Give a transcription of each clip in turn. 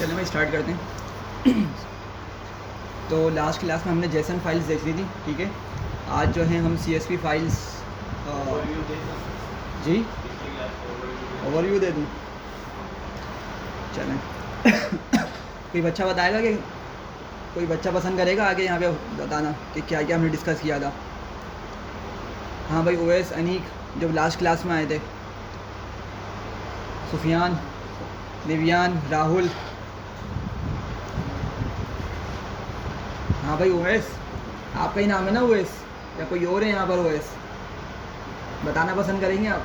चलिए मैं स्टार्ट करते हैं। तो लास्ट क्लास में हमने जेसन फाइल्स देख ली थी, ठीक है। आज जो है हम CSV फाइल्स जी ओवरव्यू दे दूँ। चलें। कोई बच्चा बताएगा कि कोई बच्चा पसंद करेगा आगे यहाँ पे बताना कि क्या क्या हमने डिस्कस किया था। हाँ भाई, ओवैस, अनीक जब लास्ट क्लास में आए थे, सुफियान, निवियान, राहुल। हाँ भाई ओवैस, आपका ही नाम है ना ओवैस, या कोई और है यहाँ पर ओवैस? बताना पसंद करेंगे आप?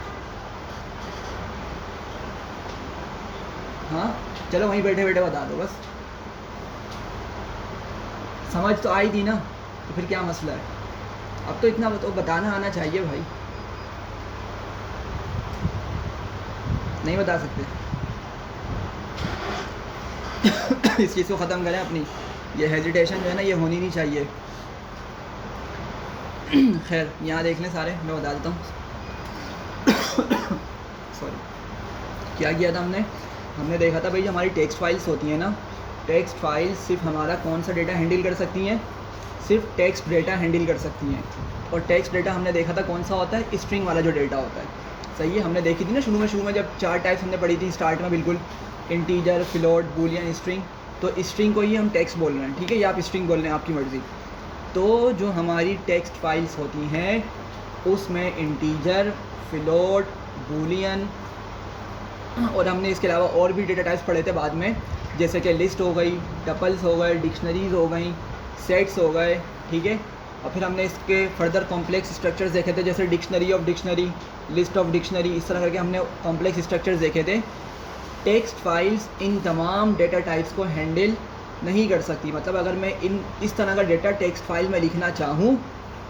हाँ चलो, वहीं बैठे बैठे बता दो बस। समझ तो आई थी ना, तो फिर क्या मसला है? अब तो इतना बताना आना चाहिए भाई। नहीं बता सकते? इस चीज़ को ख़त्म करें अपनी, ये हेजिटेशन जो है ना, ये होनी नहीं चाहिए। खैर, यहाँ देख लें सारे, मैं बता देता हूँ। सॉरी, क्या किया था हमने देखा था भाई, जो हमारी टेक्स्ट फाइल्स होती हैं ना, टेक्स्ट फाइल्स सिर्फ हमारा कौन सा डेटा हैंडल कर सकती हैं? सिर्फ टेक्स्ट डेटा हैंडल कर सकती हैं। और टेक्स्ट डेटा हमने देखा था कौन सा होता है? स्ट्रिंग वाला जो डेटा होता है। सही है, हमने देखी थी ना शुरू में जब 4 टाइप्स हमने पढ़ी थी स्टार्ट में, बिल्कुल, इंटीजर, फ्लोट, बूलियन, स्ट्रिंग। तो स्ट्रिंग को ही हम टेक्स्ट बोल रहे हैं, ठीक है, या आप स्ट्रिंग बोल रहे हैं, आपकी मर्ज़ी। तो जो हमारी टेक्स्ट फाइल्स होती हैं उसमें इंटीजर, फ्लोट, बूलियन, और हमने इसके अलावा और भी डेटा टाइप्स पढ़े थे बाद में, जैसे कि लिस्ट हो गई, टपल्स हो गए, डिक्शनरीज हो गई, सेट्स हो गए, ठीक है। और फिर हमने इसके फर्दर कॉम्प्लेक्स स्ट्रक्चर्स देखे थे, जैसे dictionary of dictionary, list of dictionary, इस तरह करके हमने कॉम्प्लेक्स स्ट्रक्चर्स देखे थे। टेक्स्ट फाइल्स इन तमाम डेटा टाइप्स को हैंडल नहीं कर सकती। मतलब अगर मैं इस तरह का डेटा टेक्स्ट फाइल में लिखना चाहूँ,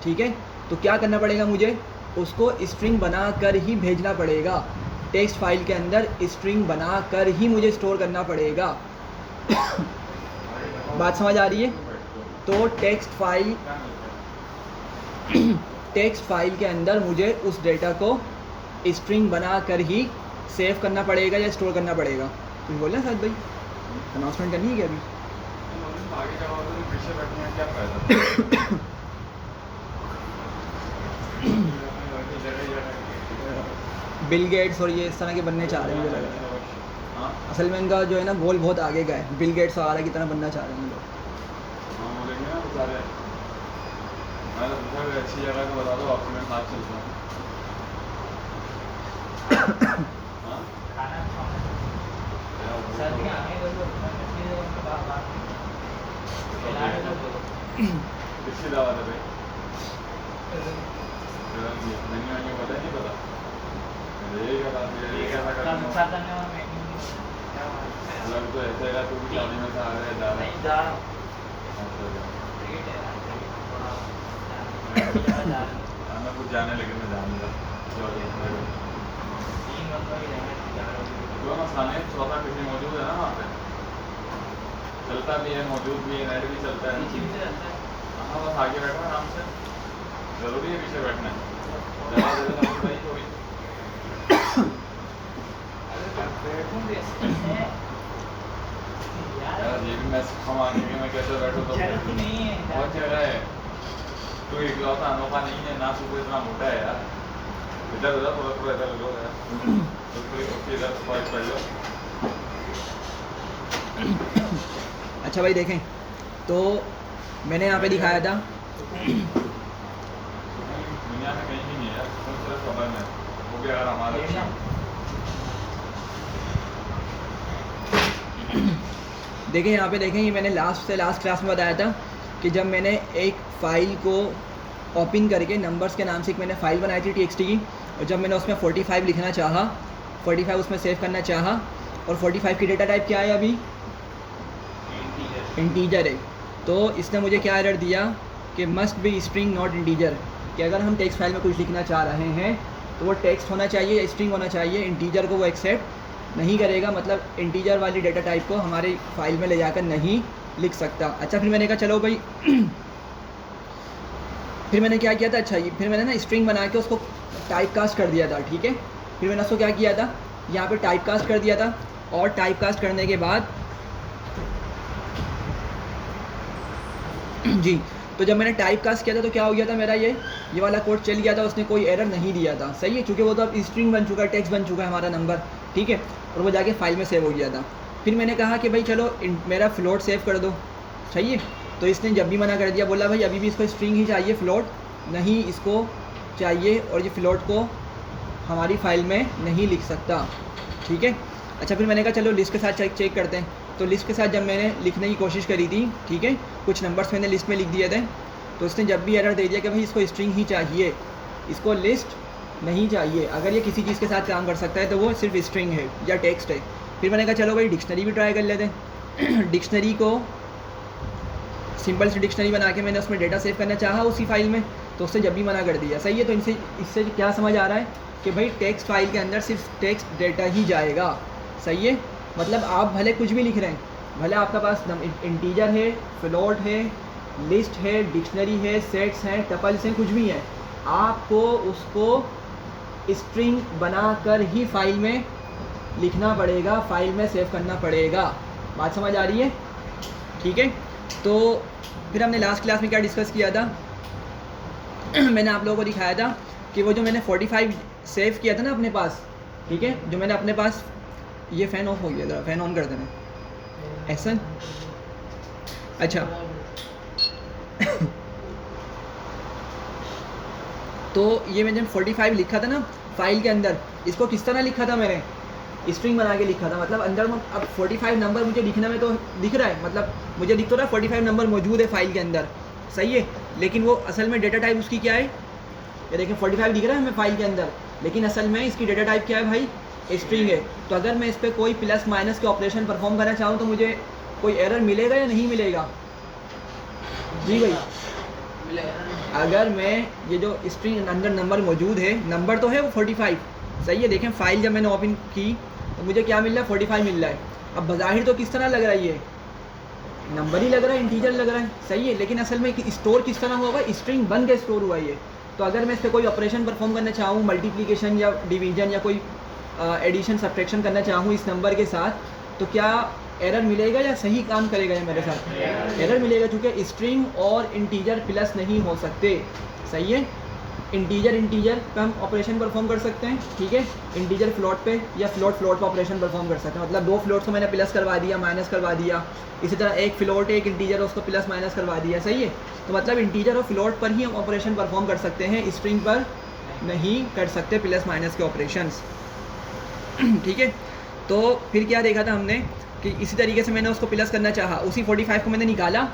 ठीक है, तो क्या करना पड़ेगा मुझे? उसको स्ट्रिंग बना कर ही भेजना पड़ेगा। टेक्स्ट फाइल के अंदर स्ट्रिंग बना कर ही मुझे स्टोर करना पड़ेगा। बात समझ आ रही है? तो टेक्स्ट फाइल के अंदर मुझे उस डेटा को स्ट्रिंग बना कर ही सेव करना पड़ेगा या स्टोर करना पड़ेगा। कुछ बोल रहे हैं साथ भाई? अनाउंसमेंट करनी है क्या अभी? बिल गेट्स और ये इस तरह के बनने चाह रहे हैं, मुझे लग रहा है। असल में इनका जो है ना गोल बहुत आगे का है, बिल गेट्स वगैरह की तरह बनना चाह रहे हैं लोग। अच्छी जगह का बता दो, आपसे मैं साथ चलता हूँ। किसकी दावत है भाई? पता नहीं पता। अलग तो ऐसे का तू भी शादी में से आ रहे जा रहा है। मैं कुछ जाने लेकिन मैं जानूंगा दोनों खाने चौथा किसी मौजूद है ना वहाँ पे, चलता भी है, मौजूद भी है, नेट भी चलता है। हाँ बस आगे बैठो आराम से, जरूरी है पीछे बैठना है। ये भी मैं मांगे कि मैं कैसे बैठूँ, तो बहुत जगह है। तू इकलौता अनोखा नहीं है ना, तू इतना मोटा है यार। इधर उधर थोड़ा इधर लो यार, इधर स्वाइप कर लो। अच्छा भाई देखें, तो मैंने यहाँ पे दिखाया था दुनिया में कहीं भी नहीं है यार, सिर्फ खबर में वो भी अगर हमारा देखें, यहाँ पे देखें, ये मैंने लास्ट क्लास में बताया था कि जब मैंने एक फ़ाइल को ओपन करके नंबर्स के नाम से एक मैंने फ़ाइल बनाई थी TXT की, और जब मैंने उसमें 45 लिखना चाहा, 45 उसमें सेव करना चाहा, और 45 की डेटा टाइप क्या है अभी? इंटीजर है। तो इसने मुझे क्या एरर दिया कि must be string not integer, कि अगर हम टेक्स्ट फाइल में कुछ लिखना चाह रहे हैं तो वो टेक्स्ट होना चाहिए या स्ट्रिंग होना चाहिए। इंटीजर को वो एक्सेप्ट नहीं करेगा, मतलब इंटीजर वाली डेटा टाइप को हमारे फाइल में ले जाकर नहीं लिख सकता। अच्छा, फिर मैंने कहा चलो भाई फिर मैंने क्या किया था, अच्छा ये फिर मैंने ना स्ट्रिंग बना के उसको टाइप कास्ट कर दिया था, ठीक है। फिर मैंने उसको क्या किया था, यहाँ पे टाइप कास्ट कर दिया था, और टाइप कास्ट करने के बाद जी। तो जब मैंने टाइप कास्ट किया था तो क्या हो गया था मेरा, ये वाला कोड चल गया था, उसने कोई एरर नहीं दिया था, सही है, क्योंकि वो तो अब स्ट्रिंग बन चुका है, टेक्स्ट बन चुका है हमारा नंबर, ठीक है, और वो जाके फाइल में सेव हो गया था। फिर मैंने कहा कि भाई चलो मेरा फ्लोट सेव कर दो, सही है। तो इसने जब भी मना कर दिया, बोला भाई अभी भी इसको स्ट्रिंग ही चाहिए, फ्लोट नहीं इसको चाहिए, और ये फ्लोट को हमारी फाइल में नहीं लिख सकता, ठीक है। अच्छा, फिर मैंने कहा चलो लिस्ट के साथ चेक करते हैं। तो लिस्ट के साथ जब मैंने लिखने की कोशिश करी थी, ठीक है, कुछ नंबर्स मैंने लिस्ट में लिख दिए थे, तो इसने जब भी एरर दे दिया कि भाई इसको स्ट्रिंग ही चाहिए, इसको लिस्ट नहीं चाहिए। अगर ये किसी चीज़ के साथ काम कर सकता है तो वो सिर्फ स्ट्रिंग है या टेक्स्ट है। फिर मैंने कहा चलो भाई डिक्शनरी भी ट्राई कर लेते हैं। डिक्शनरी को सिंपल सी डिक्शनरी बना के मैंने उसमें डेटा सेव करना चाहा उसी फाइल में, तो उससे जब भी मना कर दिया, सही है। तो इससे क्या समझ आ रहा है कि भाई टेक्स्ट फाइल के अंदर सिर्फ टेक्स्ट डेटा ही जाएगा, सही है। मतलब आप भले कुछ भी लिख रहे हैं, भले आपका पास इंटीजर है, फ्लोट है, लिस्ट है, डिक्शनरी है, सेट्स हैं, टपल्स हैं, कुछ भी है, आपको उसको स्ट्रिंग बनाकर ही फाइल में लिखना पड़ेगा, फाइल में सेव करना पड़ेगा। बात समझ आ रही है, ठीक है। तो फिर हमने लास्ट क्लास में क्या डिस्कस किया था मैंने आप लोगों को दिखाया था कि वो जो मैंने 45 सेव किया था ना अपने पास, ठीक है, जो मैंने अपने पास, ये फ़ैन ऑफ हो गया, ज़रा फ़ैन ऑन कर देना ऐसा। अच्छा तो ये मैंने 45 लिखा था ना फाइल के अंदर, इसको किस तरह लिखा था मैंने, स्ट्रिंग बना के लिखा था। मतलब अंदर में अब 45 नंबर मुझे लिखने में तो दिख रहा है, मतलब मुझे दिख तो रहा है 45 नंबर मौजूद है फाइल के अंदर, सही है, लेकिन वो असल में डेटा टाइप उसकी क्या है, ये देखें 45 दिख रहा है हमें फाइल के अंदर, लेकिन असल में इसकी डेटा टाइप क्या है भाई, स्ट्रिंग है। तो अगर मैं इस पर कोई प्लस माइनस के ऑपरेशन परफॉर्म करना चाहूँ तो मुझे कोई एरर मिलेगा या नहीं मिलेगा? जी भाई, अगर मैं ये जो स्ट्रिंग अंदर नंबर मौजूद है, नंबर तो है वो 45, सही है। देखें फाइल जब मैंने ओपन की तो मुझे क्या मिल रहा है, 45 मिल रहा है। अब बज़ाहिर तो किस तरह लग रहा है, ये नंबर ही लग रहा है, इंटीजर लग रहा है, सही है, लेकिन असल में स्टोर किस तरह हुआ, स्ट्रिंग बन के स्टोर हुआ ये। तो अगर मैं इस पर कोई ऑपरेशन परफॉर्म करना चाहूँ, मल्टीप्लिकेशन या डिवीजन या कोई एडिशन सब्ट्रैक्शन करना चाहूँ इस नंबर के साथ, तो क्या एरर मिलेगा या सही काम करेगा ये मेरे साथ? एरर मिलेगा, क्योंकि स्ट्रिंग और इंटीजर प्लस नहीं हो सकते, सही है। इंटीजर पे हम ऑपरेशन परफॉर्म कर सकते हैं, ठीक है, इंटीजर फ्लोट पे या फ्लोट पे ऑपरेशन परफॉर्म कर सकते हैं। मतलब दो फ्लोट्स को मैंने प्लस करवा दिया, माइनस करवा दिया, इसी तरह एक फ्लोट एक इंटीजर उसको प्लस माइनस करवा दिया, सही है। तो मतलब इंटीजर और फ्लोट पर ही हम ऑपरेशन परफॉर्म कर सकते हैं, स्ट्रिंग पर नहीं कर सकते प्लस माइनस के ऑपरेशंस, ठीक है। तो फिर क्या देखा था हमने कि इसी तरीके से मैंने उसको प्लस करना चाहा, उसी 45 को मैंने निकाला,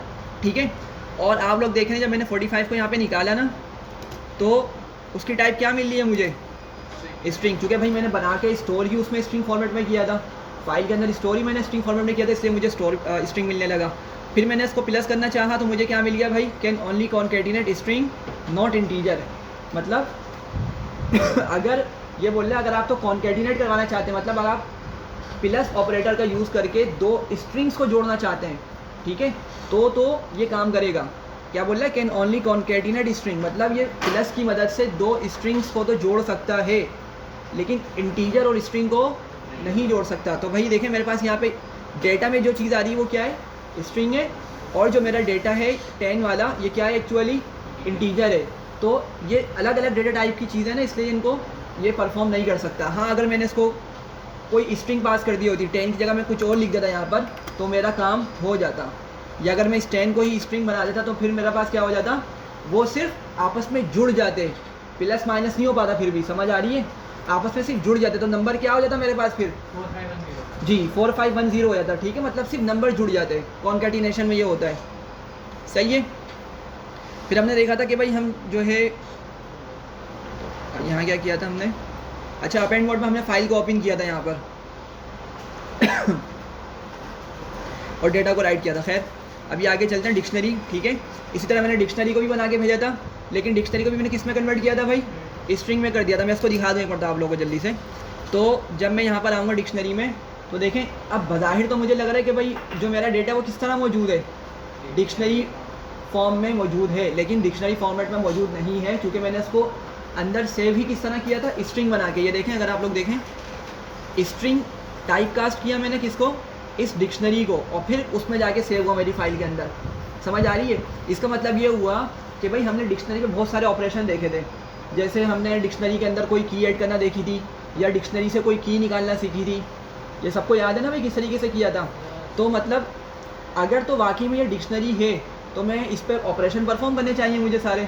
ठीक है। और आप लोग देख रहे हैं जब मैंने 45 को यहाँ पे निकाला ना, तो उसकी टाइप क्या मिल रही है मुझे, स्ट्रिंग, क्योंकि भाई मैंने बना के स्टोर ही उसमें स्ट्रिंग फॉर्मेट में किया था, फाइल के अंदर स्टोर ही मैंने स्ट्रिंग फॉर्मेट में किया था, इसलिए मुझे स्ट्रिंग मिलने लगा। फिर मैंने इसको प्लस करना चाहा तो मुझे क्या मिल गया भाई, can only concatenate string not integer. मतलब अगर ये बोल रहे हैं अगर आप तो कॉन्केटिनेट करवाना चाहते हैं, मतलब अगर आप प्लस ऑपरेटर का यूज़ करके दो स्ट्रिंग्स को जोड़ना चाहते हैं, ठीक है, तो ये काम करेगा। क्या बोल रहा है, कैन ओनली कॉन्केटिनेट स्ट्रिंग, मतलब ये प्लस की मदद से दो स्ट्रिंग्स को तो जोड़ सकता है, लेकिन इंटीजर और स्ट्रिंग को नहीं जोड़ सकता। तो भाई देखें मेरे पास यहाँ पे डेटा में जो चीज़ आ रही है वो क्या है, स्ट्रिंग है, और जो मेरा डेटा है 10 वाला ये क्या है, एक्चुअली इंटीजर है। तो ये अलग अलग डेटा टाइप की चीज़ है ना, इसलिए इनको ये परफॉर्म नहीं कर सकता। हाँ, अगर मैंने इसको कोई स्ट्रिंग पास कर दी होती, 10 की जगह मैं कुछ और लिख देता यहाँ पर, तो मेरा काम हो जाता। या अगर मैं इस 10 को ही स्ट्रिंग बना देता तो फिर मेरे पास क्या हो जाता, वो सिर्फ आपस में जुड़ जाते, प्लस माइनस नहीं हो पाता। फिर भी समझ आ रही है, आपस में सिर्फ जुड़ जाते, तो नंबर क्या हो जाता मेरे पास फिर 4510 जी 4510 हो जाता, ठीक है। मतलब सिर्फ नंबर जुड़ जाते हैं, कॉन्केटिनेशन में ये होता है, सही है। फिर हमने देखा था कि भाई हम जो है यहाँ क्या किया था हमने, अच्छा अपेंड मोड में हमने फाइल को ओपन किया था यहाँ पर और डेटा को राइट किया था। खैर अभी आगे चलते हैं डिक्शनरी, ठीक है। इसी तरह मैंने डिक्शनरी को भी बना के भेजा था, लेकिन डिक्शनरी को भी मैंने किस में कन्वर्ट किया था भाई, स्ट्रिंग में कर दिया था। मैं इसको दिखा दूँ एक बार आप लोगों को जल्दी से। तो जब मैं यहाँ पर आऊँगा डिक्शनरी में, तो देखें अब बज़ाहिर तो मुझे लग रहा है कि भाई जो मेरा डेटा वो किस तरह मौजूद है, डिक्शनरी फॉर्म में मौजूद है, लेकिन डिक्शनरी फॉर्मेट में मौजूद नहीं है, क्योंकि मैंने इसको अंदर सेव ही किस तरह किया था, स्ट्रिंग बना के। ये देखें, अगर आप लोग देखें, स्ट्रिंग टाइप कास्ट किया मैंने किसको, इस डिक्शनरी को, और फिर उसमें जाके सेव हुआ मेरी फाइल के अंदर, समझ आ रही है? इसका मतलब ये हुआ कि भाई हमने डिक्शनरी में बहुत सारे ऑपरेशन देखे थे, जैसे हमने डिक्शनरी के अंदर कोई की ऐड करना देखी थी, या डिक्शनरी से कोई की निकालना सीखी थी। ये सबको याद है ना भाई किस तरीके से किया था? तो मतलब अगर तो वाकई में ये डिक्शनरी है तो मैं इस पर ऑपरेशन परफॉर्म करने चाहिए मुझे सारे,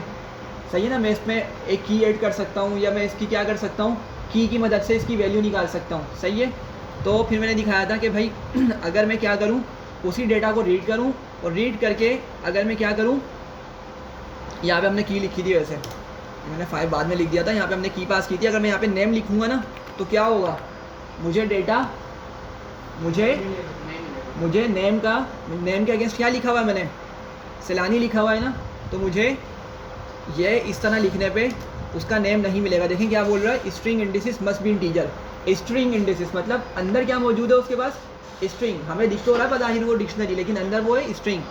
सही है ना? मैं इसमें एक की ऐड कर सकता हूँ, या मैं इसकी क्या कर सकता हूँ, की मदद से इसकी वैल्यू निकाल सकता हूँ, सही है? तो फिर मैंने दिखाया था कि भाई अगर मैं क्या करूँ, उसी डेटा को रीड करूँ, और रीड करके अगर मैं क्या करूँ, यहाँ पे हमने की लिखी थी, वैसे मैंने 5 बाद में लिख दिया था, यहाँ पे हमने की पास की थी। अगर मैं यहाँ पे नेम लिखूँगा ना तो क्या होगा, मुझे डेटा मुझे नेम के अगेंस्ट क्या लिखा हुआ है, मैंने सैलानी लिखा हुआ है ना, तो मुझे ये इस तरह लिखने पे उसका नेम नहीं मिलेगा। देखें क्या बोल रहा है, string indices must be integer. String indices मतलब अंदर क्या मौजूद है उसके पास, स्ट्रिंग। हमें दिख तो रहा है बाहिर वो डिक्शनरी, लेकिन अंदर वो है स्ट्रिंग।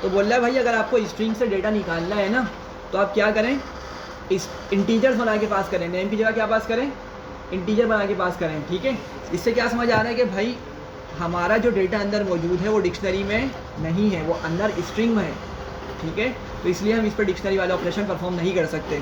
तो बोल रहा है भाई अगर आपको स्ट्रिंग से डेटा निकालना है ना तो आप क्या करें, इस इंटीजर्स बना के पास करें, नेम की जगह क्या पास करें, इंटीजर बना के पास करें, ठीक है? इससे क्या समझ आ रहा है कि भाई हमारा जो डेटा अंदर मौजूद है वो डिक्शनरी में नहीं है, वो अंदर स्ट्रिंग में है, ठीक है? तो इसलिए हम इस पर डिक्शनरी वाले ऑपरेशन परफॉर्म नहीं कर सकते।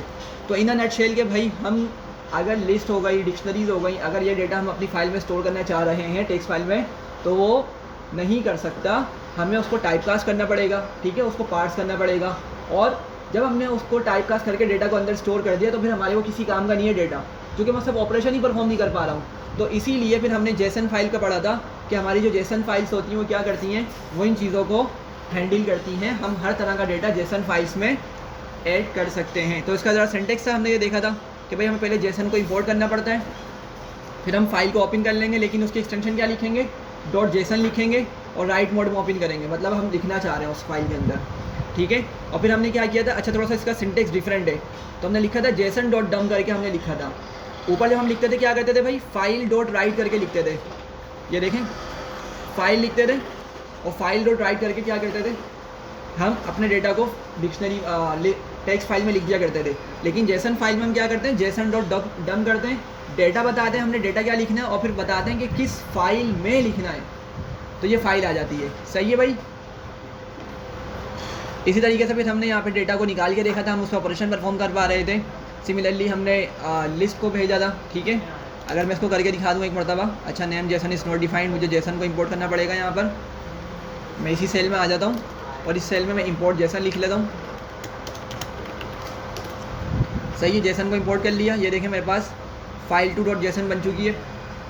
तो इन अ नटशेल के भाई हम अगर लिस्ट हो गई, डिक्शनरीज हो गई, अगर ये डेटा हम अपनी फाइल में स्टोर करना चाह रहे हैं टेक्स्ट फाइल में, तो वो नहीं कर सकता, हमें उसको टाइपकास्ट करना पड़ेगा, ठीक है? उसको पार्स करना पड़ेगा, और जब हमने उसको टाइपकास्ट करके डेटा को अंदर स्टोर कर दिया तो फिर हमारे वो किसी काम का नहीं है डेटा, क्योंकि मैं सब ऑपरेशन ही परफॉर्म नहीं कर पा रहा हूँ। तो इसीलिए फिर हमने जेसन फाइल का पढ़ा था कि हमारी जो जेसन फाइल्स होती हैं वो क्या करती हैं, वो इन चीज़ों को हैंडल करती हैं। हम हर तरह का डेटा जेसन फाइल्स में ऐड कर सकते हैं। तो इसका ज़रा सिंटेक्स था, हमने ये देखा था कि भाई हमें पहले जेसन को इंपोर्ट करना पड़ता है, फिर हम फाइल को ओपन कर लेंगे, लेकिन उसकी एक्सटेंशन क्या लिखेंगे, .json लिखेंगे, और राइट मोड में ओपन करेंगे, मतलब हम लिखना चाह रहे हैं उस फाइल के अंदर, ठीक है? और फिर हमने क्या किया था, अच्छा थोड़ा सा इसका सिंटेक्स डिफरेंट है, तो हमने लिखा था json.dump करके हमने लिखा था। ऊपर जब हम लिखते थे क्या करते थे भाई, फाइल डॉट राइट करके लिखते थे, ये देखें फाइल लिखते थे, और फाइल डॉट राइट करके क्या करते थे, हम अपने डेटा को डिक्शनरी टेक्स्ट फाइल में लिख दिया करते थे। लेकिन जेसन फाइल में हम क्या करते हैं, json.dump करते हैं, डेटा बताते हैं हमने डेटा क्या लिखना है, और फिर बताते हैं कि किस फाइल में लिखना है, तो ये फाइल आ जाती है, सही है भाई? इसी तरीके से फिर हमने यहाँ पे डेटा को निकाल के देखा था, हम उसका ऑपरेशन परफॉर्म कर पा रहे थे। सिमिलरली हमने लिस्ट को भेजा था, ठीक है? अगर मैं इसको करके दिखा दूँ एक मरतबा, अच्छा name Jason is not defined, मुझे जेसन को इंपोर्ट करना पड़ेगा। यहाँ पर मैं इसी सेल में आ जाता हूँ और इस सेल में मैं इंपोर्ट जेसन लिख लेता हूँ, सही है? जेसन को इंपोर्ट कर लिया, ये देखें मेरे पास फाइल 2.json बन चुकी है,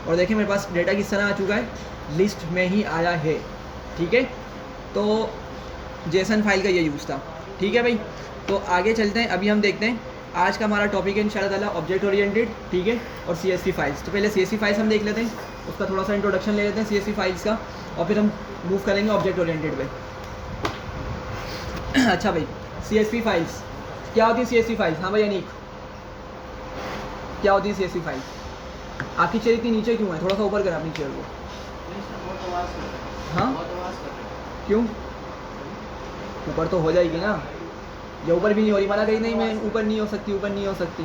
और देखें मेरे पास डेटा किस तरह आ चुका है, लिस्ट में ही आया है, ठीक है? तो जेसन फाइल का ये यूज़ था, ठीक है भाई? तो आगे चलते हैं, अभी हम देखते हैं आज का हमारा टॉपिक है इंशाल्लाह ताला ऑब्जेक्ट ओरिएंटेड, ठीक है? और CSV फाइल्स। तो पहले CSV फाइल्स हम देख लेते हैं, उसका थोड़ा सा इंट्रोडक्शन ले लेते हैं CSV फाइल्स का, और फिर हम मूव करेंगे ऑब्जेक्ट ओरिएंटेड पे। अच्छा भाई, CSV फाइल्स क्या होती है? CSV फाइल्स, हाँ भाई अनीक, क्या होती है CSV फाइल? आपकी चेयर इतनी नीचे क्यों है? थोड़ा सा ऊपर करें अपनी चेयर को। हाँ क्यों? ऊपर तो हो जाएगी ना, ये ऊपर भी नहीं हो रही, माना कहीं नहीं मैं ऊपर नहीं हो सकती, ऊपर नहीं हो सकती।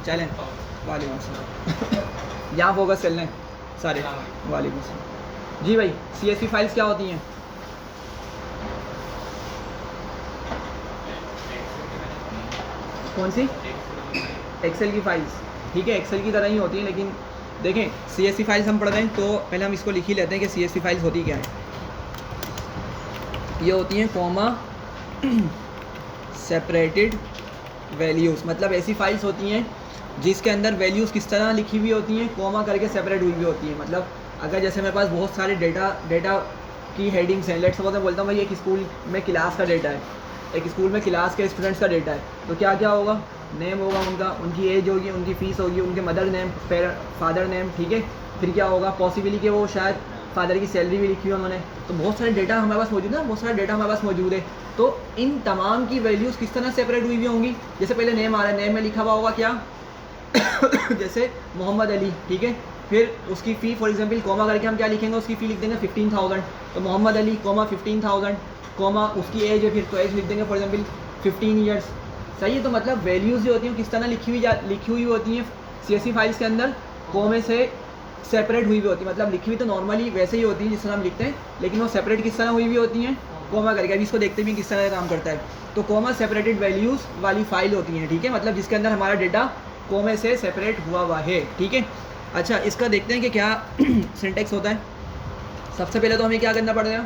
चलें, वालेकुम अस्सलाम। यहाँ फोकस कर लें सारे, वालेकुम अस्सलाम। जी भाई, CSV फाइल्स क्या होती हैं? कौन सी? एक्सेल की फाइल्स, ठीक है? एक्सेल की तरह ही होती हैं, लेकिन देखें CSV फाइल्स हम पढ़ रहे हैं तो पहले हम इसको लिख ही लेते हैं कि CSV फाइल्स होती क्या है। ये होती हैं कॉमा सेपरेटेड वैल्यूज़, मतलब ऐसी फाइल्स होती हैं जिसके अंदर वैल्यूज़ किस तरह लिखी हुई होती हैं, कॉमा करके सेपरेट हुई हुई होती हैं। मतलब अगर जैसे मेरे पास बहुत सारे डेटा की हेडिंग्स हैं, लेट्स सपोज मैं बोलता हूँ भाई एक स्कूल में क्लास का डेटा है, एक स्कूल में क्लास के स्टूडेंट्स का डेटा है, तो क्या क्या होगा, नेम होगा उनका, उनकी एज होगी, उनकी फ़ीस होगी, उनके मदर नेम, फादर नेम, ठीक है? फिर क्या होगा, पॉसिबली कि वो शायद फादर की सैलरी भी लिखी है उन्होंने। तो बहुत सारे डेटा हमारे पास मौजूद है, बहुत सारा डेटा हमारे पास मौजूद है। तो इन तमाम की वैल्यूज़ किस तरह सेपरेट हुई हुई होंगी? जैसे पहले नेम आ रहा है, नेम में लिखा हुआ होगा क्या जैसे मोहम्मद अली, ठीक है? फिर उसकी फ़ी फॉर एग्जांपल कॉमा करके हम क्या लिखेंगे, उसकी फ़ी लिख देंगे 15,000, तो मोहम्मद अली कॉमा 15,000 कॉमा उसकी एज है, फिर तो एज लिख देंगे फॉर एग्जांपल 15 ईयर्स, सही है? तो मतलब वैल्यूज़ जो होती हैं किस तरह लिखी हुई होती हैं CSV फाइल्स के अंदर, कॉमे से सेपरेट हुई भी होती है, मतलब लिखी हुई तो नॉर्मली वैसे ही होती है जिस तरह हम लिखते हैं, लेकिन वो सेपरेट किस तरह हुई भी होती हैं, कोमा करके। अभी इसको देखते भी किस तरह का काम करता है। तो कोमा सेपरेटेड वैल्यूज़ वाली फ़ाइल होती हैं, ठीक है, मतलब जिसके अंदर हमारा डेटा कोमे से सेपरेट हुआ है, ठीक है। अच्छा, इसका देखते हैं कि क्या सिंटेक्स होता है। सबसे पहले तो हमें क्या करना पड़ेगा,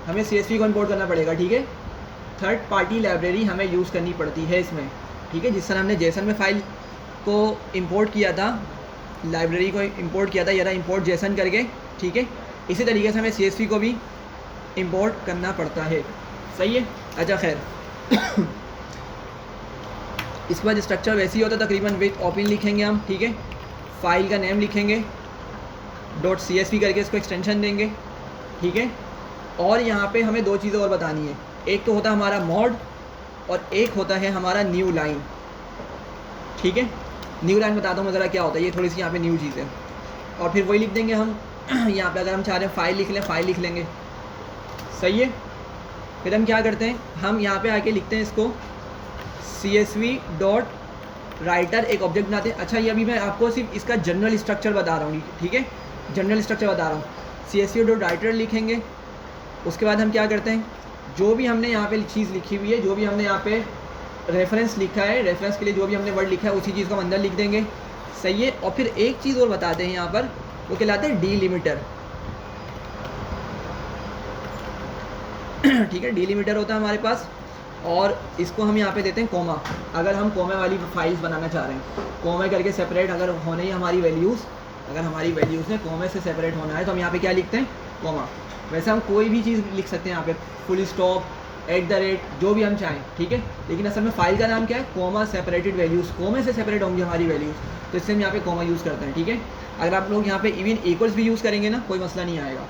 हमें CSV को इंपोर्ट करना पड़ेगा, ठीक है। थर्ड पार्टी लाइब्रेरी हमें यूज़ करनी पड़ती है इसमें, ठीक है। जिस तरह हमने जेसन में फ़ाइल को इंपोर्ट किया था, लाइब्रेरी को इंपोर्ट किया था, ये रहा इंपोर्ट जेसन करके, ठीक है। इसी तरीके से हमें CSV को भी इंपोर्ट करना पड़ता है, सही है। अच्छा खैर इसके बाद स्ट्रक्चर वैसे ही होता है तकरीबन। विथ ओपन लिखेंगे हम, ठीक है, फाइल का नेम लिखेंगे, .csv करके इसको एक्सटेंशन देंगे, ठीक है। और यहाँ पे हमें दो चीज़ें और बतानी है, एक तो होता है हमारा मॉड और एक होता है हमारा न्यू लाइन, ठीक है। न्यू लाइन बताता हूँ मैं ज़रा क्या होता है, ये थोड़ी सी यहाँ पे न्यू चीज़ है। और फिर वही लिख देंगे हम यहाँ पे, अगर हम चाह रहे हैं फाइल लिख लें, फाइल लिख लेंगे, सही है। फिर हम क्या करते हैं, हम यहाँ पे आके लिखते हैं इसको CSV डॉट राइटर, एक ऑब्जेक्ट बनाते हैं। अच्छा, ये अभी मैं आपको सिर्फ इसका जनरल स्ट्रक्चर बता रहा हूँ, ठीक है, जनरल स्ट्रक्चर बता रहा हूँ। CSV डॉट राइटर लिखेंगे, उसके बाद हम क्या करते हैं, जो भी हमने यहाँ पे चीज़ लिखी हुई है, जो भी हमने यहाँ पे रेफरेंस लिखा है, रेफरेंस के लिए जो भी हमने वर्ड लिखा है उसी चीज़ को हम अंदर लिख देंगे, सही है। और फिर एक चीज़ और बताते हैं यहाँ पर, वो कहलाते हैं डीलिमिटर, ठीक है। डीलिमिटर होता है हमारे पास, और इसको हम यहाँ पे देते हैं कोमा। अगर हम कोमे वाली फाइल्स बनाना चाह रहे हैं, कोमे करके सेपरेट अगर होने ही हमारी वैल्यूज़, अगर हमारी वैल्यूज़ ने कोमे से सेपरेट होना है तो हम यहाँ पे क्या लिखते हैं, कोमा। वैसे हम कोई भी चीज़ लिख सकते हैं यहाँ पे, फुल स्टॉप, @ जो भी हम चाहें, ठीक है। लेकिन असल में फ़ाइल का नाम क्या है, कोमा सेपरेटेड वैल्यूज़, कोमे से सेपरेट होंगी हमारी वैल्यूज़, तो इससे हम यहाँ पे कोमा यूज़ करते हैं, ठीक है। अगर आप लोग यहाँ पे इवन इक्वल्स भी यूज़ करेंगे ना, कोई मसला नहीं आएगा,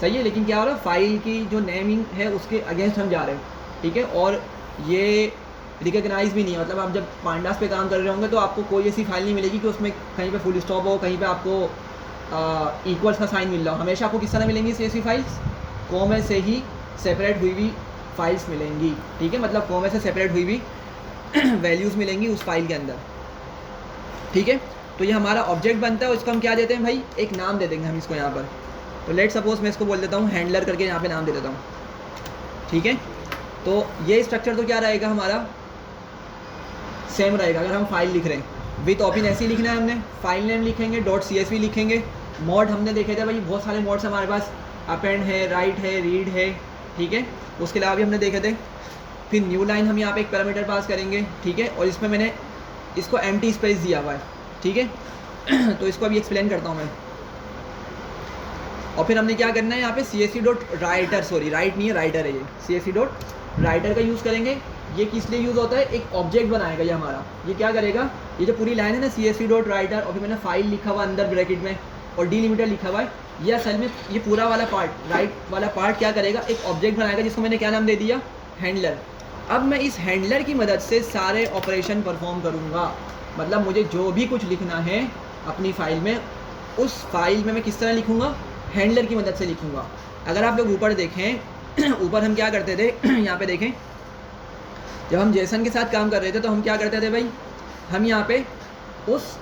सही है। लेकिन क्या हो रहा है, फ़ाइल की जो नेमिंग है उसके अगेंस्ट हम जा रहे हैं, ठीक है। और ये रिकग्नाइज भी नहीं है, मतलब आप जब पांडास पे काम कर रहे होंगे तो आपको कोई ऐसी फाइल नहीं मिलेगी कि उसमें कहीं पे फुल स्टॉप हो, कहीं पे आपको इक्वल्स का साइन मिल रहा हो। हमेशा आपको किस तरह मिलेंगी CSV फाइल्स, कोमे से ही सेपरेट हुई हुई फाइल्स मिलेंगी, ठीक है, मतलब कोमे से सेपरेट हुई हुई वैल्यूज़ मिलेंगी उस फाइल के अंदर, ठीक है। तो ये हमारा ऑब्जेक्ट बनता है, उसको हम क्या देते हैं भाई, एक नाम दे देंगे हम इसको यहाँ पर। तो लेट सपोज मैं इसको बोल देता हूँ हैंडलर करके, यहाँ पे नाम दे देता हूँ, ठीक है। तो ये स्ट्रक्चर तो क्या रहेगा हमारा, सेम रहेगा। अगर हम फाइल लिख रहे हैं, विथ ओपन ऐसे ही लिखना है हमने, फाइल नेम लिखेंगे, .csv लिखेंगे। मॉड हमने देखे थे भाई, बहुत सारे मॉड्स हमारे पास, अपेंड है, राइट है, रीड है, ठीक है, उसके अलावा भी हमने देखे थे। फिर न्यू लाइन हम यहाँ पे एक पैरामीटर पास करेंगे, ठीक है, और इसमें मैंने इसको एम्प्टी स्पेस दिया हुआ है, ठीक है। तो इसको अभी एक्सप्लेन करता हूँ मैं। और फिर हमने क्या करना है यहाँ पे CSV dot writer, sorry right नहीं है, राइटर है ये, CSV डॉट राइटर का यूज़ करेंगे। ये किस लिए यूज़ होता है, एक ऑब्जेक्ट बनाएगा ये हमारा। ये क्या करेगा, ये जो पूरी लाइन है ना CSV डॉट राइटर, और फिर मैंने फाइल लिखा हुआ अंदर ब्रैकेट में और डीलिमिटर लिखा हुआ है, ये असल में ये पूरा वाला पार्ट, राइट वाला पार्ट क्या करेगा, एक ऑब्जेक्ट बनाएगा जिसको मैंने क्या नाम दे दिया, हैंडलर। अब मैं इस हैंडलर की मदद से सारे ऑपरेशन परफॉर्म करूँगा, मतलब मुझे जो भी कुछ लिखना है अपनी फ़ाइल में, उस फाइल में मैं किस तरह लिखूँगा, हैंडलर की मदद से लिखूँगा। अगर आप लोग ऊपर देखें, ऊपर हम क्या करते थे यहाँ पे देखें, जब हम जेसन के साथ काम कर रहे थे तो हम क्या करते थे भाई, हम यहाँ पे उस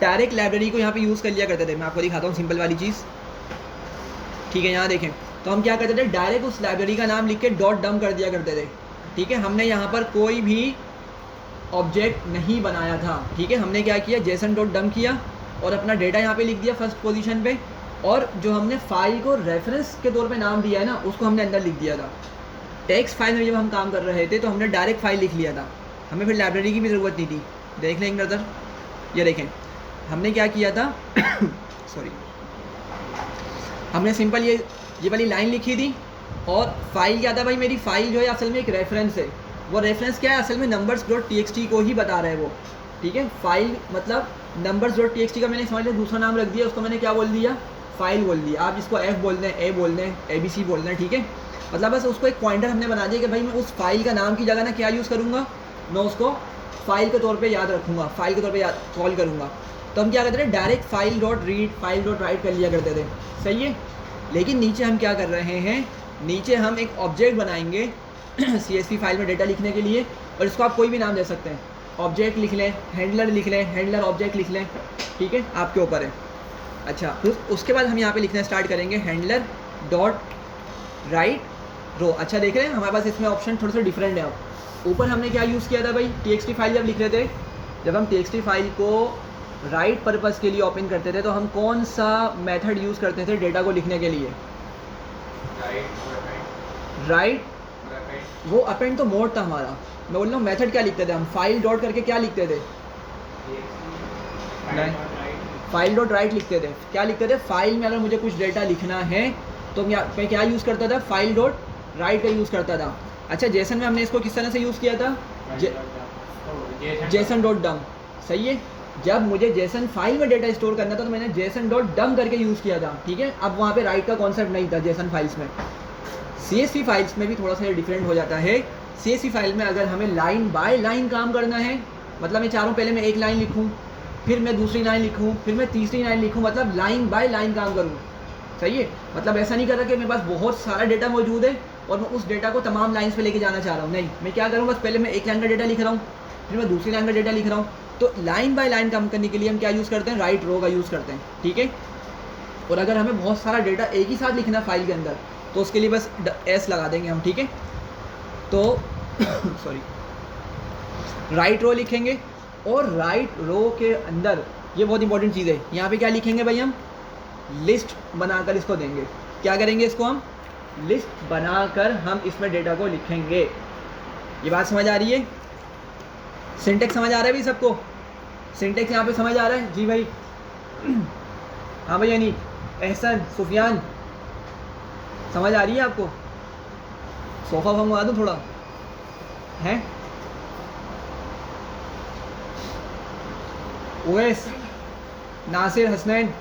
डायरेक्ट लाइब्रेरी को यहाँ पे यूज़ कर लिया करते थे। मैं आपको दिखाता हूँ सिंपल वाली चीज़, ठीक है। यहाँ देखें तो हम क्या करते थे, डायरेक्ट उस लाइब्रेरी का नाम लिख के .डम कर दिया करते थे, ठीक है। हमने यहाँ पर कोई भी ऑब्जेक्ट नहीं बनाया था, ठीक है। हमने क्या किया, JSON.डम किया और अपना डेटा यहाँ पे लिख दिया फर्स्ट पोजीशन पे, और जो हमने फाइल को रेफरेंस के तौर पे नाम दिया है ना, उसको हमने अंदर लिख दिया था। टेक्स्ट फाइल में जब हम काम कर रहे थे तो हमने डायरेक्ट फाइल लिख लिया था, हमें फिर लाइब्रेरी की भी ज़रूरत नहीं थी। देख लें एक नज़र, ये देखें हमने क्या किया था सॉरी, हमने सिंपल ये वाली लाइन लिखी थी, और फाइल क्या था भाई, मेरी फाइल जो है असल में एक रेफरेंस है। वो रेफरेंस क्या है, असल में numbers.txt को ही बता रहा है वो, ठीक है। फाइल मतलब numbers.txt का मैंने समझ लिया दूसरा नाम रख दिया, उसको मैंने क्या बोल दिया, फाइल बोल दिया। आप इसको F बोल दें, A बोल दें, ABC बोल दें, ठीक है। मतलब बस उसको एक पॉइंटर हमने बना दिया कि भाई मैं उस फाइल का नाम की जगह ना क्या यूज़ करूँगा, मैं उसको फाइल के तौर पे याद रखूँगा, फाइल के तौर पे याद कॉल करूँगा। तो हम क्या करते थे, direct file dot read, file dot right कर लिया करते थे, सही है। लेकिन नीचे हम क्या कर रहे हैं, नीचे हम एक ऑब्जेक्ट बनाएंगे CSV फाइल में डेटा लिखने के लिए, और इसको आप कोई भी नाम दे सकते हैं। ऑब्जेक्ट लिख लें, हैंडलर लिख लें, हैंडलर ऑब्जेक्ट लिख लें, ठीक है, आपके ऊपर है। अच्छा, फिर उसके बाद हम यहाँ पे लिखना स्टार्ट करेंगे हैंडलर डॉट राइट रो। अच्छा देख रहे हैं हमारे पास इसमें ऑप्शन थोड़ा सा डिफरेंट है। अब ऊपर हमने क्या यूज़ किया था भाई, txt फाइल जब लिख रहे थे, जब हम txt फाइल को राइट पर्पज़ के लिए ओपन करते थे तो हम कौन सा मेथड यूज़ करते थे डेटा को लिखने के लिए? राइट, वो अपेंड तो मोड था हमारा। मैं बोल रहा हूँ मेथड क्या लिखते थे हम, फाइल डॉट करके क्या लिखते थे? फाइल डॉट राइट लिखते थे। क्या लिखते थे? फाइल में अगर मुझे कुछ डेटा लिखना है तो मैं क्या यूज़ करता था? फाइल डॉट राइट का यूज़ करता था। अच्छा, जेसन में हमने इसको किस तरह से यूज़ किया था? जेसन डॉट डम। सही है, जब मुझे जेसन फाइल में डेटा स्टोर करना था तो मैंने जेसन डॉट डम करके यूज़ किया था। ठीक है, अब वहाँ पे राइट का कॉन्सेप्ट नहीं था जेसन फाइल्स में। CSV फाइल्स में भी थोड़ा सा डिफरेंट हो जाता है। CSV फाइल में अगर हमें लाइन बाय लाइन काम करना है, मतलब मैं चारों, पहले मैं एक लाइन लिखूँ, फिर मैं दूसरी लाइन लिखूँ, फिर मैं तीसरी लाइन लिखूँ, मतलब लाइन बाय लाइन काम करूँ। सही है, मतलब ऐसा नहीं कर रहा कि मेरे पास बहुत सारा डेटा मौजूद है और मैं उस डेटा को तमाम लाइन्स पे लेके जाना चाह रहा हूँ। नहीं, मैं क्या करूँ, बस पहले मैं एक लाइन का डेटा लिख रहा हूँ, फिर मैं दूसरी लाइन का डेटा लिख रहा हूँ। तो लाइन बाय लाइन काम करने के लिए हम क्या यूज़ करते हैं? राइट रो का यूज़ करते हैं। ठीक है, और अगर हमें बहुत सारा डेटा एक ही साथ लिखना है फाइल के अंदर तो उसके लिए बस S लगा देंगे हम। ठीक है, तो सॉरी, राइट रो लिखेंगे और राइट रो के अंदर ये बहुत इंपॉर्टेंट चीज़ है, यहाँ पे क्या लिखेंगे भाई, हम लिस्ट बनाकर इसको देंगे। क्या करेंगे, इसको हम लिस्ट बनाकर हम इसमें डेटा को लिखेंगे। ये बात समझ आ रही है? सिंटेक्स समझ आ रहा है भाई सबको? सिंटेक्स यहाँ पे समझ आ रहा है? जी भाई। हाँ भाई, यानी एहसन, सुफियान, समझ आ रही है आपको? सोफ़ा मंगवा दूँ थोड़ा है? ओवैस, नासिर, हसनैन,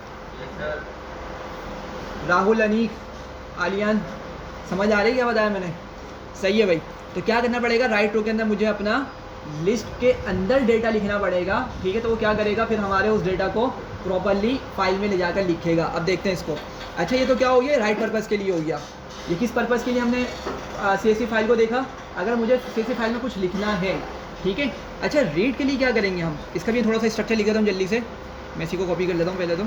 राहुल, अनीक, आलियान, समझ आ रही है क्या बताया मैंने? सही है भाई। तो क्या करना पड़ेगा, राइट रो के अंदर मुझे अपना लिस्ट के अंदर डेटा लिखना पड़ेगा। ठीक है, तो वो क्या करेगा, फिर हमारे उस डेटा को प्रॉपरली फाइल में ले जाकर लिखेगा। अब देखते हैं इसको। अच्छा, ये तो क्या हो गया, राइट पर्पज़ के लिए हो गया। ये किस पर्पज़ के लिए हमने CSV फाइल को देखा? अगर मुझे CSV फाइल में कुछ लिखना है। ठीक है, अच्छा रीड के लिए क्या करेंगे हम? इसका भी थोड़ा सा स्ट्रक्चर लिख देता हूँ जल्दी से, मैं इसी को कॉपी कर लेता हूँ पहले तो।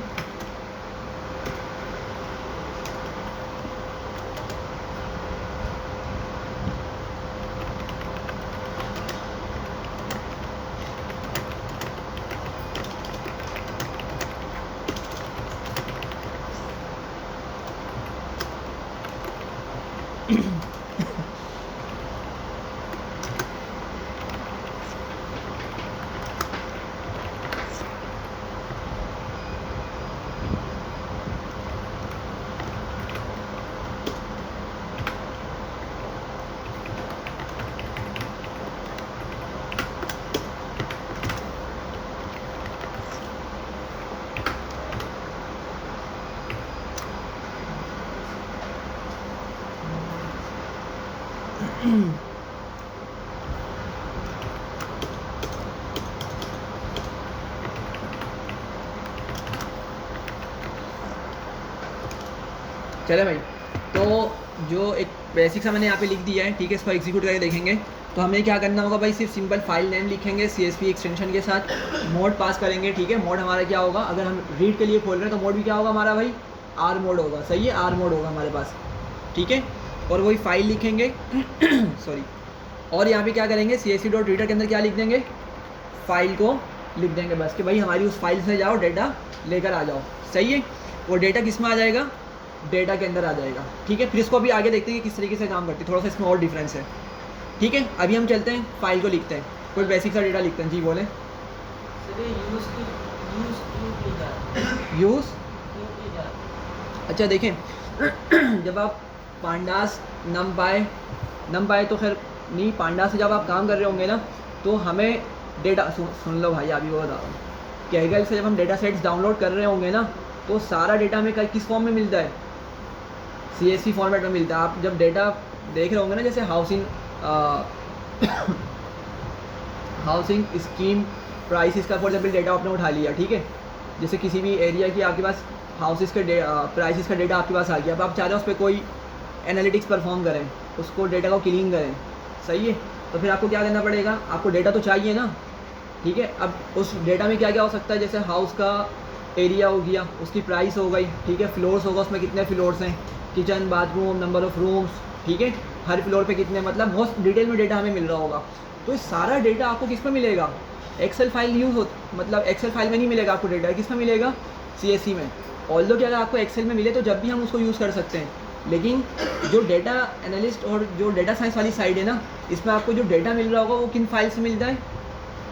चले भाई, तो जो एक बेसिक सा मैंने यहाँ पे लिख दिया है। ठीक है, इसको एग्जीक्यूट करके देखेंगे तो हमें क्या करना होगा भाई, सिर्फ सिंपल फाइल नेम लिखेंगे CSV एक्सटेंशन के साथ, मोड पास करेंगे। ठीक है, मोड हमारा क्या होगा, अगर हम रीड के लिए खोल रहे हैं तो मोड भी क्या होगा हमारा भाई, R मोड होगा। सही है, R मोड होगा हमारे पास। ठीक है, और वही फाइल लिखेंगे सॉरी, और यहाँ पे क्या करेंगे, CSV.reader के अंदर क्या लिख देंगे, फाइल को लिख देंगे बस, कि भाई हमारी उस फाइल से जाओ, डेटा लेकर आ जाओ। सही है, वो डेटा किस में आ जाएगा, डेटा के अंदर आ जाएगा। ठीक है, फिर इसको अभी आगे देखते हैं कि किस तरीके से काम करती है, थोड़ा सा इसमें और डिफरेंस है। ठीक है, अभी हम चलते हैं फाइल को लिखते हैं, कोई बेसिक सा डेटा लिखते हैं। जी बोलें। यूज़, अच्छा देखें जब आप पांडास नमपाई तो खैर नहीं, पांडा से जब आप काम कर रहे होंगे ना तो हमें डेटा सुन लो भाई, अभी वो बता रहा हूँ। कैगल से जब हम डेटा सेट्स डाउनलोड कर रहे होंगे ना तो सारा डेटा हमें किस फॉर्म में मिलता है, CSV फॉर्मेट में मिलता है। आप जब डेटा देख रहे होंगे ना, जैसे हाउसिंग स्कीम प्राइसेस का फॉर एग्जाम्पल डेटा आपने उठा लिया। ठीक है, जैसे किसी भी एरिया की आपके पास हाउसेस के प्राइसेस का डेटा आपके पास आ गया, अब आप चाह रहे हो उस पर कोई एनालिटिक्स परफॉर्म करें, उसको डेटा को क्लीन करें। सही है, तो फिर आपको क्या करना पड़ेगा, आपको डेटा तो चाहिए ना। ठीक है, अब उस डेटा में क्या क्या हो सकता है, जैसे हाउस का एरिया हो गया, उसकी प्राइस हो गई, ठीक है, फ्लोर्स होगा, उसमें कितने फ्लोर्स हैं, kitchen, bathroom, number of rooms, ठीक है, हर फ्लोर पे कितने, मतलब बहुत डिटेल में डेटा हमें मिल रहा होगा। तो ये सारा डेटा आपको किस में मिलेगा? एक्सेल फाइल यूज़ हो, मतलब एक्सेल फाइल में नहीं मिलेगा आपको डेटा, किस में मिलेगा? CSV में। ऑल्दो कि अगर आपको एक्सेल में मिले तो जब भी हम उसको यूज़ कर सकते हैं, लेकिन जो डेटा एनालिस्ट और जो डेटा साइंस वाली साइड है ना, इसमें आपको जो डेटा मिल रहा होगा वो किन फाइल से मिलता है,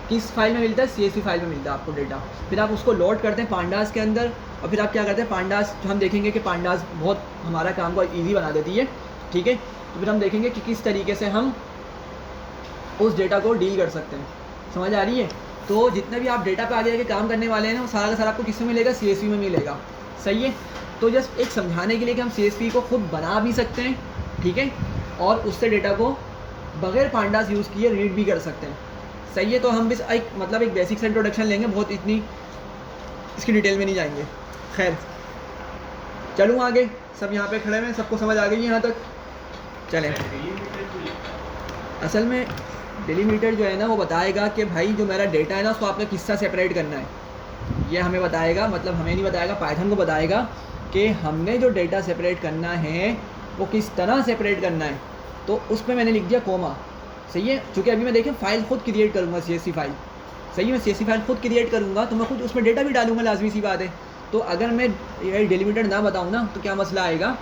किस फाइल में मिलता है? CSV फाइल में मिलता है आपको डेटा। फिर आप उसको लोड करते हैं पांडास के अंदर, और फिर आप क्या करते हैं, पांडास हम देखेंगे कि पांडास बहुत हमारा काम को ईजी बना देती है, ठीक है। तो फिर हम देखेंगे कि किस तरीके से हम उस डेटा को डील कर सकते हैं। समझ आ रही है? तो जितने भी आप डेटा पे आगे आगे काम करने वाले हैं ना, वो सारा का सारा आपको किस में मिलेगा? CSV में मिलेगा। सही है। तो जस्ट एक समझाने के लिए कि हम CSV को खुद बना भी सकते हैं, ठीक है, और उससे डेटा को बगैर पांडास यूज़ किए रीड भी कर सकते हैं। सही है। तो हम बस एक मतलब एक बेसिक से इंट्रोडक्शन लेंगे, बहुत इतनी इसकी डिटेल में नहीं जाएंगे। खैर चलूँ आगे, सब यहाँ पे खड़े हैं, सबको समझ आ गई यहाँ तक? चलें। असल में डिलीमीटर जो है ना, वो बताएगा कि भाई जो मेरा डेटा है ना, उसको आपने किससे सेपरेट करना है, ये हमें बताएगा। मतलब हमें नहीं बताएगा, पाइथन को बताएगा कि हमने जो डेटा सेपरेट करना है वो किस तरह सेपरेट करना है। तो उस पर मैंने लिख दिया कोमा। सही है। चूँकि अभी मैं देखें फ़ाइल खुद क्रिएट करूँगा, CSV फाइल। सही है। मैं CSV फाइल खुद क्रिएट करूँगा तो मैं खुद उसमें डेटा भी डालूँगा, लाजमी सी बात है। तो अगर मैं ये डिलीमीटर ना बताऊँ ना, तो क्या मसला आएगा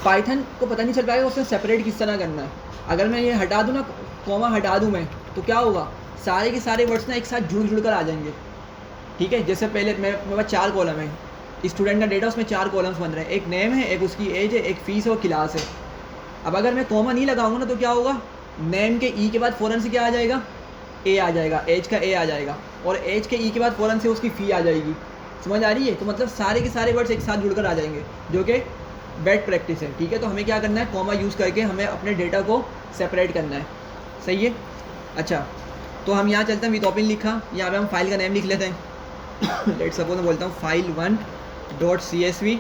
पाइथन को पता नहीं चल पाएगा उसमें सेपरेट किस तरह करना है। अगर मैं ये हटा दूँ ना, कोमा हटा दूँ मैं, तो क्या होगा, सारे के सारे वर्ड्स ना एक साथ जुड़ कर आ जाएंगे, ठीक है। जैसे पहले मेरे पास 4 कॉलम है, स्टूडेंट का डेटा, उसमें 4 कॉलम्स बन रहे हैं, एक नेम है, एक उसकी एज है, एक फ़ीस है और क्लास है। अब अगर मैं कोमा नहीं लगाऊंगा ना, तो क्या होगा, नेम के ई के बाद फ़ौरन से क्या आ जाएगा? ए आ जाएगा, एज का ए आ जाएगा, और एज के ई के बाद फ़ौरन से उसकी फ़ी आ जाएगी। समझ आ रही है? तो मतलब सारे के सारे वर्ड्स एक साथ जुड़कर आ जाएंगे, जो कि बैड प्रैक्टिस है, ठीक है। तो हमें क्या करना है, कोमा यूज़ करके हमें अपने डेटा को सेपरेट करना है। सही है। अच्छा, तो हम यहाँ चलते हैं, विद ओपन लिखा, यहाँ पे हम फाइल का नेम लिख लेते हैं। लेट सपोज मैं बोलता हूँ file1.csv।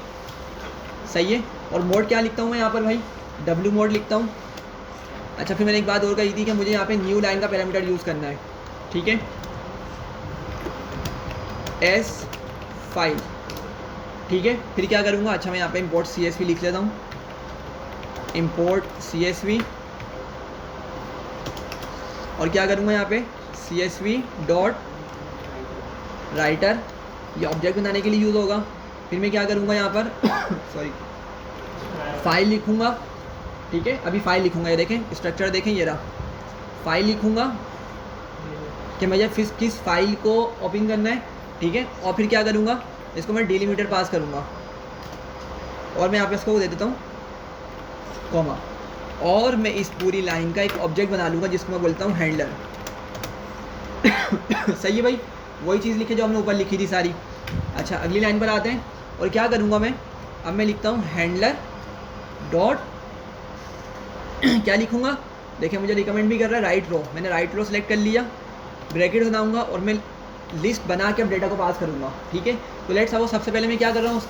सही है। और मोड क्या लिखता हूँ मैं यहाँ पर भाई? W मोड लिखता हूँ। अच्छा, फिर मैंने एक बात और कही थी कि मुझे यहाँ पे न्यू लाइन का पैरामीटर यूज़ करना है, ठीक है, एस फाइल, ठीक है। फिर क्या करूँगा, अच्छा मैं यहाँ पे import CSV लिख लेता हूँ, import CSV, और क्या करूँगा यहाँ पे CSV डॉट राइटर, ये ऑब्जेक्ट बनाने के लिए यूज़ होगा। फिर मैं क्या करूँगा यहाँ पर सॉरी, फाइल लिखूँगा, ठीक है। अभी फाइल लिखूँगा, ये देखें स्ट्रक्चर देखें, ये रहा फाइल लिखूँगा कि मुझे किस फाइल को ओपन करना है, ठीक है। और फिर क्या करूँगा, इसको मैं डिलीमीटर पास करूँगा, और मैं यहाँ पे इसको दे देता हूँ कॉमा, और मैं इस पूरी लाइन का एक ऑब्जेक्ट बना लूँगा जिसको मैं बोलता हूँ हैंडलर। सही है भाई, वही चीज़ लिखी जो हमने ऊपर लिखी थी सारी। अच्छा, अगली लाइन पर आते हैं, और क्या करूँगा मैं, अब मैं लिखता हूँ हैंडलर डॉट क्या लिखूँगा, देखिए मुझे रिकमेंड भी कर रहा है राइट रो, मैंने राइट रो सेलेक्ट कर लिया, ब्रैकेट बनाऊँगा और मैं लिस्ट बना के अब डेटा को पास करूँगा, ठीक है। तो लेट्स सपोज सबसे पहले मैं क्या कर रहा हूँ,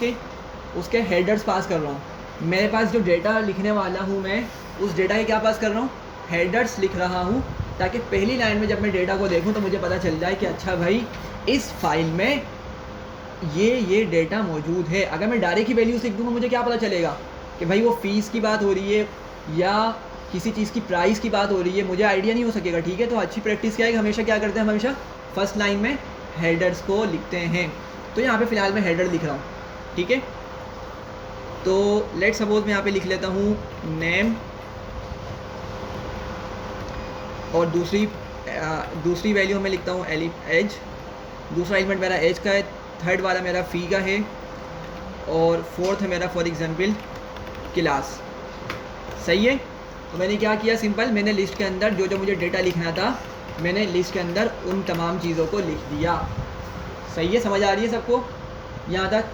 उसके हेडर्स पास कर रहा हूँ। मेरे पास जो डेटा लिखने वाला हूँ मैं, उस डेटा के क्या पास कर रहा हूँ, हेडर्स लिख रहा हूँ, ताकि पहली लाइन में जब मैं डेटा को देखूँ तो मुझे पता चल जाए कि अच्छा भाई इस फाइल में ये डेटा मौजूद है। अगर मैं डायरेक्ट की वैल्यूज़ लिख दूँगा, मुझे क्या पता चलेगा कि भाई वो फ़ीस की बात हो रही है या किसी चीज़ की प्राइस की बात हो रही है, मुझे आइडिया नहीं हो सकेगा, ठीक है। तो अच्छी प्रैक्टिस क्या है कि हमेशा क्या करते हैं, हमेशा फर्स्ट लाइन में हेडर्स को लिखते हैं। तो यहाँ पे फ़िलहाल मैं हेडर लिख रहा हूँ, ठीक है। तो लेट सपोज मैं यहाँ पे लिख लेता हूँ नेम, और दूसरी वैल्यू मैं लिखता हूँ एज, दूसरा एलिमेंट मेरा एज का है, थर्ड वाला मेरा फ़ी का है, और फोर्थ है मेरा फॉर एग्जांपल क्लास। सही है। तो मैंने क्या किया, सिंपल, मैंने लिस्ट के अंदर जो जो मुझे डेटा लिखना था, मैंने लिस्ट के अंदर उन तमाम चीज़ों को लिख दिया। सही है, समझ आ रही है सबको यहाँ तक?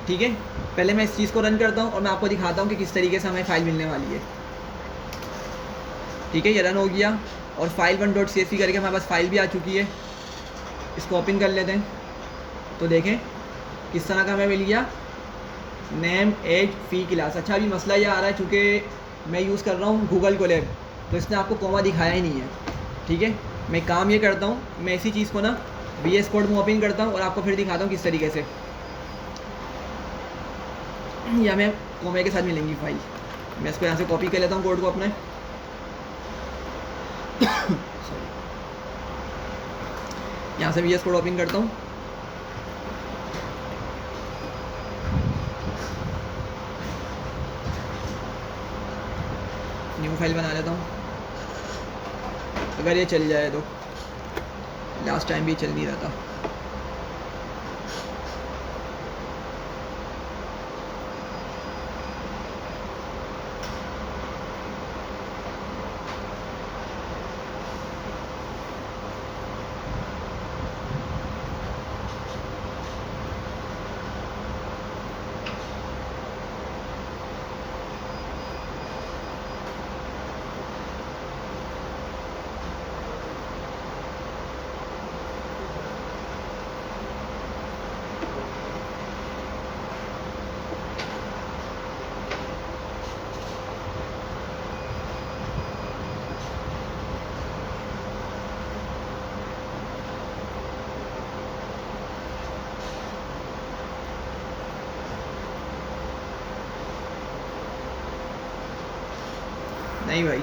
ठीक है। पहले मैं इस चीज़ को रन करता हूँ और मैं आपको दिखाता हूँ कि किस तरीके से हमें फ़ाइल मिलने वाली है। ठीक है, ये रन हो गया और file1.csv करके हमारे पास फ़ाइल भी आ चुकी है। इसको ओपन कर लेते हैं तो देखें किस तरह का हमें मिल गया, नेम एज फ़ी क्लास। अच्छा, अभी मसला ये आ रहा है, चूँकि मैं यूज़ कर रहा हूँ गूगल कोलैब, तो इसने आपको कॉमा दिखाया ही नहीं है। ठीक है, मैं काम ये करता हूँ, मैं इसी चीज़ को ना VS कोड में ओपन करता हूँ और आपको फिर दिखाता हूँ किस तरीके से। या मैं कोमे के साथ मिलेंगी फाइल, मैं इसको यहाँ से कॉपी कर लेता हूँ कोड को अपने। यहाँ से VS कोड ओपन करता हूँ, न्यू फाइल बना लेता हूँ। अगर ये चल जाए तो, लास्ट टाइम भी चल नहीं रहा था। नहीं भाई,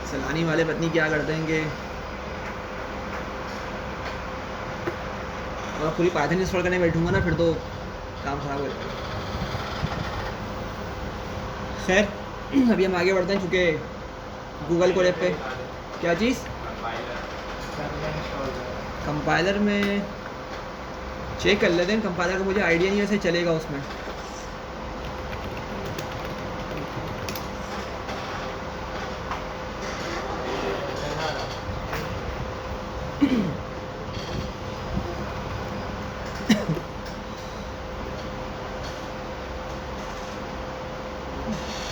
सलानी वाले पत्नी क्या करते हैं कि अगर पूरी पाइथन इंस्टॉल करने बैठूंगा ना फिर तो काम ख़राब हो जाएगा। खैर अभी हम आगे बढ़ते हैं, चूँकि गूगल कोलैब पे क्या चीज़ कंपाइलर में चेक कर लेते हैं। कंपाइलर का मुझे आइडिया नहीं, वैसे चलेगा उसमें।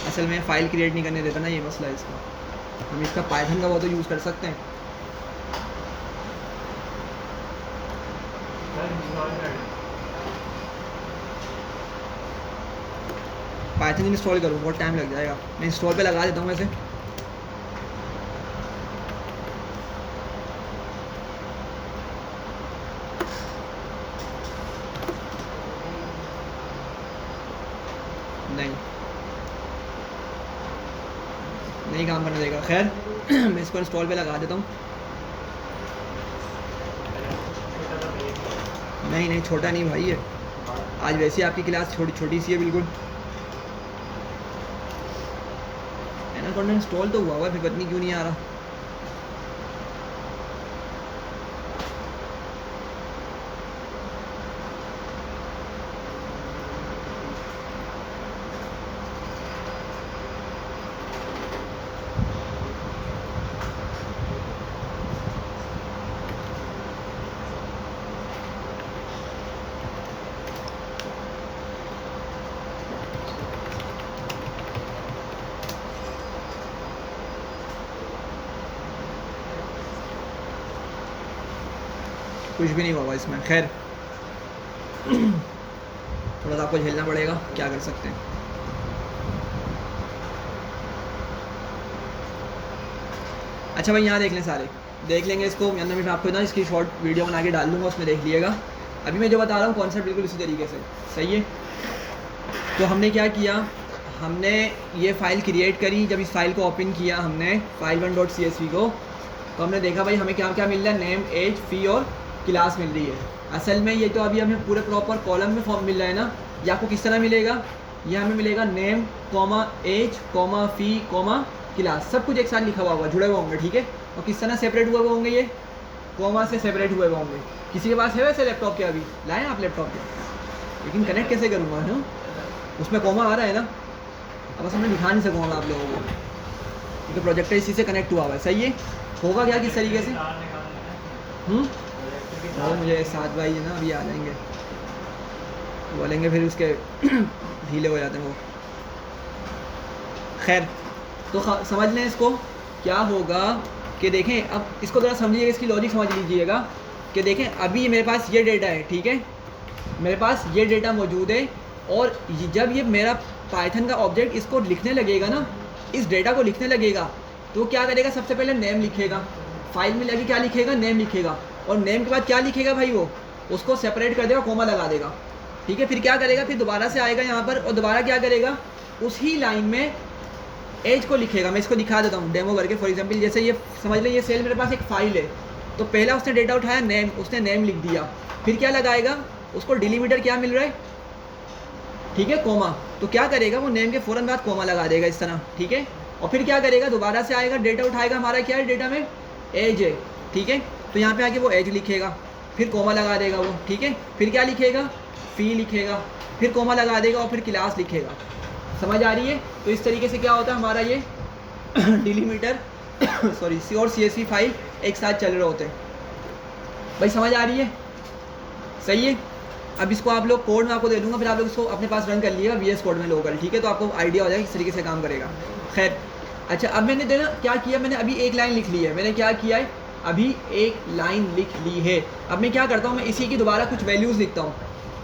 असल में फ़ाइल क्रिएट नहीं करने देता ना, ये मसला है इसका। हम इसका पाइथन का वो तो यूज़ कर सकते हैं। पाइथन इंस्टॉल करूँ बहुत टाइम लग जाएगा, मैं इंस्टॉल पे लगा देता हूँ वैसे। नहीं काम करने देगा। खैर मैं इसको इंस्टॉल पे लगा देता हूँ। नहीं छोटा नहीं भाई है, आज वैसे आपकी क्लास छोटी सी है बिल्कुल। एनाकोंडा इंस्टॉल तो हुआ फिर पता नहीं क्यों नहीं आ रहा। कुछ भी नहीं हुआ इसमें। खैर थोड़ा सा आपको झेलना पड़ेगा, क्या कर सकते हैं। अच्छा भाई यहाँ देख लें, सारे देख लेंगे इसको। मैं आपको ना इसकी शॉर्ट वीडियो बना के डाल दूँगा, उसमें देख लीजिएगा। अभी मैं जो बता रहा हूँ कॉन्सेप्ट बिल्कुल इसी तरीके से सही है। तो हमने क्या किया, हमने ये फ़ाइल क्रिएट करी। जब इस फाइल को ओपन किया हमने file1.csv को, तो हमने देखा भाई हमें क्या क्या मिल रहा है, नेम, एज, फ़ी और क्लास मिल रही है। असल में ये तो अभी हमें पूरे प्रॉपर कॉलम में फॉर्म मिल रहा है ना। ये आपको किस तरह मिलेगा, ये हमें मिलेगा नेम कॉमा एज कॉमा फ़ी कॉमा क्लास, सब कुछ एक साथ लिखा हुआ होगा, जुड़े हुए होंगे, ठीक है। और किस तरह सेपरेट हुए हुए होंगे, ये कॉमा से सेपरेट हुए हुए होंगे। किसी के पास है वैसे लैपटॉप के, अभी लाएँ आप लैपटॉप के, लेकिन कनेक्ट कैसे करूँगा है, उसमें कॉमा आ रहा है ना। अब बस मैं दिखा नहीं सकूँगा आप लोगों को, क्योंकि प्रोजेक्टर इसी से कनेक्ट हुआ हुआ है। सही है, होगा क्या किस तरीके से। वो मुझे साथ भाई है ना, अभी आ जाएंगे, बोलेंगे फिर उसके ढीले हो जाते हैं वो। खैर तो समझ लें इसको क्या होगा कि देखें, अब इसको ज़रा समझिएगा, इसकी लॉजिक समझ लीजिएगा कि देखें अभी मेरे पास ये डेटा है, ठीक है, मेरे पास ये डेटा मौजूद है। और जब ये मेरा पाइथन का ऑब्जेक्ट इसको लिखने लगेगा ना, इस डेटा को लिखने लगेगा, तो क्या करेगा, सबसे पहले नेम लिखेगा। फाइल में लगे क्या लिखेगा, नेम लिखेगा। और नेम के बाद क्या लिखेगा भाई, वो उसको सेपरेट कर देगा, कोमा लगा देगा, ठीक है। फिर क्या करेगा, फिर दोबारा से आएगा यहाँ पर और दोबारा क्या करेगा, उसी लाइन में एज को लिखेगा। मैं इसको दिखा देता हूँ डेमो करके। फॉर एग्जांपल जैसे ये समझ लें, ये सेल मेरे पास एक फ़ाइल है, तो पहला उसने डेटा उठाया नेम, उसने नेम लिख दिया, फिर क्या लगाएगा, उसको डिलीमीटर क्या मिल रहा है, ठीक है, कोमा। तो क्या करेगा, वो नेम के फ़ौरन बाद कोमा लगा देगा इस तरह, ठीक है। और फिर क्या करेगा, दोबारा से आएगा, डेटा उठाएगा, हमारा क्या है डेटा में, एज है, ठीक है। तो यहाँ पे आके वो एज लिखेगा, फिर कोमा लगा देगा वो, ठीक है। फिर क्या लिखेगा, फ़ी लिखेगा, फिर कोमा लगा देगा और फिर क्लास लिखेगा। समझ आ रही है। तो इस तरीके से क्या होता है हमारा ये डिलीमीटर सॉरी सी और CSV फाइल एक साथ चल रहे होते हैं। भाई समझ आ रही है, सही है। अब इसको आप लोग कोड में आपको दे दूंगा, फिर आप लोग इसको अपने पास रन कर लिएगा VS कोड में लोकल, ठीक है। तो आपको आइडिया हो जाएगा किस तरीके से काम करेगा। खैर अच्छा, अब मैंने देना क्या किया, मैंने अभी एक लाइन लिख ली है। मैंने क्या किया है, अभी एक लाइन लिख ली है। अब मैं क्या करता हूँ, मैं इसी की दोबारा कुछ वैल्यूज़ लिखता हूँ,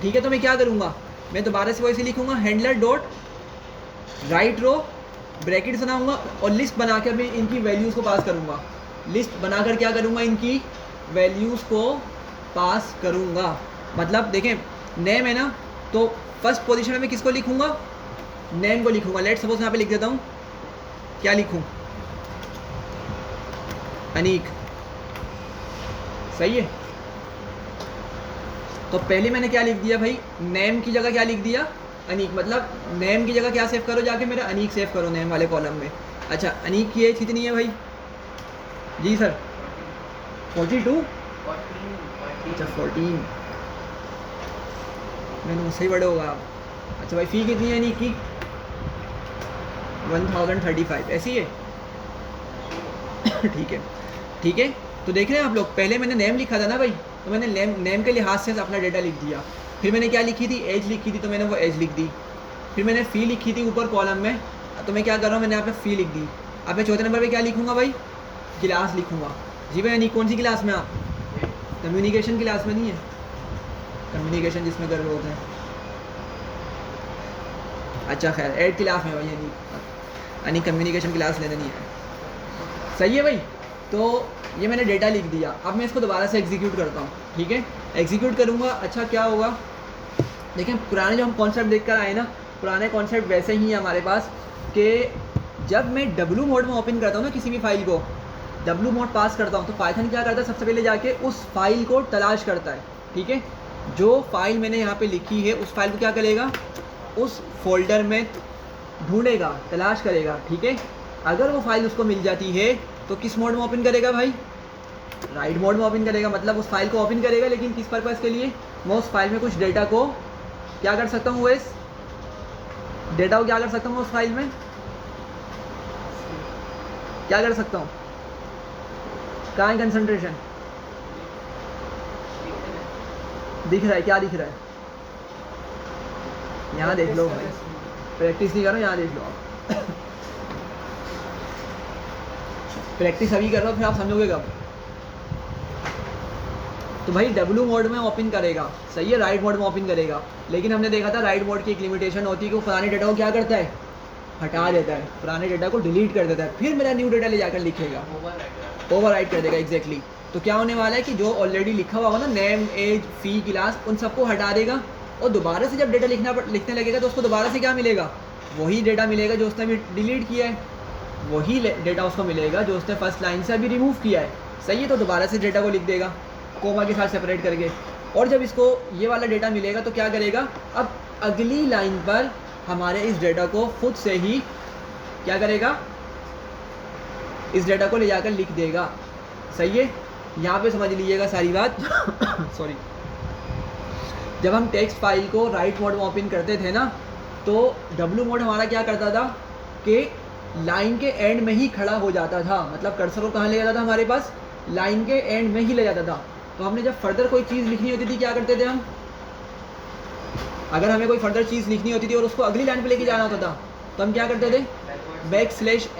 ठीक है। तो मैं क्या करूँगा, मैं दोबारा से वैसे लिखूँगा, हैंडलर डॉट राइट रो ब्रैकेट्स बनाऊँगा और लिस्ट बना कर मैं इनकी वैल्यूज़ को पास करूँगा। लिस्ट बनाकर क्या करूँगा, इनकी वैल्यूज़ को पास करूँगा। मतलब देखें, नेम है ना, तो फर्स्ट पोजीशन में मैं किसको लिखूँगा, नेम को लिखूँगा। लेट सपोज यहाँ पे लिख देता हूँ, क्या लिखूँ, अनीक, सही है। तो पहले मैंने क्या लिख दिया भाई, नेम की जगह क्या लिख दिया, अनीक। मतलब नेम की जगह क्या सेव करो, जाके मेरा अनीक सेव करो नेम वाले कॉलम में। अच्छा, अनीक की एज कितनी है भाई, जी सर 42, अच्छा 14, मैंने मुझसे ही बड़े होगा आप। अच्छा भाई, फ़ी कितनी है अनीक की, 1035, ऐसी है ठीक है, ठीक है। तो देख रहे हैं आप लोग, पहले मैंने नेम लिखा था ना भाई, तो मैंने नेम के लिहाज से अपना डेटा लिख दिया। फिर मैंने क्या लिखी थी, एज लिखी थी, तो मैंने वो एज लिख दी। फिर मैंने फ़ी लिखी थी ऊपर कॉलम में, तो मैं क्या कर रहा हूँ, मैंने यहाँ पे फ़ी लिख दी। अब मैं चौथे नंबर पे क्या लिखूँगा भाई, क्लास लिखूँगा। जी भाई, यानी कौन सी क्लास में आप, कम्युनिकेशन क्लास में नहीं है, कम्युनिकेशन जिसमें कर रहे होते हैं। अच्छा खैर 8th क्लास में भाई, यानी कम्युनिकेशन क्लास लेने नहीं है, सही है भाई। तो ये मैंने डेटा लिख दिया। अब मैं इसको दोबारा से एग्जीक्यूट करता हूँ, ठीक है। एग्जीक्यूट करूँगा, अच्छा क्या होगा, देखें पुराने जो हम कॉन्सेप्ट देख कर आए ना, पुराने कॉन्सेप्ट वैसे ही हैं हमारे पास, कि जब मैं W मोड में ओपन करता हूँ ना किसी भी फाइल को, W मोड पास करता हूँ, तो पाइथन क्या करता है, सबसे पहले जाके उस फाइल को तलाश करता है, ठीक है। जो फाइल मैंने यहाँ पे लिखी है, उस फाइल को क्या करेगा, उस फोल्डर में ढूंढेगा, तलाश करेगा, ठीक है। अगर वो फाइल उसको मिल जाती है तो किस मोड में ओपन करेगा भाई, राइट मोड में ओपन करेगा। मतलब उस फाइल को ओपन करेगा, लेकिन किस पर्पज़ के लिए, मैं उस फाइल में कुछ डेटा को क्या कर सकता हूँ, इस डेटा को क्या कर सकता हूँ, उस फाइल में क्या कर सकता हूँ, कहाँ है कंसंट्रेशन, दिख रहा है, क्या दिख रहा है, यहाँ देख लो भाई, प्रैक्टिस नहीं करो, यहाँ देख लो आप प्रैक्टिस अभी कर रहा हो, फिर आप समझोगे कब। तो भाई W मोड में ओपन करेगा, सही है, राइट मोड में ओपन करेगा। लेकिन हमने देखा था राइट मोड की एक लिमिटेशन होती है कि वो पुराने डेटा को क्या करता है, हटा देता है, पुराने डेटा को डिलीट कर देता है, फिर मेरा न्यू डेटा ले जाकर लिखेगा, ओवरराइट कर देगा, एग्जैक्टली। तो क्या होने वाला है कि जो ऑलरेडी लिखा हुआ ना, नेम, एज, फ़ी, क्लास, उन सबको हटा देगा और दोबारा से जब डेटा लिखने लगेगा तो उसको दोबारा से क्या मिलेगा, वही डेटा मिलेगा जो उसने अभी डिलीट किया है, वही डेटा उसको मिलेगा जो उसने फर्स्ट लाइन से अभी रिमूव किया है, सही है। तो दोबारा से डेटा को लिख देगा कोमा के साथ सेपरेट करके। और जब इसको ये वाला डेटा मिलेगा तो क्या करेगा, अब अगली लाइन पर हमारे इस डेटा को खुद से ही क्या करेगा, इस डेटा को ले जाकर लिख देगा, सही है। यहाँ पे समझ लीजिएगा सारी बात सॉरी, जब हम टेक्स्ट फाइल को राइट मोड में ओपन करते थे ना, तो W मोड हमारा क्या करता था कि लाइन के एंड में ही खड़ा हो जाता था। मतलब कर्सर को कहाँ ले जाता था, हमारे पास लाइन के एंड में ही ले जाता था। तो हमने जब फर्दर कोई चीज़ लिखनी होती थी, क्या करते थे हम, अगर हमें कोई फर्दर चीज़ लिखनी होती थी और उसको अगली लाइन पे लेके जाना होता था, तो हम क्या करते थे,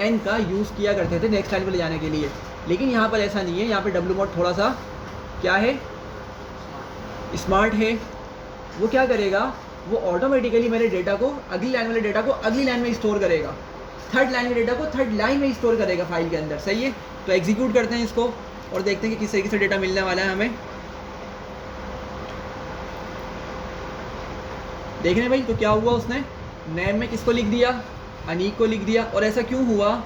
\n का यूज़ किया करते थे नेक्स्ट लाइन पे ले जाने के लिए। लेकिन यहाँ पर ऐसा नहीं है, यहाँ पे W मोड थोड़ा सा क्या है, स्मार्ट है। वो क्या करेगा, वो ऑटोमेटिकली मेरे डेटा को, अगली लाइन वाले डेटा को अगली लाइन में स्टोर करेगा, थर्ड लाइन के डेटा को थर्ड लाइन में स्टोर करेगा फाइल के अंदर, सही है। तो एग्जीक्यूट करते हैं इसको और देखते हैं कि किस तरीके से डेटा मिलने वाला है हमें। देख रहे हैं भाई, तो क्या हुआ, उसने नेम में किसको लिख दिया, अनीक को लिख दिया। और ऐसा क्यों हुआ,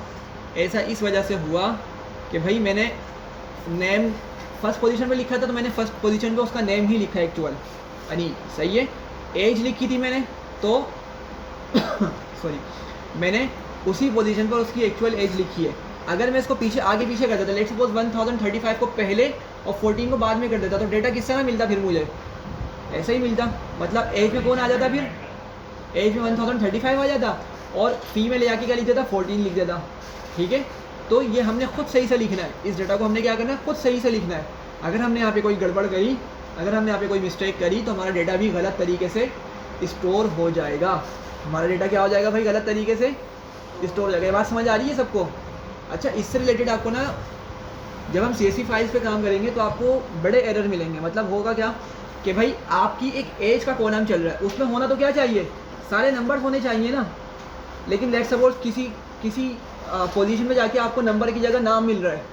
ऐसा इस वजह से हुआ कि भाई मैंने नेम फर्स्ट पोजीशन पे लिखा था, तो मैंने फर्स्ट पोजीशन पे उसका नेम ही लिखा है एक्चुअल, अनीक, सही है। एज लिखी थी मैंने, तो सॉरी, मैंने उसी पोजीशन पर उसकी एक्चुअल एज लिखी है। अगर मैं इसको पीछे आगे पीछे कर देता, लेट्स सपोज 1035 को पहले और 14 को बाद में कर देता, तो डेटा किस तरह मिलता फिर मुझे, ऐसा ही मिलता। मतलब एज में कौन आ जाता, फिर एज में 1035 आ जाता, और फी में ले जाके क्या लिख देता, 14 लिख देता, ठीक है। तो ये हमने खुद सही से लिखना है, इस डेटा को हमने क्या करना है, खुद सही से लिखना है। अगर हमने यहाँ पे कोई गड़बड़ करी, अगर हमने यहाँ पे कोई मिस्टेक करी, तो हमारा डेटा भी गलत तरीके से स्टोर हो जाएगा। हमारा डेटा क्या हो जाएगा भाई, गलत तरीके से स्टोर हो जाएगा। ये बात समझ आ रही है सबको? अच्छा, इससे रिलेटेड आपको ना, जब हम CSV फाइल्स पे काम करेंगे तो आपको बड़े एरर मिलेंगे। मतलब होगा क्या कि भाई आपकी एक एज का कॉलम चल रहा है, उसमें होना तो क्या चाहिए, सारे नंबर होने चाहिए ना। लेकिन लेट्स सपोज किसी पोजीशन में जाके आपको नंबर की जगह नाम मिल रहा है,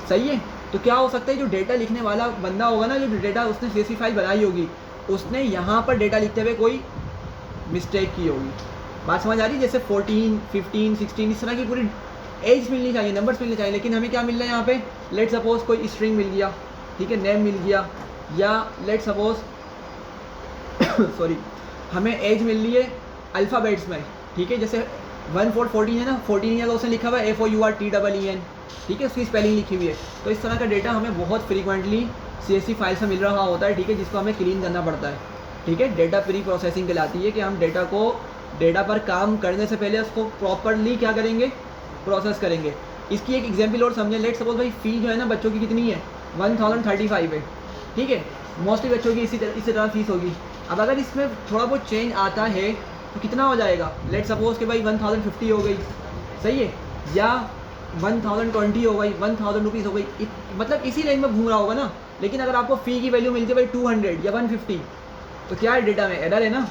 सही है। तो क्या हो सकता है, जो डेटा लिखने वाला बंदा होगा ना, जो डेटा उसने CSV फाइल बनाई होगी, उसने यहाँ पर डेटा लिखते हुए कोई मिस्टेक की होगी। बात समझ आ रही है? जैसे 14, 15, 16 इस तरह की पूरी एज मिलनी चाहिए, नंबर्स मिलने चाहिए। लेकिन हमें क्या मिल रहा है यहाँ पे, लेट सपोज कोई स्ट्रिंग मिल गया, ठीक है, नेम मिल गया, या लेट सपोज सॉरी, हमें एज मिल रही है अल्फ़ाबेट्स में, ठीक है। जैसे 14 है ना, 14 ईयर उसने लिखा हुआ है FOURTEEN, ठीक है, उसकी स्पेलिंग लिखी हुई है। तो इस तरह का डेटा हमें बहुत फ्रीक्वेंटली CSV फाइल से मिल रहा होता है, ठीक है, जिसको हमें क्लीन करना पड़ता है, ठीक है। डेटा प्री प्रोसेसिंग कहलाती है कि हम डेटा पर काम करने से पहले उसको प्रॉपरली क्या करेंगे, प्रोसेस करेंगे। इसकी एक एग्जांपल और समझें। लेट सपोज भाई फ़ी जो है ना बच्चों की कितनी है, 1035 है, ठीक है। मोस्टली बच्चों की इसी तरह फीस होगी। अब अगर इसमें थोड़ा बहुत चेंज आता है तो कितना हो जाएगा, लेट सपोज कि भाई 1050 हो गई, सही है, या 1020 हो गई, 1000 रुपीज़ हो गई, मतलब इसी रेंज में घूम रहा होगा ना। लेकिन अगर आपको फ़ी की वैल्यू मिलती है भाई 200 या 150, तो क्या है, डेटा में एरर है ना।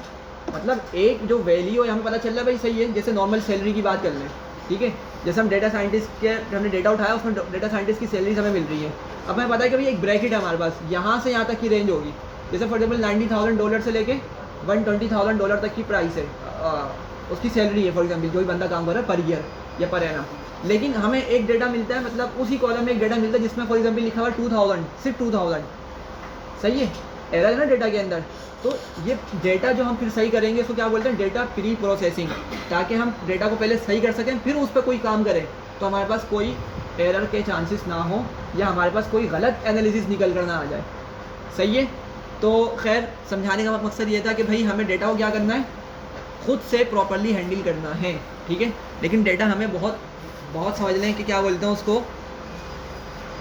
मतलब एक जो वैल्यू है हमें पता चल रहा है भाई, सही है। जैसे नॉर्मल सैलरी की बात कर लें, ठीक है, जैसे हम डेटा साइंटिस्ट के हमने डेटा उठाया, उसमें डेटा साइंटिस्ट की सैलरीज हमें मिल रही है। अब हमें पता है कि भाई एक ब्रैकेट है हमारे पास, यहाँ से यहाँ तक की रेंज होगी। जैसे फॉर एग्जाम्पल $90,000 से लेके $120,000 तक की प्राइस है, उसकी सैलरी है फॉर एग्जाम्पल, जो भी बंदा काम कर रहा है पर ईयर या पर एनम। लेकिन हमें एक डेटा मिलता है, मतलब उसी कॉलम में एक डेटा मिलता है जिसमें फॉर एग्जाम्पल लिखा हुआ 2000, सिर्फ 2000, सही है, एरर है ना डेटा के अंदर। तो ये डेटा जो हम फिर सही करेंगे इसको क्या बोलते हैं, डेटा प्री प्रोसेसिंग, ताकि हम डेटा को पहले सही कर सकें, फिर उस पर कोई काम करें तो हमारे पास कोई एरर के चांसेस ना हो, या हमारे पास कोई गलत एनालिसिस निकल कर ना आ जाए, सही है। तो खैर समझाने का मकसद ये था कि भाई हमें डेटा को क्या करना है, खुद से प्रॉपरली हैंडल करना है, ठीक है। लेकिन डेटा हमें बहुत समझ लें कि क्या बोलते हैं उसको,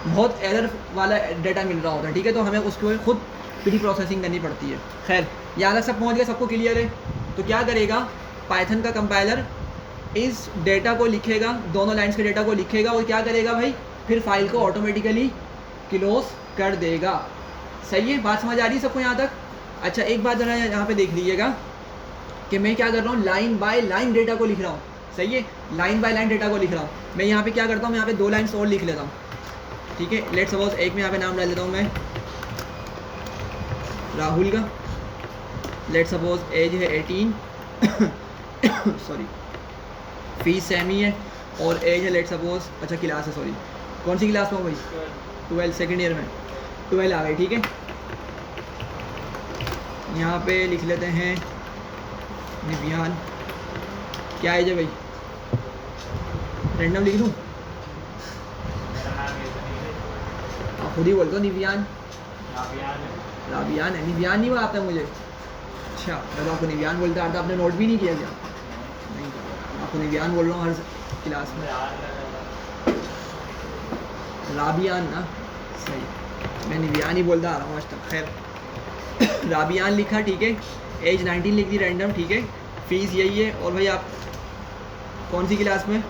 बहुत एरर वाला डेटा मिल रहा होता है, ठीक है। तो हमें उसको खुद प्री प्रोसेसिंग करनी पड़ती है। खैर यहाँ तक सब पहुँच गया, सबको क्लियर है। तो क्या करेगा, पाइथन का कंपाइलर इस डेटा को लिखेगा, दोनों लाइन्स के डेटा को लिखेगा, और क्या करेगा भाई, फिर फाइल को ऑटोमेटिकली क्लोज कर देगा, सही है। बात समझ आ रही है सबको यहाँ तक? अच्छा, एक बात ज़रा यहाँ पे देख लीजिएगा कि मैं क्या कर रहा हूँ, लाइन बाय लाइन डेटा को लिख रहा हूँ, सही है, लाइन बाय लाइन डेटा को लिख रहा हूँ। मैं यहाँ पे क्या करता हूँ, मैं यहाँ पे 2 लाइन्स और लिख लेता हूँ, ठीक है। लेट सपोज एक में यहाँ पे नाम डाल देता हूँ मैं राहुल का, लेट सपोज एज है 18 सॉरी, फीस सेमी है, और एज है लेट सपोज, अच्छा क्लास है, सॉरी कौन सी क्लास में हो भाई, 12, सेकेंड ईयर में 12 आ गई, ठीक है। यहाँ पे लिख लेते हैं निवियान, क्या एज है भाई, रैंडम लिख दूँ, आप खुद ही बोलते हो निवियान, राबियान है, निवियान नहीं आता मुझे। अच्छा, मैं आपको निवियान बोलता है, आपने नोट भी नहीं किया क्या? नहीं, आपको निवियान बोल रहा हूँ हर क्लास में, राबियान ना, सही, मैं निवियान ही बोलता आ रहा हूँ आज तक। खैर राबियान लिखा, ठीक है, एज 19 लिख दी रैंडम, ठीक है, फीस यही है। और भाई आप कौन सी क्लास में,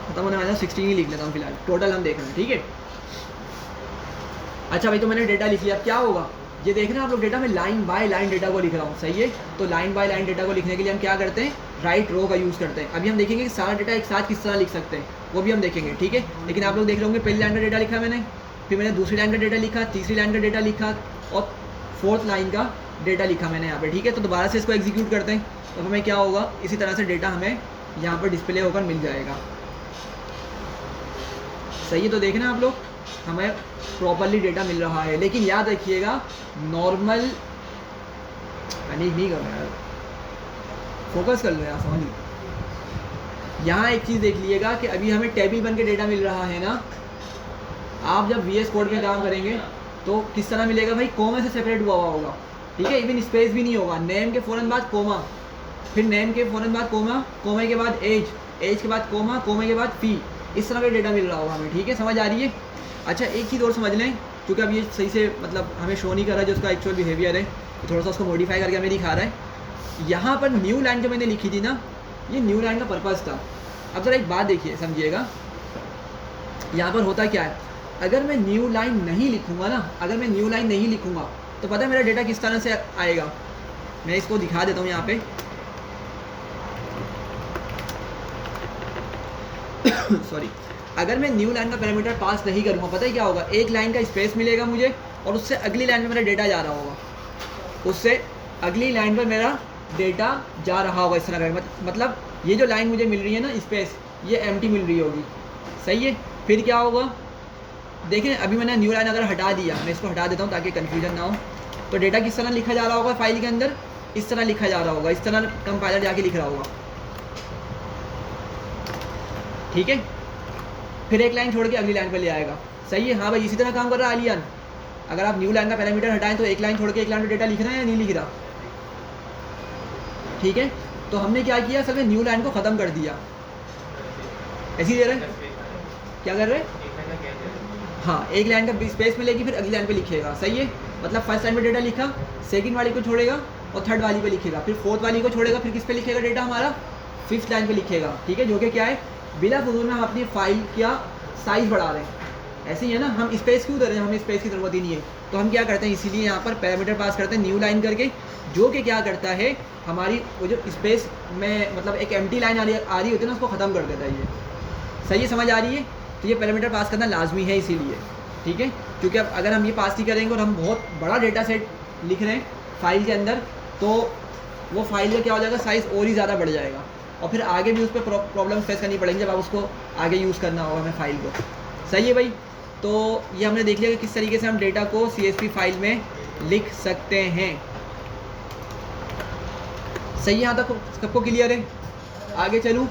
खत्म होने वाला, 16 ही लिख लेता हूँ फिलहाल, टोटल हम देख रहे हैं, ठीक है। अच्छा भाई, तो मैंने डेटा लिख लिया, अब क्या होगा, ये देख रहे हैं आप लोग, डेटा में लाइन बाय लाइन डेटा को लिख रहा हूँ, सही है। तो लाइन बाय लाइन डेटा को लिखने के लिए हम क्या करते हैं, राइट रो का यूज़ करते हैं। अभी हम देखेंगे कि सारा डेटा एक साथ किस तरह लिख सकते हैं। वो भी हम देखेंगे, ठीक है। लेकिन आप लोग देख रहे होंगे पहली लाइन का डेटा लिखा मैंने, फिर मैंने दूसरी लाइन का डेटा लिखा, तीसरी लाइन का डेटा लिखा और फोर्थ लाइन का डेटा लिखा मैंने यहाँ पे, ठीक है। तो दोबारा से इसको एग्जीक्यूट करते हैं तो हमें क्या होगा, इसी तरह से डेटा हमें यहाँ पर डिस्प्ले होकर मिल जाएगा। सही है, तो देखना आप लोग हमें प्रॉपरली डेटा मिल रहा है। लेकिन याद रखिएगा नॉर्मल नहीं कर रहा यार, फोकस कर लो यार, समझ। यहाँ एक चीज़ देख लीजिएगा कि अभी हमें टेबल बन के डेटा मिल रहा है ना। आप जब VS कोड में काम करेंगे तो किस तरह मिलेगा भाई, कोमा से सेपरेट हुआ होगा, ठीक है। इवन स्पेस भी नहीं होगा, नेम के फ़ौरन बाद कोमा, फिर नेम के फ़ौरन बाद कोमा, कोमे के बाद एज, एज के बाद कोमा, कोमे के बाद फी, इस तरह का डेटा मिल रहा होगा हमें, ठीक है। समझ आ रही है। अच्छा एक चीज़ और समझ लें, क्योंकि अब ये सही से मतलब हमें शो नहीं कर रहा है जो उसका एक्चुअल बिहेवियर है, तो थोड़ा सा उसको मॉडिफाई करके हमें दिखा रहा है। यहाँ पर न्यू लाइन जो मैंने लिखी थी ना, ये न्यू लाइन का पर्पज़ था। अब ज़रा एक बात देखिए, समझिएगा यहाँ पर होता क्या है, अगर मैं न्यू लाइन नहीं लिखूँगा ना, अगर मैं न्यू लाइन नहीं लिखूँगा तो पता है मेरा डेटा किस तरह से आएगा। मैं इसको दिखा देता हूँ यहाँ पे सॉरी, अगर मैं न्यू लाइन का पैरामीटर पास नहीं करूँगा, पता है क्या होगा, एक लाइन का स्पेस मिलेगा मुझे और उससे अगली लाइन में मेरा डेटा जा रहा होगा, उससे अगली लाइन पर मेरा डेटा जा रहा होगा इस तरह का। मतलब ये जो लाइन मुझे मिल रही है ना स्पेस, ये एम्प्टी मिल रही होगी, सही है। फिर क्या होगा, देखें अभी मैंने न्यू लाइन अगर हटा दिया, मैं इसको हटा देता हूँ ताकि कन्फ्यूजन ना हो, तो डेटा किस तरह लिखा जा रहा होगा फाइल के अंदर, इस तरह लिखा जा रहा होगा, इस तरह कंपाइलर जाके लिख रहा होगा, ठीक है। फिर एक लाइन छोड़ के अगली लाइन पर ले आएगा, सही है। हाँ भाई इसी तरह काम कर रहा है आलियान। अगर आप न्यू लाइन का पैरामीटर हटाएं तो एक लाइन छोड़ के एक लाइन पर डेटा लिख रहा है या नहीं लिख रहा, ठीक है। तो हमने क्या किया, असल में न्यू लाइन को ख़त्म कर दिया, ऐसे ही दे रहे हैं, क्या कर रहे हैं, हाँ एक लाइन का स्पेस मिलेगी फिर अगली लाइन पे लिखेगा, सही है। मतलब फर्स्ट लाइन पे डेटा लिखा, सेकंड वाली को छोड़ेगा और थर्ड वाली पे लिखेगा, फिर फोर्थ वाली को छोड़ेगा, फिर किस पे लिखेगा डेटा हमारा, फिफ्थ लाइन पे लिखेगा, ठीक है। जो कि क्या है, बिला फजूल में हम अपनी फाइल का साइज़ बढ़ा रहे हैं, ऐसे ही है ना। हम स्पेस क्यों दे रहे हैं, हमें स्पेस की ज़रूरत ही नहीं है। तो हम क्या करते हैं, इसीलिए यहाँ पर पैरामीटर पास करते हैं न्यू लाइन करके, जो कि क्या करता है, हमारी वो जो स्पेस में मतलब एक एम्प्टी लाइन आ रही होती है ना, उसको ख़त्म कर देता है ये, सही है, समझ आ रही है। तो ये पैरामीटर पास करना लाजमी है इसीलिए, ठीक है। क्योंकि अब अगर हम ये पास नहीं करेंगे और हम बहुत बड़ा डेटा सेट लिख रहे हैं फाइल के अंदर, तो वो फाइल का क्या हो जाएगा, साइज़ और ही ज़्यादा बढ़ जाएगा और फिर आगे भी उस पर प्रॉब्लम फेस करनी पड़ेगी जब आप उसको आगे यूज़ करना होगा हमें फाइल को, सही है भाई। तो ये हमने देख लिया कि किस तरीके से हम डेटा को CSV फाइल में लिख सकते हैं, सही है। यहाँ तक सबको क्लियर है, आगे चलूँ।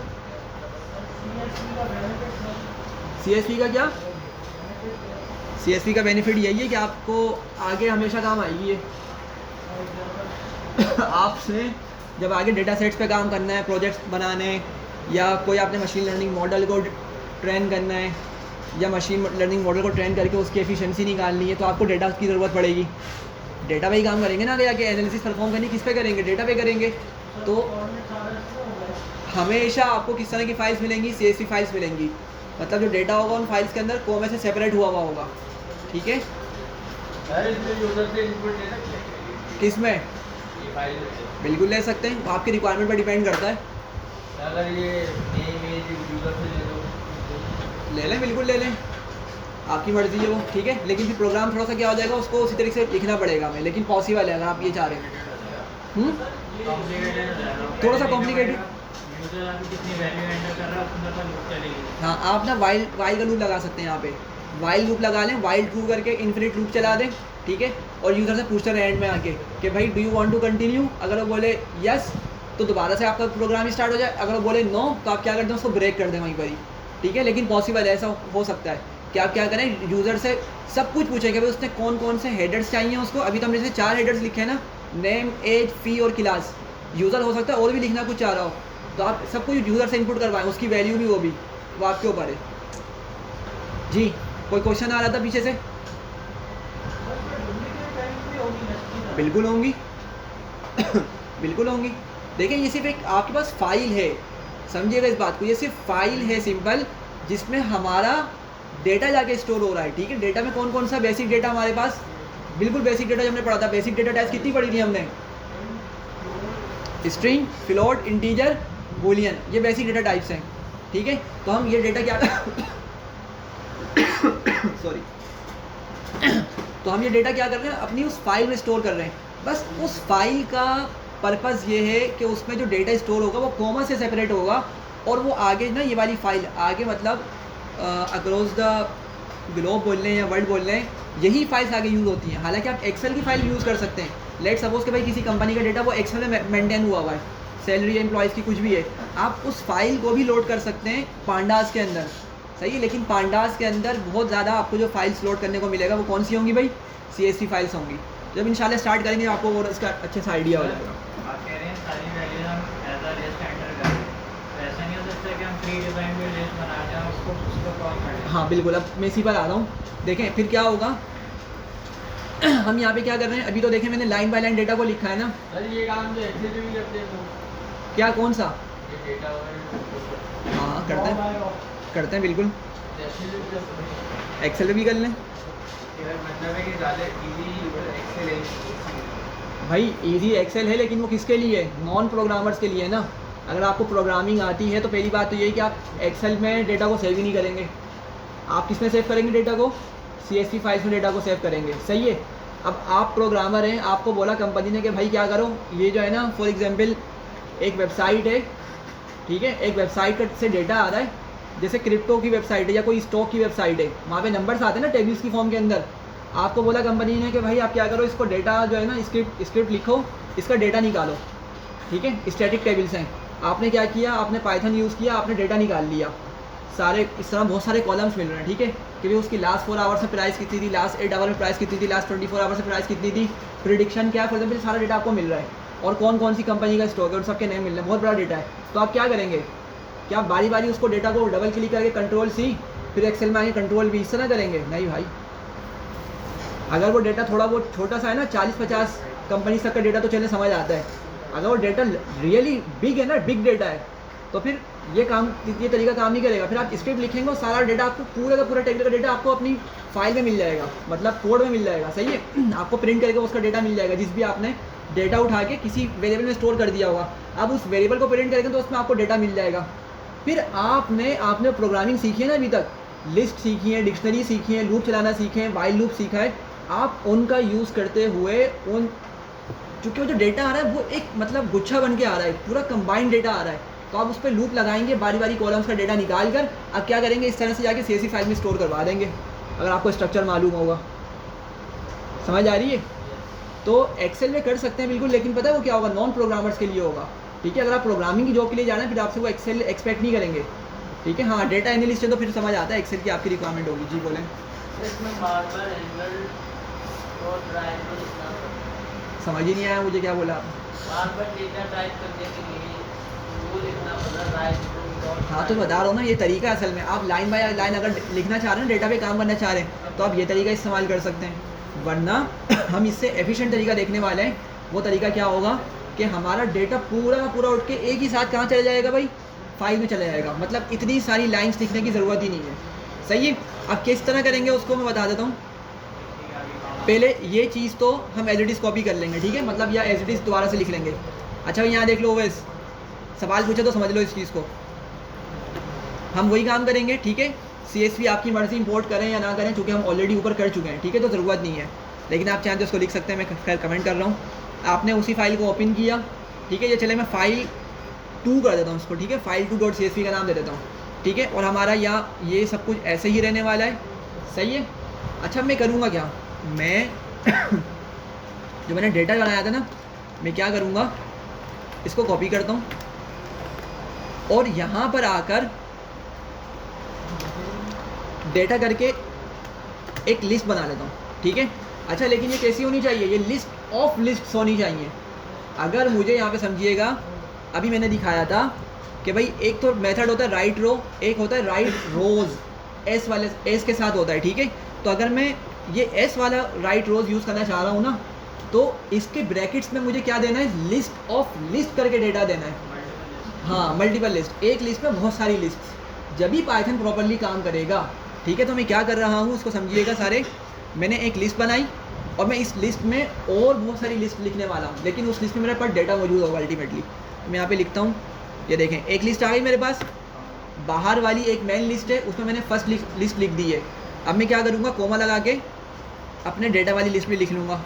CSV का क्या, CSV का बेनिफिट यही है कि आपको आगे हमेशा काम आएगी ये आपसे जब आगे डेटा सेट्स पे काम करना है, प्रोजेक्ट्स बनाने, या कोई आपने मशीन लर्निंग मॉडल को ट्रेन करना है या मशीन लर्निंग मॉडल को ट्रेन करके उसकी एफिशिएंसी निकालनी है, तो आपको डेटा की ज़रूरत पड़ेगी। डेटा पे ही काम करेंगे ना, आगे जाके एनालिसिस परफॉर्म करनी किस पे करेंगे, डेटा पे करेंगे। तो हमेशा आपको किस तरह की फाइल्स मिलेंगी, CSV फाइल्स मिलेंगी। मतलब जो डेटा होगा उन फाइल्स के अंदर कोमे से सेपरेट हुआ होगा, ठीक है। किस में, बिल्कुल ले सकते हैं, आपकी रिक्वायरमेंट पर डिपेंड करता है। अगर ये यूजर से ले लें, बिल्कुल ले लें, आपकी मर्ज़ी है वो, ठीक है। लेकिन फिर प्रोग्राम थोड़ा सा क्या हो जाएगा, उसको उसी तरीके से लिखना पड़ेगा हमें, लेकिन पॉसिबल है अगर आप ये चाह रहे हैं। थोड़ा सा कॉम्प्लिकेटेड, हाँ। आप ना वाइल का लूप लगा सकते हैं यहाँ पे, वाइल लूप लगा लें, वाइल ट्रू करके इन्फिनिट लूप चला दें, ठीक है। और यूज़र से पूछते रहे एंड में आके कि भाई do you want to continue, अगर वो बोले यस तो दोबारा से आपका प्रोग्राम स्टार्ट हो जाए, अगर वो बोले नो तो आप क्या करते हैं, उसको ब्रेक कर दें वहीं पर ही, ठीक है। लेकिन पॉसिबल है, ऐसा हो सकता है कि आप क्या करें, यूज़र से सब कुछ पूछें कि भाई उसने कौन कौन से हेडर्स चाहिए उसको। अभी तो हमने जैसे 4 हेडर्स लिखे हैं ना, नेम, एज, फी और क्लास। यूज़र हो सकता है और भी लिखना कुछ चाह रहा हो, तो आप सब कुछ यूज़र से इनपुट करवाएं, उसकी वैल्यू भी वो आपके ऊपर है जी। कोई क्वेश्चन आ रहा था पीछे से, बिल्कुल होंगी बिल्कुल होंगी। देखिए ये सिर्फ एक आपके पास फाइल है, समझिएगा इस बात को, ये सिर्फ फाइल है सिंपल, जिसमें हमारा डेटा जाके स्टोर हो रहा है, ठीक है। डेटा में कौन कौन सा बेसिक डेटा हमारे पास, बिल्कुल बेसिक डेटा जो हमने पढ़ा था, बेसिक डेटा टाइप्स कितनी पढ़ी थी हमने, स्ट्रिंग, फ्लोट, इंटीजर, बूलियन, ये बेसिक डेटा टाइप्स हैं, ठीक है। तो हम ये डेटा क्या सॉरी तो हम ये डेटा क्या कर रहे हैं, अपनी उस फाइल में स्टोर कर रहे हैं। बस उस फाइल का पर्पज़ ये है कि उसमें जो डेटा स्टोर होगा वो कॉमा से सेपरेट होगा, और वो आगे ना ये वाली फ़ाइल आगे मतलब अक्रॉस द ग्लोब बोल लें या वर्ल्ड बोल लें, यही फाइल्स आगे यूज़ होती हैं। हालांकि आप एक्सेल की फ़ाइल यूज़ कर सकते हैं। लेट सपोज़ कि भाई किसी कंपनी का डेटा वो एक्सेल में मेंटेन हुआ हुआ है, सैलरी एम्प्लॉयज़ की कुछ भी है, आप उस फाइल को भी लोड कर सकते हैं पांडास के अंदर, सही है। लेकिन पांडास के अंदर बहुत ज़्यादा आपको जो फाइल्स लोड करने को मिलेगा वो कौन सी होंगी भाई, CSV फाइल्स होंगी। जब इंशाल्लाह स्टार्ट करेंगे आपको और इसका अच्छे से आइडिया हो जाएगा। आप कह रहे हैं सारी वैल्यूज हम एज अ लिस्ट एंटर करें, तो ऐसा नहीं हो सकता कि हम प्री डिफाइंड में लिस्ट बना दें और उसको कॉल करें। हाँ बिल्कुल, अब मैं इसी पर आ रहा हूँ। देखें फिर क्या होगा, हम यहाँ पे क्या कर रहे हैं, अभी तो देखें मैंने लाइन बाय लाइन डेटा को लिखा है ना। सर ये काम जो एक्सेल में भी करते हैं तो क्या, कौन सा? ये डेटा वगैरह हाँ करते हैं बिल्कुल, एक्सेल पे भी कर लें मतलब है कि ज़्यादा इजी एक्सेल है भाई। इजी एक्सेल है लेकिन वो किसके लिए, नॉन प्रोग्रामर्स के लिए ना। अगर आपको प्रोग्रामिंग आती है तो पहली बात तो ये है कि आप एक्सेल में डेटा को सेव ही नहीं करेंगे। आप किस में सेव करेंगे डेटा को, CSV फाइल्स में डेटा को सेव करेंगे, सही है। अब आप प्रोग्रामर हैं, आपको बोला कंपनी ने कि भाई क्या करो, ये जो है ना फॉर एग्जांपल एक वेबसाइट है, ठीक है, एक वेबसाइट से डेटा आ रहा है, जैसे क्रिप्टो की वेबसाइट है या कोई स्टॉक की वेबसाइट है, वहाँ पे नंबर्स आते हैं ना टेबल्स की फॉर्म के अंदर। आपको बोला कंपनी ने कि भाई आप क्या करो, इसको डेटा जो है ना स्क्रिप्ट लिखो, इसका डेटा निकालो, ठीक है, स्टैटिक टेबल्स हैं। आपने क्या किया, आपने पाइथन यूज़ किया, आपने डेटा निकाल लिया, सारे इस तरह बहुत सारे कॉलम्स मिल रहे हैं, ठीक है, कि भाई उसकी लास्ट 4 आवर्स में प्राइस कितनी थी, लास्ट 8 आवर में प्राइस कितनी थी, लास्ट 24 आवर्स में प्राइस कितनी थी, प्रिडिक्शन क्या, फॉर एग्जाम्पल सारा डेटा आपको मिल रहा है, और कौन कौन सी कंपनी का स्टॉक है और सबके नेम मिल रहे हैं, बहुत बड़ा डेटा है। तो आप क्या करेंगे, क्या आप बारी बारी उसको डेटा को डबल क्लिक करके Ctrl+C फिर एक्सेल में आगे Ctrl+V इस तरह करेंगे? नहीं भाई। अगर वो डेटा थोड़ा बहुत छोटा सा है ना, 40-50 कंपनी तक का डेटा तो चलने समझ आता है। अगर वो डेटा रियली बिग है ना, बिग डेटा है, तो फिर ये तरीका काम नहीं करेगा। फिर आप स्क्रिप्ट लिखेंगे और सारा डेटा आपको पूरा का पूरा टेक्निकल डेटा आपको अपनी फाइल में मिल जाएगा, मतलब कोड में मिल जाएगा, सही है। आपको प्रिंट करके उसका डेटा मिल जाएगा, जिस भी आपने डेटा उठा के किसी वेरिएबल में स्टोर कर दिया होगा। अब उस वेरिएबल को प्रिंट करेंगे तो उसमें आपको डेटा मिल जाएगा। फिर आपने प्रोग्रामिंग सीखी है ना, अभी तक लिस्ट सीखी है, डिक्शनरी सीखी है, लूप चलाना सीखे हैं, वाइल लूप सीखा है, आप उनका यूज़ करते हुए चूँकि वो जो डेटा आ रहा है वो एक मतलब गुच्छा बन के आ रहा है, पूरा कंबाइंड डेटा आ रहा है, तो आप उस पर लूप लगाएंगे, बारी बारी कॉलम्स का डेटा निकाल कर आप क्या करेंगे, इस तरह से जाके CSV फाइल में स्टोर करवा देंगे, अगर आपको स्ट्रक्चर मालूम होगा। समझ आ रही है? तो एक्सेल में कर सकते हैं बिल्कुल, लेकिन पता है वो क्या होगा, नॉन प्रोग्रामर्स के लिए होगा, ठीक है। अगर आप प्रोग्रामिंग की जॉब के लिए जा रहे हैं फिर आपसे वो एक्सेल एक्सपेक्ट नहीं करेंगे, ठीक है। हाँ डेटा एनालिस्ट है तो फिर समझ आता है एक्सेल की आपकी रिक्वायरमेंट होगी। जी बोलें। इसमें बार-बार एंगल और ट्रायंगल लिखना पड़ता है। समझ ही नहीं आया मुझे, क्या बोला आप? बार-बार डेटा टाइप करने के लिए वो लिखना पड़ता है, राइट। हाँ तो बता रहा हूँ ना, ये तरीका है असल में। आप लाइन बाय लाइन अगर लिखना चाह रहे हैं, डेटा पे काम करना चाह रहे हैं, तो आप ये तरीका इस्तेमाल कर सकते हैं। वरना हम इससे एफिशिएंट तरीका देखने वाले हैं। वो तरीका क्या होगा कि हमारा डेटा पूरा का पूरा उठ के एक ही साथ कहाँ चला जाएगा भाई, फाइल में चला जाएगा। मतलब इतनी सारी लाइन्स लिखने की ज़रूरत ही नहीं है, सही है। अब किस तरह करेंगे उसको मैं बता देता हूँ। पहले ये चीज़ तो हम एज इट इज़ कॉपी कर लेंगे, ठीक है, मतलब या एज इट इज़ दोबारा से लिख लेंगे। अच्छा यहाँ देख लो, वैस सवाल पूछे तो समझ लो इस चीज़ को। हम वही काम करेंगे, ठीक है। CSV आपकी मर्ज़ी इंपोर्ट करें या ना करें, चूँकि हम ऑलरेडी ऊपर कर चुके हैं, ठीक है, तो ज़रूरत नहीं है। लेकिन आप चाहें तो उसको लिख सकते हैं, मैं खैर कमेंट कर रहा हूँ। आपने उसी फाइल को ओपन किया, ठीक है, ये चले मैं फाइल 2 कर देता हूँ उसको, ठीक है, फाइल 2.csv का नाम दे देता हूँ, ठीक है। और हमारा यहाँ ये सब कुछ ऐसे ही रहने वाला है, सही है। अच्छा मैं करूँगा क्या, मैं जो मैंने डेटा बनाया था ना, मैं क्या करूँगा, इसको कॉपी करता हूँ और यहाँ पर आकर डेटा करके एक लिस्ट बना लेता हूँ, ठीक है। अच्छा लेकिन ये कैसी होनी चाहिए, ये लिस्ट ऑफ लिस्ट्स होनी चाहिए। अगर मुझे यहाँ पे समझिएगा, अभी मैंने दिखाया था कि भाई एक तो मेथड होता है राइट रो, एक होता है राइट रोज़, एस वाले एस के साथ होता है, ठीक है। तो अगर मैं ये एस वाला राइट रोज़ यूज़ करना चाह रहा हूँ ना, तो इसके ब्रैकेट्स में मुझे क्या देना है, लिस्ट ऑफ लिस्ट करके डेटा देना है। हाँ मल्टीपल लिस्ट, एक लिस्ट में बहुत सारी लिस्ट, जब भी पाइथन प्रॉपरली काम करेगा, ठीक है। तो मैं क्या कर रहा हूँ उसको समझिएगा सारे। मैंने एक लिस्ट बनाई और मैं इस लिस्ट में और बहुत सारी लिस्ट लिखने वाला हूँ, लेकिन उस लिस्ट में मेरे पास डेटा मौजूद होगा अल्टीमेटली। तो मैं यहाँ पे लिखता हूँ, ये देखें एक लिस्ट आ गई मेरे पास, बाहर वाली एक मेन लिस्ट है, उसमें मैंने फर्स्ट लिस्ट लिख दी है। अब मैं क्या करूँगा, कोमा लगा के अपने डेटा वाली लिस्ट में लिख लूँगा।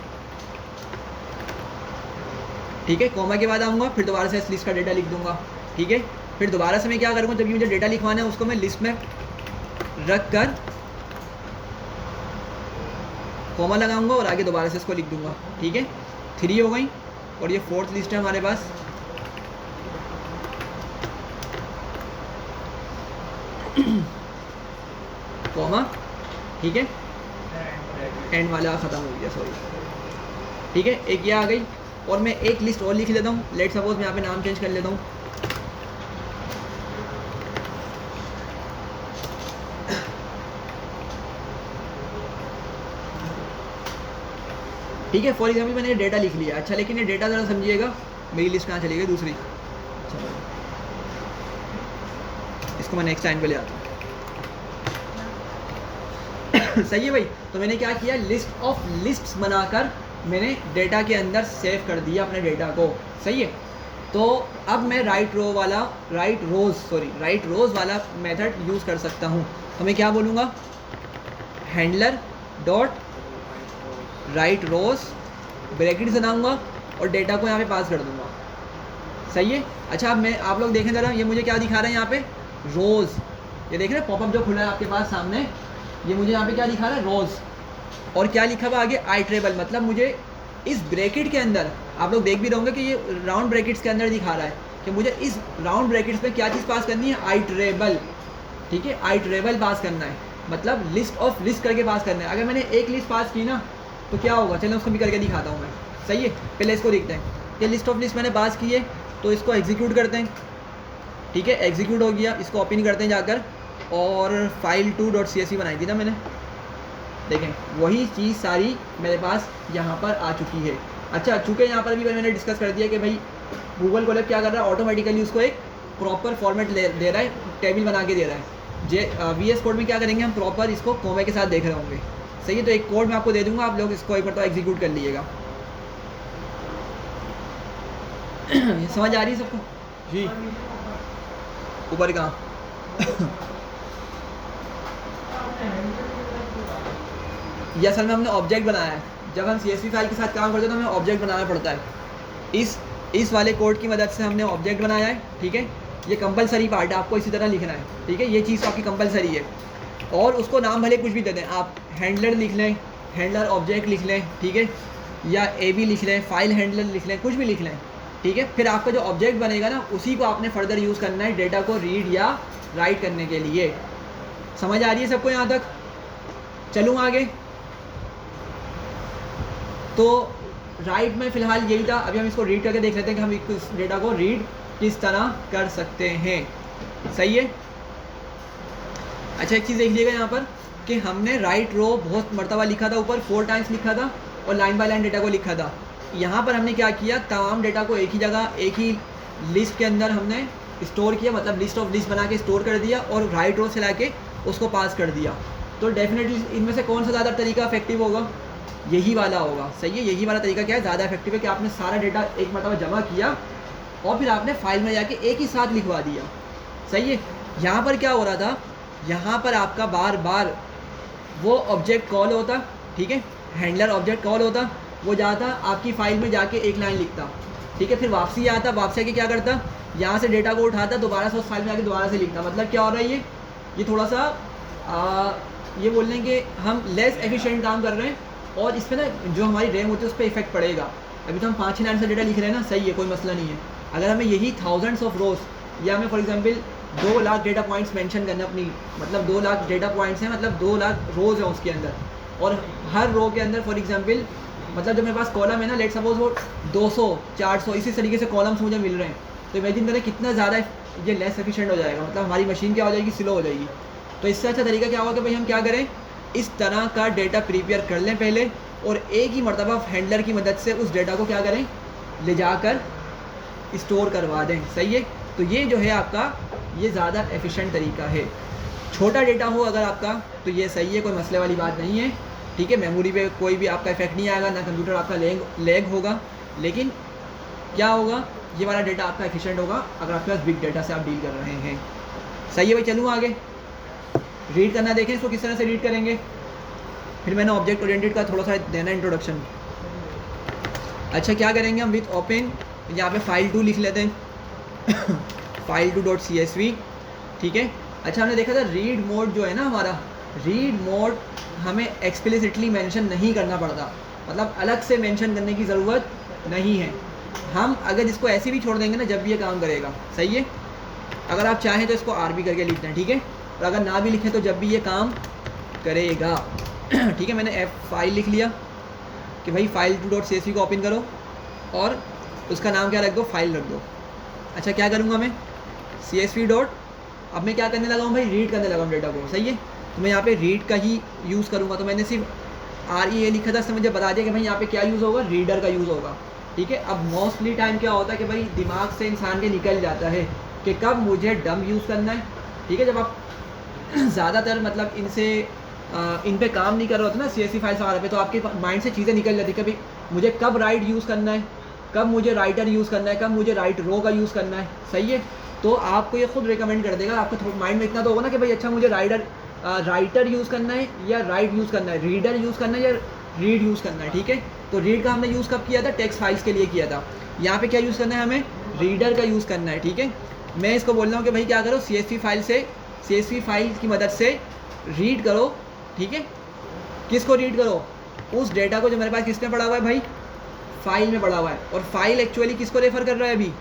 ठीक है, कोमा के बाद आऊँगा, फिर दोबारा से इस लिस्ट का डेटा लिख दूँगा। ठीक है, फिर दोबारा से मैं क्या करूँगा, जब भी मुझे डेटा लिखवाना है उसको मैं लिस्ट में रख कर कोमा लगाऊंगा और आगे दोबारा से इसको लिख दूंगा। ठीक है, 3 हो गई और ये 4th लिस्ट है हमारे पास। कोमा, ठीक है, एंड वाला ख़त्म हो गया, सॉरी। ठीक है, एक ये आ गई और मैं एक लिस्ट और लिख लेता हूँ। लेट सपोज मैं यहाँ पे नाम चेंज कर लेता हूँ। ठीक है, फॉर एग्जाम्पल मैंने ये डेटा लिख लिया। अच्छा, लेकिन ये डेटा ज़रा समझिएगा, मेरी लिस्ट कहाँ चली गई दूसरी। चलो इसको मैं नेक्स्ट टाइम पे ले आता हूँ। सही है भाई, तो मैंने क्या किया, लिस्ट ऑफ लिस्ट्स बनाकर मैंने डेटा के अंदर सेव कर दिया अपने डेटा को। सही है, तो अब मैं राइट रोज़ वाला मेथड यूज़ कर सकता हूँ। तो मैं क्या बोलूँगा, हैंडलर डॉट राइट रोज़ ब्रैकेट बनाऊँगा और डेटा को यहाँ पे पास कर दूँगा। सही है। अच्छा, अब मैं आप लोग देखें ज़रा, ये मुझे क्या दिखा रहा है यहाँ पे, रोज़। ये देख रहे हैं पॉपअप जो खुला है आपके पास सामने, ये मुझे यहाँ पे क्या दिखा रहा है, रोज़। और क्या लिखा हुआ आगे, आइट्रेबल। मतलब मुझे इस ब्रैकेट के अंदर, आप लोग देख भी रहोगे कि ये राउंड ब्रैकेट्स के अंदर दिखा रहा है कि मुझे इस राउंड ब्रैकेट्स में क्या चीज़ पास करनी है, आइट्रेबल। ठीक है, आइट्रेबल पास करना है, मतलब लिस्ट ऑफ लिस्ट करके पास करना है। अगर मैंने एक लिस्ट पास की ना तो क्या होगा, चलो उसको भी करके दिखाता हूँ मैं। सही है, पहले इसको देखते हैं कि लिस्ट ऑफ लिस्ट मैंने पास की है, तो इसको एग्जीक्यूट करते हैं। ठीक है, एग्जीक्यूट हो गया, इसको ओपन करते हैं जाकर, और file2.csv बनाई थी ना मैंने, देखें वही चीज़ सारी मेरे पास यहाँ पर आ चुकी है। अच्छा, चूँकि यहाँ पर भी मैंने डिस्कस कर दिया कि भाई गूगल कोलैब क्या कर रहा है, ऑटोमेटिकली उसको एक प्रॉपर फॉर्मेट दे रहा है, टेबल बना के दे रहा है। VS कोड में क्या करेंगे, हम प्रॉपर इसको कोमे के साथ देख रहे होंगे। सही है, तो एक कोड मैं आपको दे दूंगा, आप लोग इसको एक बार तो एग्जीक्यूट कर लीजिएगा। ये समझ आ रही है सबको जी? ऊपर कहाँ ये असल में हमने ऑब्जेक्ट बनाया है। जब हम CSV फाइल के साथ काम करते हैं तो हमें ऑब्जेक्ट बनाना पड़ता है। इस वाले कोड की मदद से हमने ऑब्जेक्ट बनाया है। ठीक है, ये कंपलसरी पार्ट है, आपको इसी तरह लिखना है। ठीक है, ये चीज़ आपकी कंपलसरी है, और उसको नाम भले कुछ भी दे दें, आप हैंडलर लिख लें, हैंडलर ऑब्जेक्ट लिख लें, ठीक है, या AB लिख लें, फाइल हैंडलर लिख लें, कुछ भी लिख लें। ठीक है, फिर आपका जो ऑब्जेक्ट बनेगा ना, उसी को आपने फर्दर यूज़ करना है डेटा को रीड या राइट करने के लिए। समझ आ रही है सबको यहाँ तक? चलूँ आगे। तो राइट में फ़िलहाल यही था। अभी हम इसको रीड करके देख लेते हैं कि हम इस डेटा को रीड किस तरह कर सकते हैं। सही है। अच्छा, एक चीज़ देख लीजिएगा यहाँ पर कि हमने राइट रो बहुत मरतबा लिखा था, ऊपर 4 टाइम्स लिखा था, और लाइन बाय लाइन डेटा को लिखा था। यहाँ पर हमने क्या किया, तमाम डेटा को एक ही जगह, एक ही लिस्ट के अंदर हमने स्टोर किया, मतलब लिस्ट ऑफ लिस्ट बना के स्टोर कर दिया, और राइट रो से लाके उसको पास कर दिया। तो डेफिनेटली इनमें से कौन सा ज़्यादा तरीका इफेक्टिव होगा, यही वाला होगा। सही है, यही वाला तरीका क्या है, ज़्यादा इफेक्टिव है कि आपने सारा डेटा एक मरतबा जमा किया और फिर आपने फाइल में जाके एक ही साथ लिखवा दिया। सही है। यहाँ पर क्या हो रहा था, यहाँ पर आपका बार बार वो ऑब्जेक्ट कॉल होता, ठीक है, हैंडलर ऑब्जेक्ट कॉल होता, वो जाता आपकी फ़ाइल में जाके एक लाइन लिखता, ठीक है, फिर वापसी आता, वापसी आके क्या करता, यहाँ से डेटा को उठाता, दोबारा से उस फाइल में जाके दोबारा से लिखता। मतलब क्या हो रहा है, ये थोड़ा सा ये बोल रहे हैं कि हम लेस एफिशिएंट काम कर रहे हैं, और इस पर ना जो हमारी रैम होती है उस पर इफेक्ट पड़ेगा। अभी तो हम 5 ही लाइन से डेटा लिख रहे हैं ना, सही है, कोई मसला नहीं है। अगर हमें यही थाउजेंड्स ऑफ रोज, या हमें for example 2 lakh data points mention करना अपनी, मतलब 2 लाख डेटा पॉइंट्स हैं, मतलब 2 लाख रोज़ हैं उसके अंदर, और हर रो के अंदर फॉर एग्जांपल मतलब जब मेरे पास कॉलम है ना, लेट सपोज वो 200 400 इसी तरीके से कॉलम्स मुझे मिल रहे हैं, तो इमेजिन करें कितना ज़्यादा ये लेस एफिशिएंट हो जाएगा, मतलब हमारी मशीन क्या हो जाएगी, स्लो हो जाएगी। तो इससे अच्छा तरीका क्या होगा कि भाई हम क्या करें, इस तरह का डेटा प्रिपेयर कर लें पहले, और एक ही मरतबा हैंडलर की मदद से उस डेटा को क्या करें, ले जाकर स्टोर करवा दें। सही है। तो ये जो है आपका, ये ज़्यादा एफिशिएंट तरीका है। छोटा डेटा हो अगर आपका तो ये सही है, कोई मसले वाली बात नहीं है। ठीक है, मेमोरी पे कोई भी आपका इफेक्ट नहीं आएगा, ना कंप्यूटर आपका लैग होगा, लेकिन क्या होगा, ये वाला डेटा आपका एफिशिएंट होगा अगर आपके पास बिग डेटा से आप डील कर रहे हैं। सही है भाई, चलूँ आगे। रीड करना देखें इसको किस तरह से रीड करेंगे, फिर मैंने ऑब्जेक्ट ओरिएंटेड का थोड़ा सा देना इंट्रोडक्शन। अच्छा क्या करेंगे हम, विथ ओपन यहाँ पे फाइल 2 लिख लेते हैं file2.csv, ठीक है। अच्छा हमने देखा था रीड मोड जो है ना हमारा, रीड मोड हमें एक्सप्लिसिटली मेंशन नहीं करना पड़ता, मतलब अलग से मेंशन करने की ज़रूरत नहीं है। हम अगर इसको ऐसे भी छोड़ देंगे ना जब भी ये काम करेगा, सही है। अगर आप चाहें तो इसको RB करके लिख दें, ठीक है, और अगर ना भी लिखें तो जब भी ये काम करेगा ठीक है। मैंने F फाइल लिख लिया कि भाई file2.csv को ओपन करो और उसका नाम क्या रख दो, फाइल रख दो। अच्छा क्या करूँगा मैं, CSV डॉट, अब मैं क्या करने लगा हूँ भाई, रीड करने लगा हूँ डेटा को, सही है। तो मैं यहाँ पे रीड का ही यूज़ करूँगा, तो मैंने सिर्फ REA लिखा था, इससे मुझे बता दिया कि भाई यहाँ पे क्या यूज़ होगा, रीडर का यूज़ होगा, ठीक है। अब मोस्टली टाइम क्या होता है कि भाई दिमाग से इंसान के निकल जाता है कि कब मुझे डंप यूज़ करना है, ठीक है। जब आप ज़्यादातर मतलब इन पे काम नहीं कर रहे होते ना CSV फाइल्स वगैरह पे, तो आपके माइंड से चीज़ें निकल जाती है, कभी मुझे कब राइट यूज़ करना है, कब मुझे राइटर यूज़ करना है, कब मुझे राइट रो का यूज़ करना है, सही है। तो आपको ये खुद रिकमेंड कर देगा, आपको माइंड में इतना तो होगा ना कि भाई अच्छा मुझे राइटर यूज़ करना है या राइट यूज़ करना है, रीडर यूज़ करना है या रीड यूज़ करना है, ठीक है। तो रीड का हमने यूज़ कब किया था, टेक्स्ट फाइल्स के लिए किया था। यहाँ पे क्या यूज़ करना है, हमें रीडर का यूज़ करना है, ठीक है। मैं इसको बोल रहा हूँ कि भाई क्या करो, CSV फाइल की मदद से रीड करो, ठीक है। किसको रीड करो, उस डेटा को जो मेरे पास किसमें पड़ा हुआ है भाई, फाइल में पड़ा हुआ है। और फाइल एक्चुअली किसको रेफ़र कर रहा है अभी,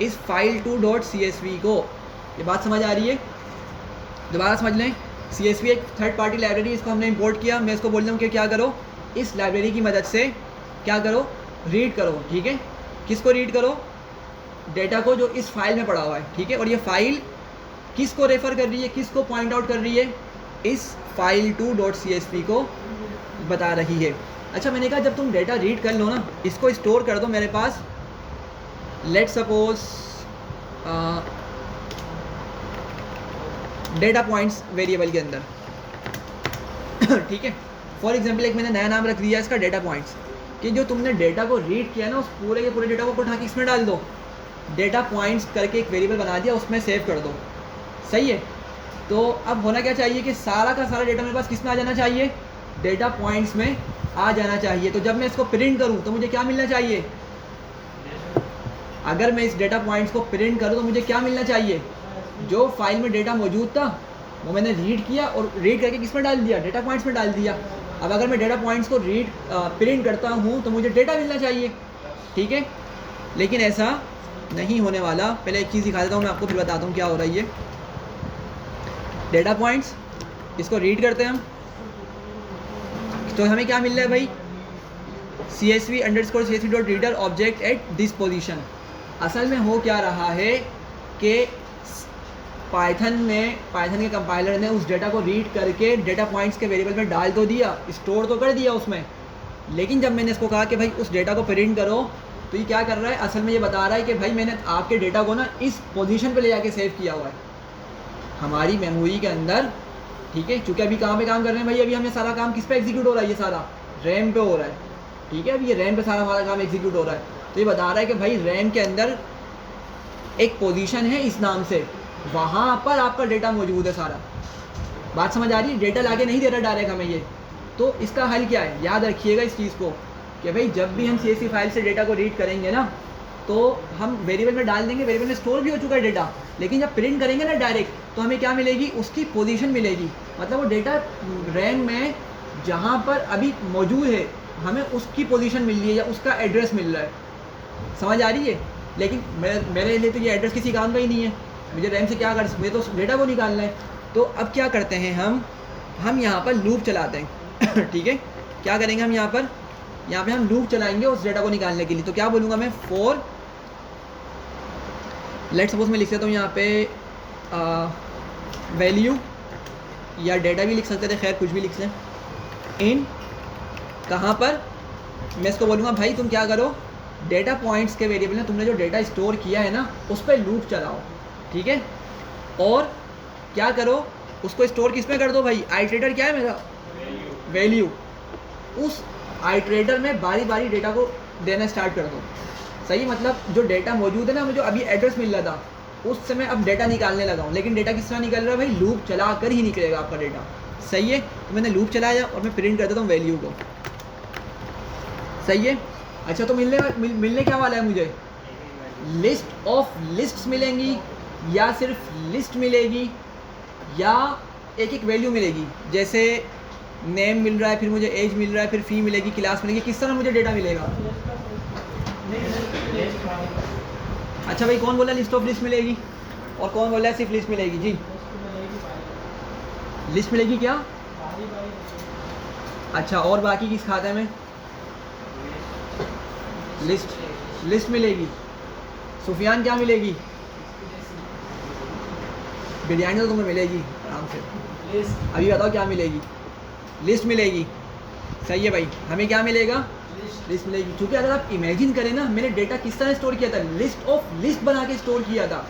इस file2.csv को। ये बात समझ आ रही है, दोबारा समझ लें। CSV एक थर्ड पार्टी लाइब्रेरी, इसको हमने इंपोर्ट किया। मैं इसको बोल रहा हूँ कि क्या करो, इस लाइब्रेरी की मदद से क्या करो, रीड करो, ठीक है। किसको रीड करो, डेटा को जो इस फाइल में पड़ा हुआ है, ठीक है। और ये फाइल किसको रेफ़र कर रही है, किसको पॉइंट आउट कर रही है, इस file2.csv को बता रही है। अच्छा मैंने कहा जब तुम डेटा रीड कर लो ना, इसको स्टोर कर दो मेरे पास, let suppose data points variable के अंदर ठीक है। फॉर एग्जांपल एक मैंने नया नाम रख दिया इसका डेटा पॉइंट्स, कि जो तुमने डेटा को रीड किया ना उस पूरे के पूरे डेटा को उठा के इसमें डाल दो, डेटा पॉइंट्स करके एक वेरिएबल बना दिया, उसमें सेव कर दो, सही है। तो अब होना क्या चाहिए कि सारा का सारा डेटा मेरे पास किस में आ जाना चाहिए, डेटा पॉइंट्स में आ जाना चाहिए। तो जब मैं इसको प्रिंट करूं तो मुझे क्या मिलना चाहिए, अगर मैं इस डेटा पॉइंट्स को प्रिंट करूं तो मुझे क्या मिलना चाहिए, जो फाइल में डेटा मौजूद था वो मैंने रीड किया और रीड करके किस में डाल दिया, डेटा पॉइंट्स में डाल दिया। अब अगर मैं डेटा पॉइंट्स को प्रिंट करता हूं तो मुझे डेटा मिलना चाहिए, ठीक है। लेकिन ऐसा नहीं होने वाला। पहले एक चीज़ दिखा देता हूँ मैं आपको, फिर बताता हूँ क्या हो रहा है। ये डेटा पॉइंट्स, इसको रीड करते हैं हम, तो हमें क्या मिल रहा है भाई, CSV_CSV.reader object at this position. असल में हो क्या रहा है कि पाइथन के कंपाइलर ने उस डेटा को रीड करके डेटा पॉइंट्स के वेरिएबल में डाल तो दिया, स्टोर तो कर दिया उसमें, लेकिन जब मैंने इसको कहा कि भाई उस डेटा को प्रिंट करो तो ये क्या कर रहा है, असल में ये बता रहा है कि भाई मैंने आपके डेटा को ना इस पोजीशन पे ले जाके सेव किया हुआ है हमारी मेमोरी के अंदर, ठीक है। चूँकि अभी कहाँ पे काम कर रहे हैं भाई, अभी हमें सारा काम किस पे एग्जीक्यूट हो रहा है, ये सारा रैम पे हो रहा है, ठीक है। अभी ये रैम पे सारा हमारा काम एग्जीक्यूट हो रहा है। तो ये बता रहा है कि भाई रैम के अंदर एक पोजीशन है इस नाम से, वहाँ पर आपका डेटा मौजूद है सारा। बात समझ आ रही है, डेटा लाके नहीं दे रहा डायरेक्ट हमें ये। तो इसका हल क्या है, याद रखिएगा इस चीज़ को कि भाई जब भी हम CSV फाइल से डेटा को रीड करेंगे ना, तो हम वेरिएबल में डाल देंगे, वेरिएबल में स्टोर भी हो चुका है डेटा, लेकिन जब प्रिंट करेंगे ना डायरेक्ट, तो हमें क्या मिलेगी, उसकी पोजीशन मिलेगी। मतलब वो डेटा रैम में जहाँ पर अभी मौजूद है हमें उसकी पोजीशन मिल रही है या उसका एड्रेस मिल रहा है, समझ आ रही है। लेकिन मेरे लिए तो ये एड्रेस किसी काम का ही नहीं है, मुझे रैम से क्या कर, मुझे तो डेटा को निकालना है। तो अब क्या करते हैं हम यहाँ पर लूप चलाते हैं ठीक है। क्या करेंगे हम यहाँ पे हम लूप चलाएंगे उस डेटा को निकालने के लिए। तो क्या बोलूँगा मैं, फॉर लेट सपोज मैं लिख देता हूँ यहाँ पे वैल्यू, या डेटा भी लिख सकते थे, खैर कुछ भी लिख लें, इन कहाँ पर, मैं इसको बोलूँगा भाई तुम क्या करो, डेटा पॉइंट्स के वेरिएबल में तुमने जो डेटा स्टोर किया है ना उस पर लूप चलाओ, ठीक है। और क्या करो, उसको स्टोर किस में कर दो भाई, आइटरेटर क्या है मेरा, वैल्यू, उस आइटरेटर में बारी बारी डेटा को देना स्टार्ट कर दो, सही। मतलब जो डेटा मौजूद है ना, मुझे अभी एड्रेस मिल रहा था, उस समय अब डेटा निकालने लगा हूँ, लेकिन डेटा किस तरह निकल रहा है भाई, लूप चला कर ही निकलेगा आपका डेटा। सही है, तो मैंने लूप चलाया और मैं प्रिंट कर देता हूँ वैल्यू को। सही है। अच्छा, तो मिलने क्या वाला है मुझे, लिस्ट ऑफ लिस्ट्स मिलेंगी या सिर्फ लिस्ट मिलेगी या एक एक वैल्यू मिलेगी, जैसे नेम मिल रहा है, फिर मुझे एज मिल रहा है, फिर फी मिलेगी, क्लास मिलेगी, किस तरह मुझे डेटा मिलेगा। अच्छा भाई, कौन बोला लिस्ट ऑफ लिस्ट मिलेगी और कौन बोला सिर्फ लिस्ट मिलेगी। जी, लिस्ट मिलेगी क्या। अच्छा, और बाकी किस खाते में लिस्ट मिलेगी। सुफियान क्या मिलेगी, बिरयानी तो तुम्हें मिलेगी आराम से। अभी बताओ क्या मिलेगी, लिस्ट मिलेगी। सही है भाई, हमें क्या मिलेगा, लिस्ट मिलेगी। क्योंकि अगर आप इमेजिन करें ना, मैंने डेटा किस तरह स्टोर किया था, लिस्ट ऑफ लिस्ट बना के स्टोर किया था।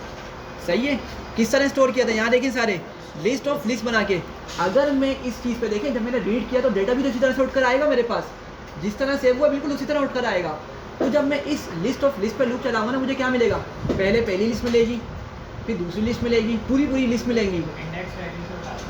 सही है, किस तरह स्टोर किया था, यहाँ देखें सारे लिस्ट ऑफ लिस्ट बना के। अगर मैं इस चीज़ पे देखें, जब मैंने रीड किया तो डेटा भी तो इसी तरह से उठ कर आएगा मेरे पास, जिस तरह सेव हुआ बिल्कुल उसी तरह उठ कर आएगा। तो जब मैं इस लिस्ट ऑफ लिस्ट पे लूप चलाऊंगा ना, मुझे क्या मिलेगा, पहले पहली लिस्ट मिलेगी, फिर दूसरी लिस्ट मिलेगी, पूरी लिस्ट मिलेंगी। इंडेक्स वैल्यू से उठाता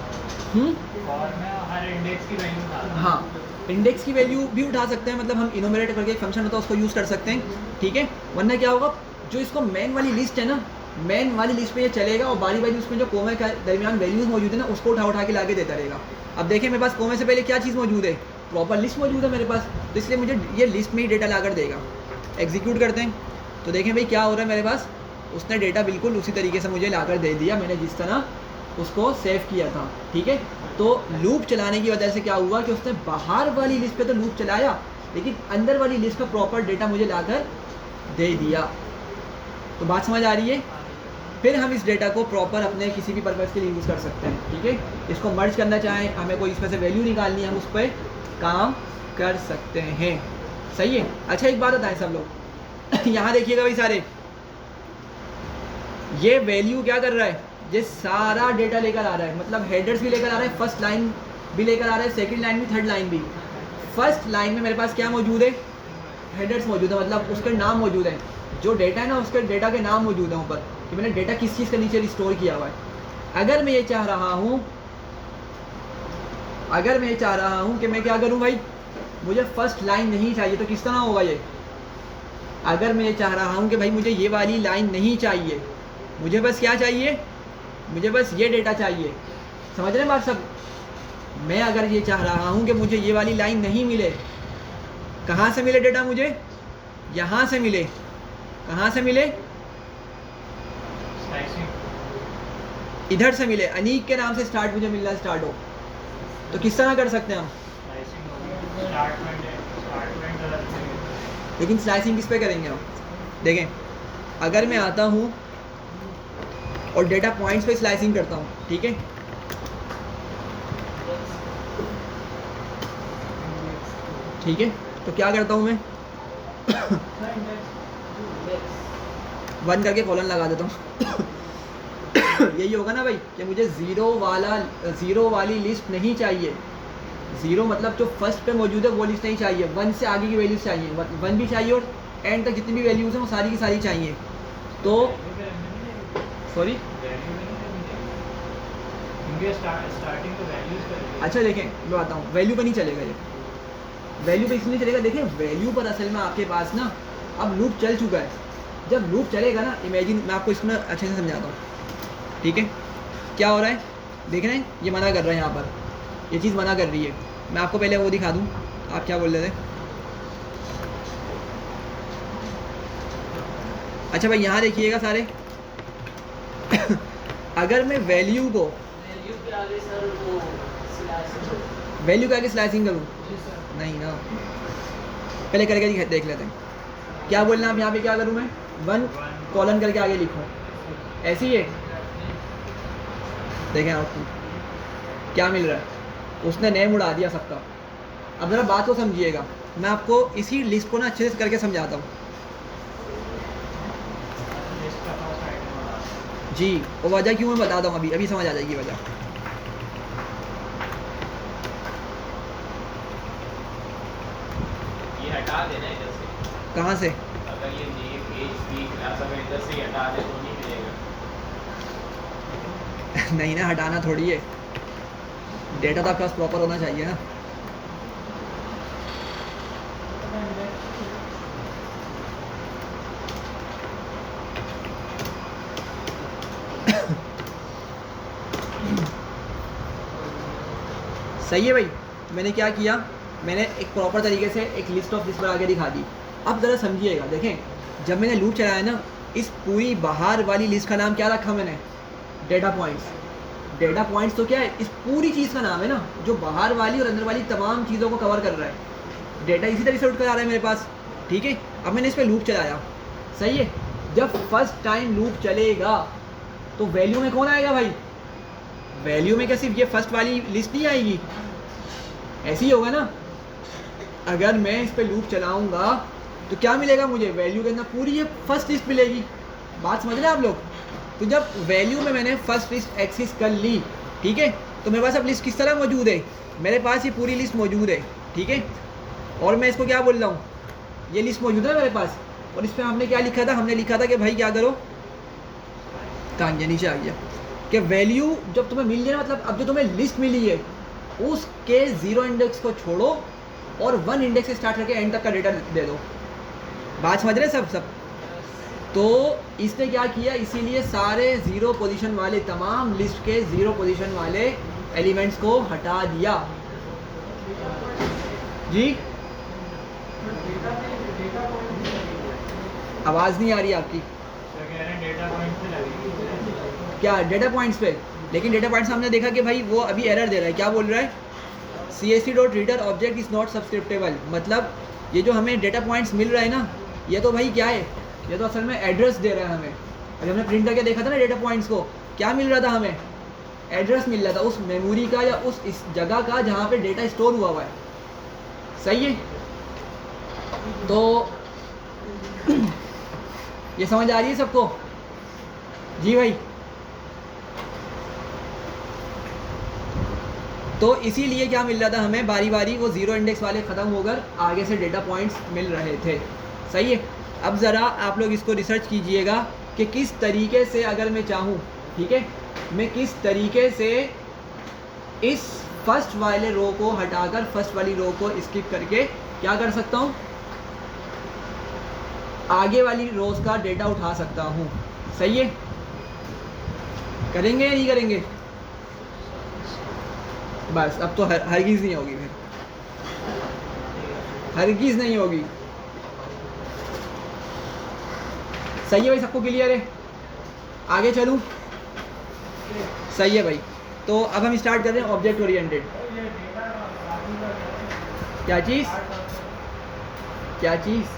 हूं और मैं हर इंडेक्स की वैल्यू उठाता हूं। हाँ, इंडेक्स की वैल्यू भी उठा सकते हैं, मतलब हम इनोमरेट करके एक फंक्शन होता है उसको यूज़ कर सकते हैं। ठीक है, वरना क्या होगा, जो इसको मेन वाली लिस्ट है ना, मेन वाली लिस्ट पे ये चलेगा और बारी बारी उसमें जो कोमे के दरमियान वैल्यूज़ मौजूद है ना, उसको उठा के लाके देता रहेगा। अब देखें मेरे पास कोमे से पहले क्या चीज़ मौजूद है, प्रॉपर लिस्ट मौजूद है मेरे पास, तो इसलिए मुझे ये लिस्ट में ही डेटा ला कर देगा। एग्जीक्यूट करते हैं तो देखें भाई क्या हो रहा है मेरे पास, उसने डेटा बिल्कुल उसी तरीके से मुझे लाकर दे दिया, मैंने जिस तरह उसको सेव किया था। ठीक है, तो लूप चलाने की वजह से क्या हुआ कि उसने बाहर वाली लिस्ट पे तो लूप चलाया, लेकिन अंदर वाली लिस्ट का प्रॉपर डेटा मुझे लाकर दे दिया। तो बात समझ आ रही है। फिर हम इस डेटा को प्रॉपर अपने किसी भी पर्पज़ के लिए यूज़ कर सकते हैं। ठीक है, इसको मर्ज करना चाहें, हमें कोई इसमें से वैल्यू निकालनी है, हम उस पर काम कर सकते हैं। सही है। अच्छा, एक बात बताएं सब लोग यहाँ देखिएगा भाई सारे, ये वैल्यू क्या कर रहा है, ये सारा डेटा लेकर आ रहा है, मतलब हेडर्स भी लेकर आ रहा है, फर्स्ट लाइन भी लेकर आ रहा है, सेकंड लाइन भी, थर्ड लाइन भी। फर्स्ट लाइन में मेरे पास क्या मौजूद है, हेडर्स मौजूद है, मतलब उसके नाम मौजूद है, जो डेटा है ना उसके डेटा के नाम मौजूद है ऊपर कि मैंने डेटा किस चीज़ के नीचे रिस्टोर किया हुआ है। अगर मैं ये चाह रहा हूँ कि मैं क्या करूँ भाई, मुझे फर्स्ट लाइन नहीं चाहिए, तो किस तरह होगा ये। अगर मैं ये चाह रहा हूँ कि भाई मुझे ये वाली लाइन नहीं चाहिए, मुझे बस क्या चाहिए, मुझे बस ये डेटा चाहिए। समझ रहे हैं बात सब। मैं अगर ये चाह रहा हूँ कि मुझे ये वाली लाइन नहीं मिले, कहाँ से मिले डेटा मुझे, यहाँ से मिले। कहाँ से मिले, इधर से मिले, अनीक के नाम से स्टार्ट मुझे मिलना स्टार्ट हो, तो किस तरह कर सकते हैं हम, लेकिन स्लाइसिंग किस पे करेंगे हम। देखें, अगर मैं आता हूँ और डेटा पॉइंट्स पे स्लाइसिंग करता हूँ, ठीक है, ठीक है, तो क्या करता हूँ मैं 1 करके कॉलन लगा देता हूँ यही होगा ना भाई कि मुझे ज़ीरो वाली लिस्ट नहीं चाहिए। ज़ीरो मतलब जो फर्स्ट पे मौजूद है वो लिस्ट नहीं चाहिए, 1 से आगे की वैल्यूज चाहिए, 1 भी चाहिए और एंड तक जितनी भी वैल्यूज़ हैं वो सारी की सारी चाहिए। तो सॉरी, अच्छा देखें मैं बताता हूँ, वैल्यू पर नहीं चलेगा ये, वैल्यू पर इसलिए चलेगा, देखें वैल्यू पर असल में आपके पास ना अब लूप चल चुका है। जब लूप चलेगा ना, इमेजिन, मैं आपको इसमें अच्छे से समझाता हूँ, ठीक है। क्या हो रहा है, देख रहे हैं, ये मना कर रहा है, यहाँ पर ये चीज़ मना कर रही है। मैं आपको पहले वो दिखा दूँ, आप क्या बोल रहे थे। अच्छा भाई यहाँ देखिएगा सारे अगर मैं वैल्यू के आगे स्लाइसिंग करूँ, नहीं ना, पहले करके देख लेते हैं। क्या बोलना आप यहाँ पे, क्या करूँ मैं, 1 कॉलन करके आगे लिखूँ, ऐसे ही है। देखें आपको क्या मिल रहा है, उसने नेम उड़ा दिया सबका। अब ज़रा बात को समझिएगा, मैं आपको इसी लिस्ट को ना अच्छे से करके समझाता हूँ जी। वो वजह क्यों मैं बताता हूँ, अभी समझ आ जाएगी वजह। ये हटा देना इधर से। कहाँ से, अगर ये नेम एज फी क्लास अगर इधर से हटा दे तो नहीं मिलेगा। नहीं ना, हटाना थोड़ी है, डेटा तो आपके पास प्रॉपर होना चाहिए ना। सही है भाई। मैंने क्या किया, मैंने एक प्रॉपर तरीके से एक लिस्ट ऑफ लिस्ट बना के दिखा दी। अब ज़रा समझिएगा, देखें जब मैंने लूप चलाया ना, इस पूरी बाहर वाली लिस्ट का नाम क्या रखा मैंने, डेटा पॉइंट्स। डेटा पॉइंट्स तो क्या है, इस पूरी चीज़ का नाम है ना, जो बाहर वाली और अंदर वाली तमाम चीज़ों को कवर कर रहा है। डेटा इसी तरह से उठ कर आ रहा है मेरे पास, ठीक है। अब मैंने इस पर लूप चलाया, सही है। जब फर्स्ट टाइम लूप चलेगा तो वैल्यू में कौन आएगा भाई, वैल्यू में क्या सिर्फ ये फर्स्ट वाली लिस्ट नहीं आएगी, ऐसे ही होगा ना। अगर मैं इस पे लूप चलाऊंगा तो क्या मिलेगा मुझे, वैल्यू के अंदर पूरी ये फर्स्ट लिस्ट मिलेगी। बात समझ रहे हैं आप लोग। तो जब वैल्यू में मैंने फर्स्ट लिस्ट एक्सेस कर ली, ठीक है, तो मेरे पास अब लिस्ट किस तरह मौजूद है, मेरे पास ये पूरी लिस्ट मौजूद है, ठीक है। और मैं इसको क्या बोल रहा हूँ, ये लिस्ट मौजूद है मेरे पास। और इस पर हमने क्या लिखा था, हमने लिखा था कि भाई क्या करो, कहाँ गया, नीचे आ गया, कि वैल्यू जब तुम्हें मिल जाए ना, मतलब अब जो तुम्हें लिस्ट मिली है उसके 0 इंडेक्स को छोड़ो और 1 इंडेक्स से स्टार्ट करके एंड तक का डेटा दे दो। बात समझ रहे सब। तो इसने क्या किया, इसीलिए सारे 0 पोजीशन वाले, तमाम लिस्ट के 0 पोजीशन वाले एलिमेंट्स को हटा दिया जी। आवाज़ नहीं आ रही आपकी, क्या डेटा पॉइंट्स पे, लेकिन डेटा पॉइंट्स हमने देखा कि भाई वो अभी एरर दे रहा है। क्या बोल रहा है, CSV.reader ऑब्जेक्ट इज़ नॉट सब्सक्रिप्टेबल। मतलब ये जो हमें डेटा पॉइंट्स मिल रहा है ना, ये तो भाई क्या है, ये तो असल में एड्रेस दे रहा है हमें। अभी हमने प्रिंट करके देखा था ना डेटा पॉइंट्स को, क्या मिल रहा था हमें, एड्रेस मिल रहा था उस मेमोरी का या उस इस जगह का जहाँ पे डेटा स्टोर हुआ हुआ है, सही है। तो ये समझ आ रही है सबको जी भाई। तो इसीलिए क्या मिल रहा था हमें, बारी बारी वो 0 इंडेक्स वाले ख़त्म होकर आगे से डेटा पॉइंट्स मिल रहे थे, सही है। अब ज़रा आप लोग इसको रिसर्च कीजिएगा कि किस तरीके से, अगर मैं चाहूँ, ठीक है, मैं किस तरीके से इस फर्स्ट वाले रो को हटाकर फर्स्ट वाली रो को स्किप करके क्या कर सकता हूँ, आगे वाली रोज का डेटा उठा सकता हूँ, सही है। करेंगे या नहीं करेंगे, बस अब तो हरगिज़ नहीं होगी, फिर हरगिज़ नहीं होगी, सही है भाई। सबको क्लियर है, आगे चलूँ, सही है भाई। तो अब हम स्टार्ट कर रहे हैं ऑब्जेक्ट ओरिएंटेड। क्या चीज़, क्या चीज़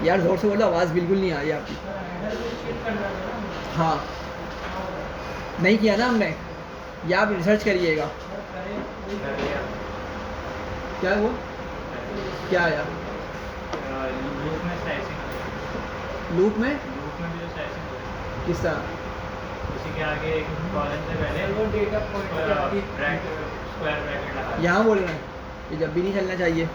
यार, जोर से बोलो, आवाज़ बिल्कुल नहीं आ रही आपकी। हाँ नहीं किया ना हमने, या आप रिसर्च करिएगा। क्या है वो, क्या आया लूप में भी जो स्लाइसिंग हो रही है, किस तरह, उसी के आगे एक कॉलम से पहले वो डेटा पॉइंट स्क्वायर ब्रैकेट लगा यहाँ बोल रहे हैं, ये जब भी नहीं चलना चाहिए।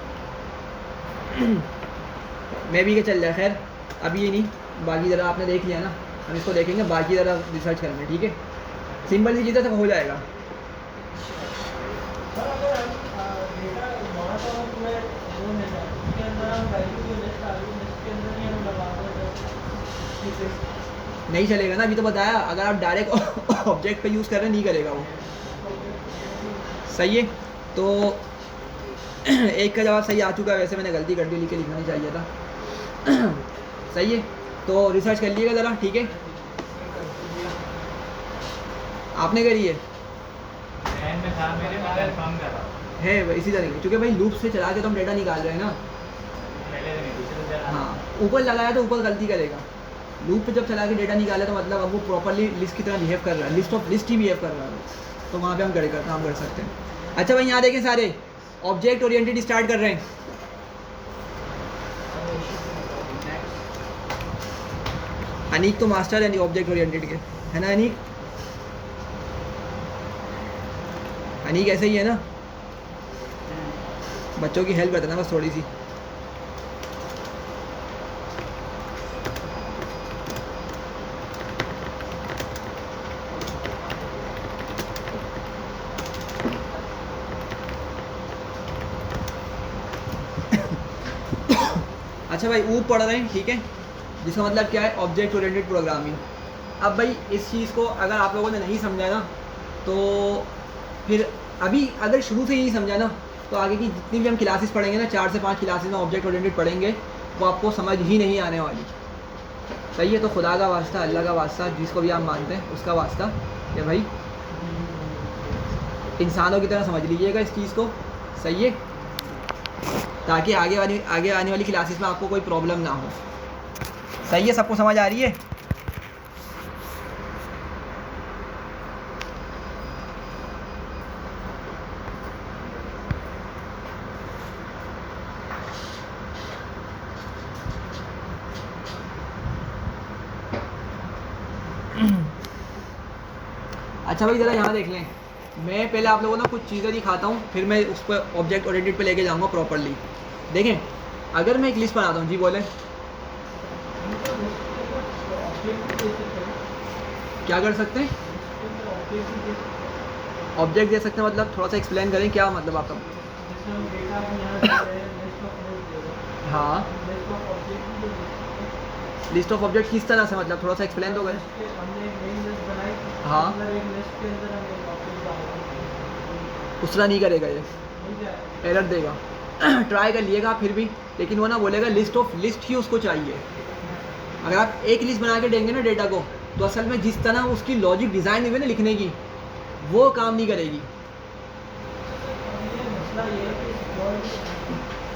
मैं भी क्या चल रहा है, खैर अभी ये नहीं, बाकी ज़रा आपने देख लिया ना, हम इसको देखेंगे, बाकी ज़रा रिसर्च करेंगे, ठीक है। सिंपल सी चीज़ें सब हो जाएगा। नहीं चलेगा ना, अभी तो बताया, अगर आप डायरेक्ट ऑब्जेक्ट पे यूज़ कर रहे हैं नहीं करेगा वो, सही है। तो एक का जवाब सही आ चुका है, वैसे मैंने गलती कर दी, लिख के लिखना नहीं चाहिए था। सही है, तो रिसर्च कर लीजिएगा ज़रा, ठीक है। आपने करी है है इसी तरह, क्योंकि भाई लूप से चला के तो हम डेटा निकाल रहे हैं ना। हाँ, ऊपर लगाया तो ऊपर गलती करेगा, लूप पे जब चला के डेटा निकाले तो मतलब अब वो प्रॉपरली लिस्ट की तरह बिहेव कर रहा है, list of list he behave कर रहा है, तो वहाँ पे हम काम कर सकते हैं। अच्छा भाई यहाँ देखें, सारे ऑब्जेक्ट ओरिएंटेड स्टार्ट कर रहे हैं। अनीक तो मास्टर है ऑब्जेक्ट ओरिएंटेड के, है ना अनीक, अनीक ऐसे ही है ना, बच्चों की हेल्प करता ना बस थोड़ी सी। अच्छा भाई ऊप पढ़ रहे हैं, ठीक है, जिसका मतलब क्या है, ऑब्जेक्ट ओरिएंटेड प्रोग्रामिंग। अब भाई इस चीज़ को अगर आप लोगों ने नहीं समझा ना, तो फिर अभी अगर शुरू से ही नहीं समझा ना, तो आगे की जितनी भी हम क्लासेस पढ़ेंगे ना, 4 से 5 क्लासेस में ऑब्जेक्ट ओरिएंटेड पढ़ेंगे, वो आपको समझ ही नहीं आने वाली। सही है, तो खुदा का वास्ता, अल्लाह का वास्ता, जिसको भी आप मानते हैं उसका वास्ता, कि भाई इंसानों की तरह समझ लीजिएगा इस चीज़ को। सही है, ताकि आगे आने वाली क्लासेस में आपको कोई प्रॉब्लम ना हो। सही है, सबको समझ आ रही है? अच्छा भाई ज़रा यहाँ देख लें, मैं पहले आप लोगों को ना कुछ चीज़ें दिखाता हूँ, फिर मैं उस पर ऑब्जेक्ट ओरिएंटेड पे लेके जाऊँगा प्रॉपर्ली। देखें, अगर मैं एक लिस्ट बनाता हूँ, जी बोलें, क्या कर सकते हैं? ऑब्जेक्ट दे सकते हैं, मतलब थोड़ा सा एक्सप्लेन करें, क्या मतलब आपका? हाँ, लिस्ट ऑफ ऑब्जेक्ट किस तरह से, मतलब थोड़ा सा एक्सप्लेन तो करें। हाँ, उस तरह नहीं करेगा, ये एरर देगा। ट्राई कर लिएगा फिर भी, लेकिन वो ना बोलेगा लिस्ट ऑफ लिस्ट ही उसको चाहिए। अगर आप एक लिस्ट बना के देंगे ना डेटा को, तो असल में जिस तरह उसकी लॉजिक डिज़ाइन हुई है ना लिखने की, वो काम नहीं करेगी।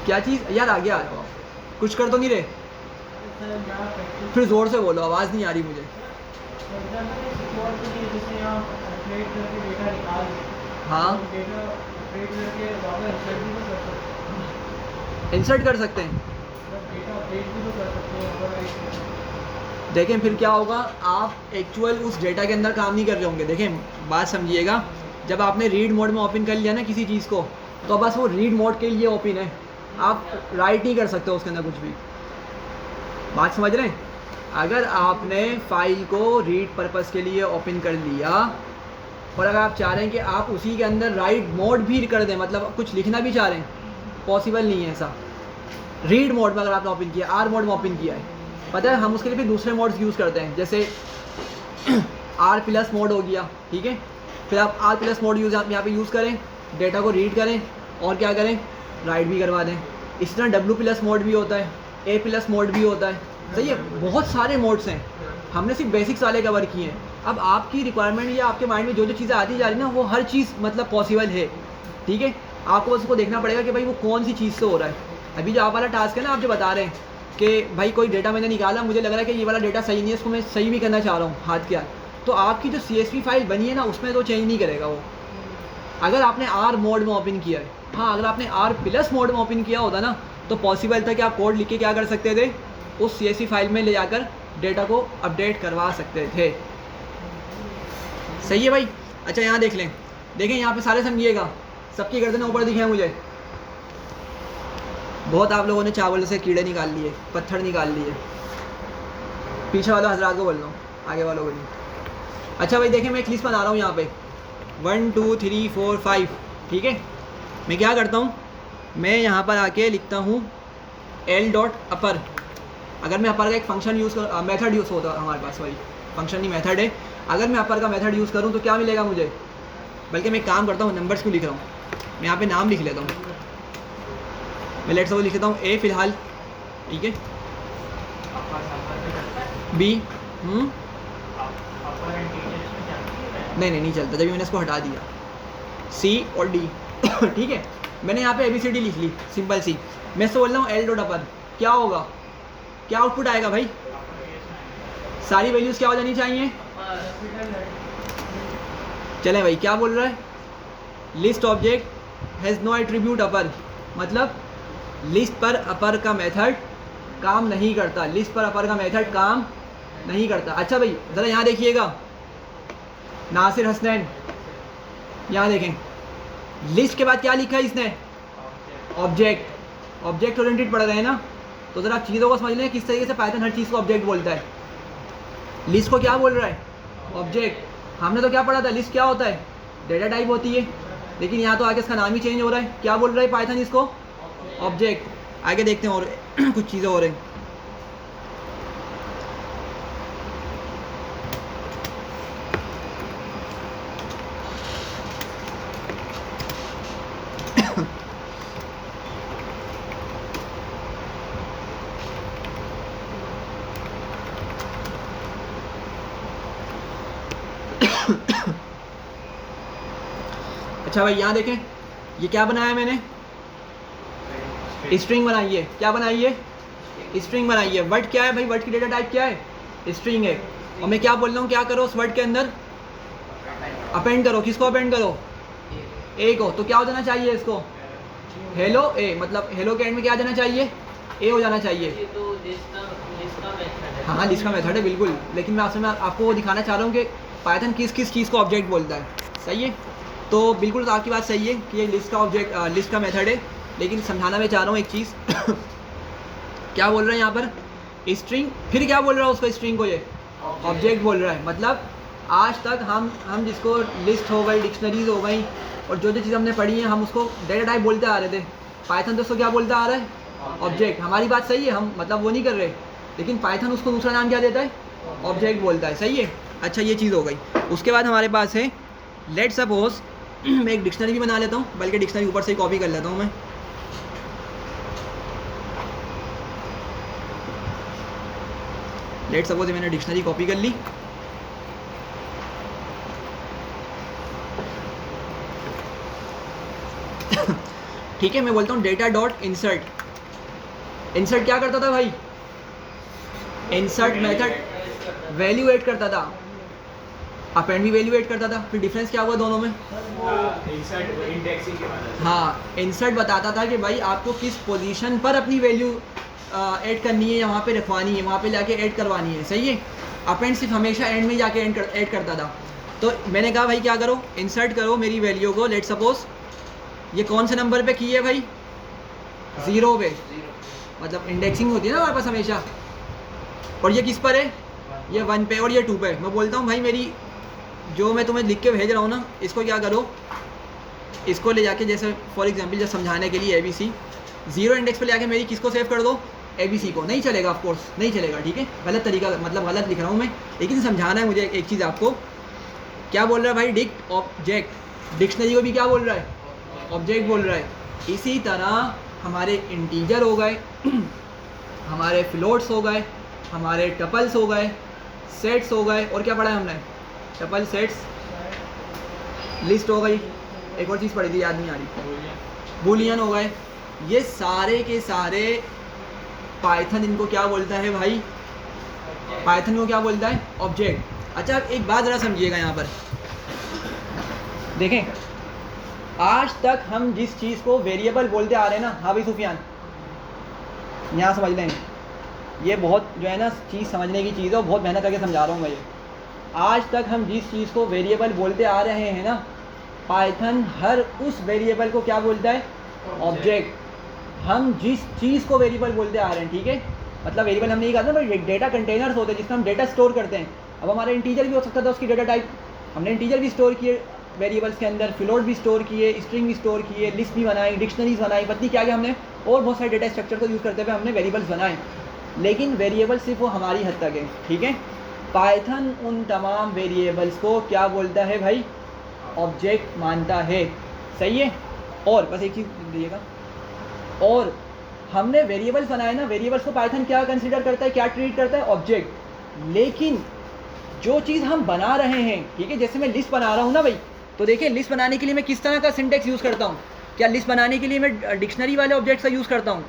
क्या चीज़ यार, आगे आ जाओ, कुछ कर तो नहीं रहे? फिर ज़ोर से बोलो, आवाज़ नहीं आ रही मुझे। हाँ, इंसर्ट कर सकते हैं। देखें फिर क्या होगा, आप एक्चुअल उस डेटा के अंदर काम नहीं कर रहे होंगे। देखें, बात समझिएगा, जब आपने रीड मोड में ओपन कर लिया ना किसी चीज़ को, तो बस वो रीड मोड के लिए ओपन है, आप राइट नहीं कर सकते उसके अंदर कुछ भी। बात समझ रहे हैं? अगर आपने फाइल को रीड पर्पस के लिए ओपन कर लिया, और अगर आप चाह रहे हैं कि आप उसी के अंदर राइट मोड भी कर दें, मतलब कुछ लिखना भी चाह रहे हैं, पॉसिबल नहीं है ऐसा। रीड मोड में अगर आपने ओपन किया, आर मोड में ओपन किया है, पता है हम उसके लिए फिर दूसरे मोड्स यूज़ करते हैं, जैसे आर प्लस मोड हो गया, ठीक है। फिर आप आर प्लस मोड यूज़ यहाँ पे यूज़ करें, डेटा को रीड करें और क्या करें, राइट भी करवा दें। इसी तरह डब्ल्यू प्लस मोड भी होता है, ए प्लस मोड भी होता है। सही है, बहुत सारे मोड्स हैं, हमने सिर्फ बेसिक्स वाले कवर किए हैं। अब आपकी रिक्वायरमेंट या आपके माइंड में जो जो चीज़ें आती जा रही हैं ना, वो हर चीज़ मतलब पॉसिबल है, ठीक है। आपको बस उसको देखना पड़ेगा कि भाई वो कौन सी चीज़ से हो रहा है। अभी जो आप वाला टास्क है ना, आप जो बता रहे हैं कि भाई कोई डेटा मैंने निकाला, मुझे लग रहा है कि ये वाला डेटा सही नहीं है, इसको मैं सही भी करना चाह रहा हूँ हाथ के हाथ, तो आपकी जो CSV फाइल बनी है ना, उसमें तो चेंज नहीं करेगा वो, अगर आपने आर मोड में ओपन किया है। हाँ, अगर आपने आर प्लस मोड में ओपन किया होता ना, तो पॉसिबल था कि आप कोड लिख के क्या कर सकते थे, उस CSV फाइल में ले जाकर डेटा को अपडेट करवा सकते थे। सही है भाई। अच्छा यहाँ देख लें, देखें यहाँ पे सारे समझिएगा, सबकी गर्दन ऊपर दिखे हैं मुझे। बहुत आप लोगों ने चावल से कीड़े निकाल लिए, पत्थर निकाल लिए, पीछे वालों हजरात को बोल लो, आगे वालों को नहीं। अच्छा भाई देखें, मैं एक लिस्ट बना रहा हूँ यहाँ पे 1 2 3 4 5, ठीक है। मैं क्या करता हूँ, मैं यहाँ पर आके लिखता हूँ L.upper। अगर मैं अपर का एक फंक्शन यूज़ कर, मेथड यूज़ होता है हमारे पास, वही फंक्शन नहीं मेथड है। अगर मैं अपर का मेथड यूज़ करूँ तो क्या मिलेगा मुझे, बल्कि मैं एक काम करता हूँ, नंबर्स क्यों लिख रहा हूँ, मैं यहाँ पे नाम लिख लेता हूँ। मैं लेट्स सपोज लिख लेता हूँ A फ़िलहाल, ठीक है, B नहीं चलता, जब मैंने इसको हटा दिया, C और D ठीक है। मैंने यहाँ पे ABCD लिख ली, सिंपल सी। मैं इससे बोल रहा हूँ L.upper, क्या होगा, क्या आउटपुट आएगा भाई, सारी वैल्यूज़ क्या हो जानी चाहिए। चलें भाई, क्या बोल रहा है, list object has no attribute upper, मतलब लिस्ट पर अपर का मेथड काम नहीं करता, लिस्ट पर अपर का मेथड काम नहीं करता। अच्छा भाई ज़रा यहाँ देखिएगा, नासिर हसनैन, यहाँ देखें, लिस्ट के बाद क्या लिखा है इसने, ऑब्जेक्ट। ऑब्जेक्ट ओरिएंटेड पढ़ रहे हैं ना, तो ज़रा आप चीज़ों को समझ लें किस तरीके से पाइथन हर चीज़ को ऑब्जेक्ट बोलता है। लिस्ट को क्या बोल रहा है, ऑब्जेक्ट। हमने तो क्या पढ़ा था, लिस्ट क्या होता है, डेटा टाइप होती है, लेकिन यहाँ तो आगे इसका नाम ही चेंज हो रहा है, क्या बोल रहा है पाइथन इसको, ऑब्जेक्ट। आगे देखते हैं और कुछ चीज़ें और हैं। अच्छा भाई यहाँ देखें, ये क्या बनाया मैंने, स्ट्रिंग बनाई है। क्या बनाई है? स्ट्रिंग बनाई है। वर्ड क्या है भाई? वर्ड की डेटा टाइप क्या है? स्ट्रिंग है। और मैं क्या बोल रहा हूँ, क्या करो उस वर्ड के अंदर अपेंड करो। किसको अपेंड करो? ए को। तो क्या हो जाना चाहिए इसको? हेलो ए, मतलब हेलो के एंड में क्या आ जाना चाहिए? ए हो जाना चाहिए। तो लिस्ट का मेथड है। हाँ, लिस्ट का मेथड है बिल्कुल, लेकिन मैं आपको वो दिखाना चाह रहा हूँ कि पाइथन किस किस चीज़ को ऑब्जेक्ट बोलता है। सही है, तो बिल्कुल तो आपकी बात सही है कि ये लिस्ट का लिस्ट का मेथड है, लेकिन समझाना मैं चाह रहा हूँ एक चीज़ क्या बोल रहा है यहाँ पर? स्ट्रिंग। फिर क्या बोल रहा है उसको? स्ट्रिंग को ये ऑब्जेक्ट बोल रहा है। मतलब आज तक हम जिसको लिस्ट हो गई, डिक्शनरीज हो गई और जो जो चीज़ हमने पढ़ी है, हम उसको डेटा टाइप बोलते आ रहे थे। पाइथन तो उसको क्या बोलता आ रहा है? ऑब्जेक्ट। हमारी बात सही है, हम मतलब वो नहीं कर रहे, लेकिन पाइथन उसको दूसरा नाम क्या देता है? ऑब्जेक्ट बोलता है। सही है। अच्छा, ये चीज़ हो गई। उसके बाद हमारे पास है लेट सपोज मैं एक डिक्शनरी भी बना लेता हूँ, बल्कि डिक्शनरी ऊपर से ही कॉपी कर लेता हूँ मैं। लेट सपोज मैंने डिक्शनरी कॉपी कर ली। ठीक है, मैं बोलता हूँ डेटा डॉट इंसर्ट। इंसर्ट क्या करता था भाई? इंसर्ट मेथड वैल्यू ऐड करता था, अपेंड भी वैल्यू ऐड करता था। फिर डिफरेंस क्या हुआ दोनों में? इंसर्ट इंडेक्सिंग के बाद। हाँ, इंसर्ट बताता था कि भाई आपको किस पोजीशन पर अपनी वैल्यू ऐड करनी है या वहाँ पे रखवानी है, वहाँ पे जाके ऐड करवानी है। सही है। अपेंड सिर्फ हमेशा एंड में जाके ऐड करता था। तो मैंने कहा भाई क्या करो, इंसर्ट करो मेरी वैल्यू को। लेट सपोज ये कौन से नंबर पे की है भाई? 0 पे। मतलब इंडेक्सिंग होती है ना हमारे पास हमेशा। और ये किस पर है? ये 1 पे और ये 2 पे। मैं बोलता हूँ भाई मेरी जो मैं तुम्हें लिख के भेज रहा हूँ ना, इसको क्या करो, इसको ले जाके जैसे फॉर एग्जांपल जब समझाने के लिए ABC 0 इंडेक्स पे ले जाके मेरी किसको सेव कर दो? ABC को। नहीं चलेगा, ऑफ कोर्स नहीं चलेगा। ठीक है, गलत तरीका, मतलब गलत लिख रहा हूँ मैं, लेकिन समझाना है मुझे एक चीज़ आपको। क्या बोल रहा है भाई? Dict object. डिक्शनरी को भी क्या बोल रहा है? ऑब्जेक्ट बोल रहा है। इसी तरह हमारे इंटीजर हो गए, हमारे फ्लोट्स हो गए, हमारे टपल्स हो गए, सेट्स हो गए, और क्या पढ़ा है हमने? टपल, सेट्स, लिस्ट हो गई, एक और चीज़ पढ़ी थी याद नहीं आ रही, बूलियन हो गए। ये सारे के सारे पाइथन इनको क्या बोलता है भाई? पाइथन को क्या बोलता है? ऑब्जेक्ट। अच्छा, एक बात ज़रा समझिएगा यहाँ पर देखें, आज तक हम जिस चीज़ को वेरिएबल बोलते आ रहे हैं ना, हाँ भाई सुफियान, यहाँ समझ लें, ये बहुत जो है ना चीज़ समझने की चीज़ है और बहुत मेहनत करके समझा रहा हूँ मैं ये। आज तक हम जिस चीज़ को वेरिएबल बोलते आ रहे हैं ना, पाइथन हर उस वेरिएबल को क्या बोलता है? ऑब्जेक्ट। हम जिस चीज़ को वेरिएबल बोलते आ रहे हैं, ठीक है, मतलब वेरिएबल हमने ये कहा था ना, डेटा कंटेनर्स होते हैं जिसमें हम डेटा स्टोर करते हैं। अब हमारा इंटीजर भी हो सकता था उसकी डेटा टाइप, हमने इंटीजर भी स्टोर किए वेरिएबल्स के अंदर, फ्लोट भी स्टोर किए, स्ट्रिंग भी स्टोर किए, लिस्ट भी बनाई, डिक्शनरीज बनाई, पता नहीं क्या क्या हमने, और बहुत सारे डेटा स्ट्रक्चर को यूज़ करते हुए हमने वेरिएबल्स बनाए। लेकिन वेरिएबल सिर्फ वो हमारी हद तक है। ठीक है, पाइथन उन तमाम वेरिएबल्स को क्या बोलता है भाई? ऑब्जेक्ट मानता है। सही है। और बस एक चीज़ दीजिएगा, और हमने वेरिएबल्स बनाए ना, वेरिएबल्स को पाइथन क्या कंसीडर करता है, क्या ट्रीट करता है? ऑब्जेक्ट। लेकिन जो चीज़ हम बना रहे हैं, ठीक है, जैसे मैं लिस्ट बना रहा हूँ ना भाई, तो देखिए लिस्ट बनाने के लिए मैं किस तरह का सिंटेक्स यूज़ करता हूँ। क्या लिस्ट बनाने के लिए मैं डिक्शनरी वाले ऑब्जेक्ट्स का यूज़ करता हूँ,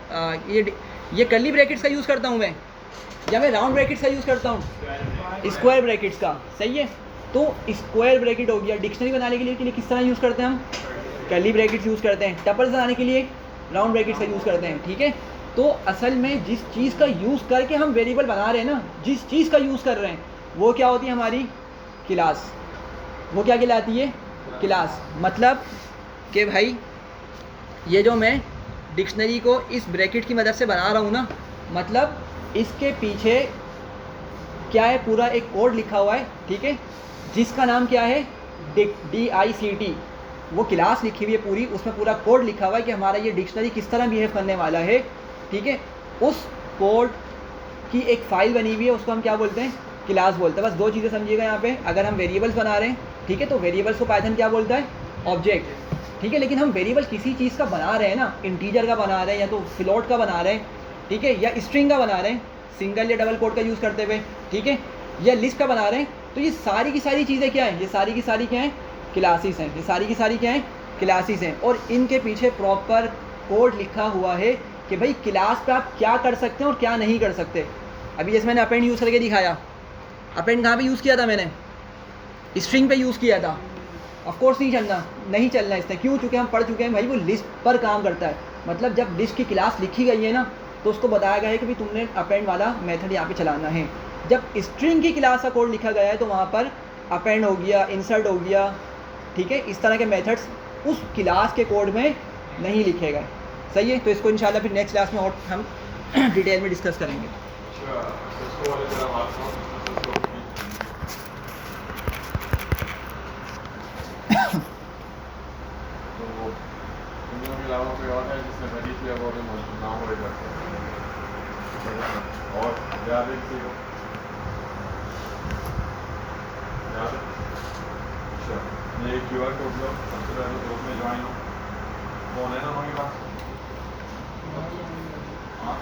ये कर्ली ब्रैकेट्स का यूज़ करता हूँ मैं, या मैं राउंड ब्रैकेट्स का यूज़ करता हूँ, स्क्वायर ब्रैकेट्स का। सही है। तो स्क्वायर ब्रैकेट हो गया। डिक्शनरी बनाने के लिए किस तरह यूज़ करते हैं हम? कर्ली ब्रैकेट्स यूज़ करते हैं। टपल्स बनाने के लिए राउंड ब्रैकेट्स का यूज़ करते हैं। ठीक है, तो असल में जिस चीज़ का यूज़ करके हम वेरिएबल बना रहे हैं ना, जिस चीज़ का यूज़ कर रहे हैं, वो क्या होती है? हमारी क्लास। वो क्या कहलाती है? क्लास। मतलब कि भाई ये जो मैं डिक्शनरी को इस ब्रैकेट की मदद से बना रहा हूँ ना, मतलब इसके पीछे क्या है? पूरा एक कोड लिखा हुआ है, ठीक है, जिसका नाम क्या है? DICT। वो क्लास लिखी हुई है पूरी, उसमें पूरा कोड लिखा हुआ है कि हमारा ये डिक्शनरी किस तरह बिहेव करने वाला है। ठीक है, उस कोड की एक फ़ाइल बनी हुई है, उसको हम क्या बोलते हैं, क्लास बोलते हैं। बस दो चीज़ें समझिएगा यहाँ पे, अगर हम वेरिएबल्स बना रहे हैं, ठीक है, तो वेरिएबल्स को पाइथन क्या बोलता है, ऑब्जेक्ट, ठीक है। लेकिन हम वेरिएबल किसी चीज़ का बना रहे हैं ना, इंटीजर का बना रहे हैं या तो फ्लोट का बना रहे हैं, ठीक है, या स्ट्रिंग का बना रहे हैं सिंगल या डबल कोड का यूज़ करते हुए, ठीक है, या लिस्ट का बना रहे हैं, तो ये सारी की सारी चीज़ें क्या हैं, ये सारी की सारी क्या हैं, क्लासेस हैं। ये सारी की सारी क्या हैं, क्लासेस हैं। और इनके पीछे प्रॉपर कोड लिखा हुआ है कि भाई क्लास पे आप क्या कर सकते हैं और क्या नहीं कर सकते। अभी जैसे मैंने अपेंड यूज़ करके दिखाया, अपेंड कहाँ पे यूज़ किया था मैंने, स्ट्रिंग पे यूज़ किया था। ऑफ कोर्स नहीं चलना इससे, क्यों, चूँकि हम पढ़ चुके हैं भाई वो लिस्ट पर काम करता है। मतलब जब लिस्ट की क्लास लिखी गई है ना, तो उसको बताया गया है कि भाई तुमने अपेंड वाला मेथड यहाँ पे चलाना है। जब स्ट्रिंग की क्लास का कोड लिखा गया है तो वहाँ पर अपेंड हो गया, इंसर्ट हो गया, ठीक है, इस तरह के मेथड्स उस क्लास के कोड में नहीं लिखे गए। सही है, तो इसको इंशाल्लाह फिर नेक्स्ट क्लास में और हम डिटेल में डिस्कस करेंगे। अच्छा, इसको वाले जरा बात करो, तो इन दोनों के अलावा कोई और है जिसने मरीज किया वो भी मौजूद ना हो इधर और याद है किसी को याद है? अच्छा, ये QR कोड लो, सबसे पहले ग्रुप में ज्वाइन हो, फोन है ना उनके पास? हाँ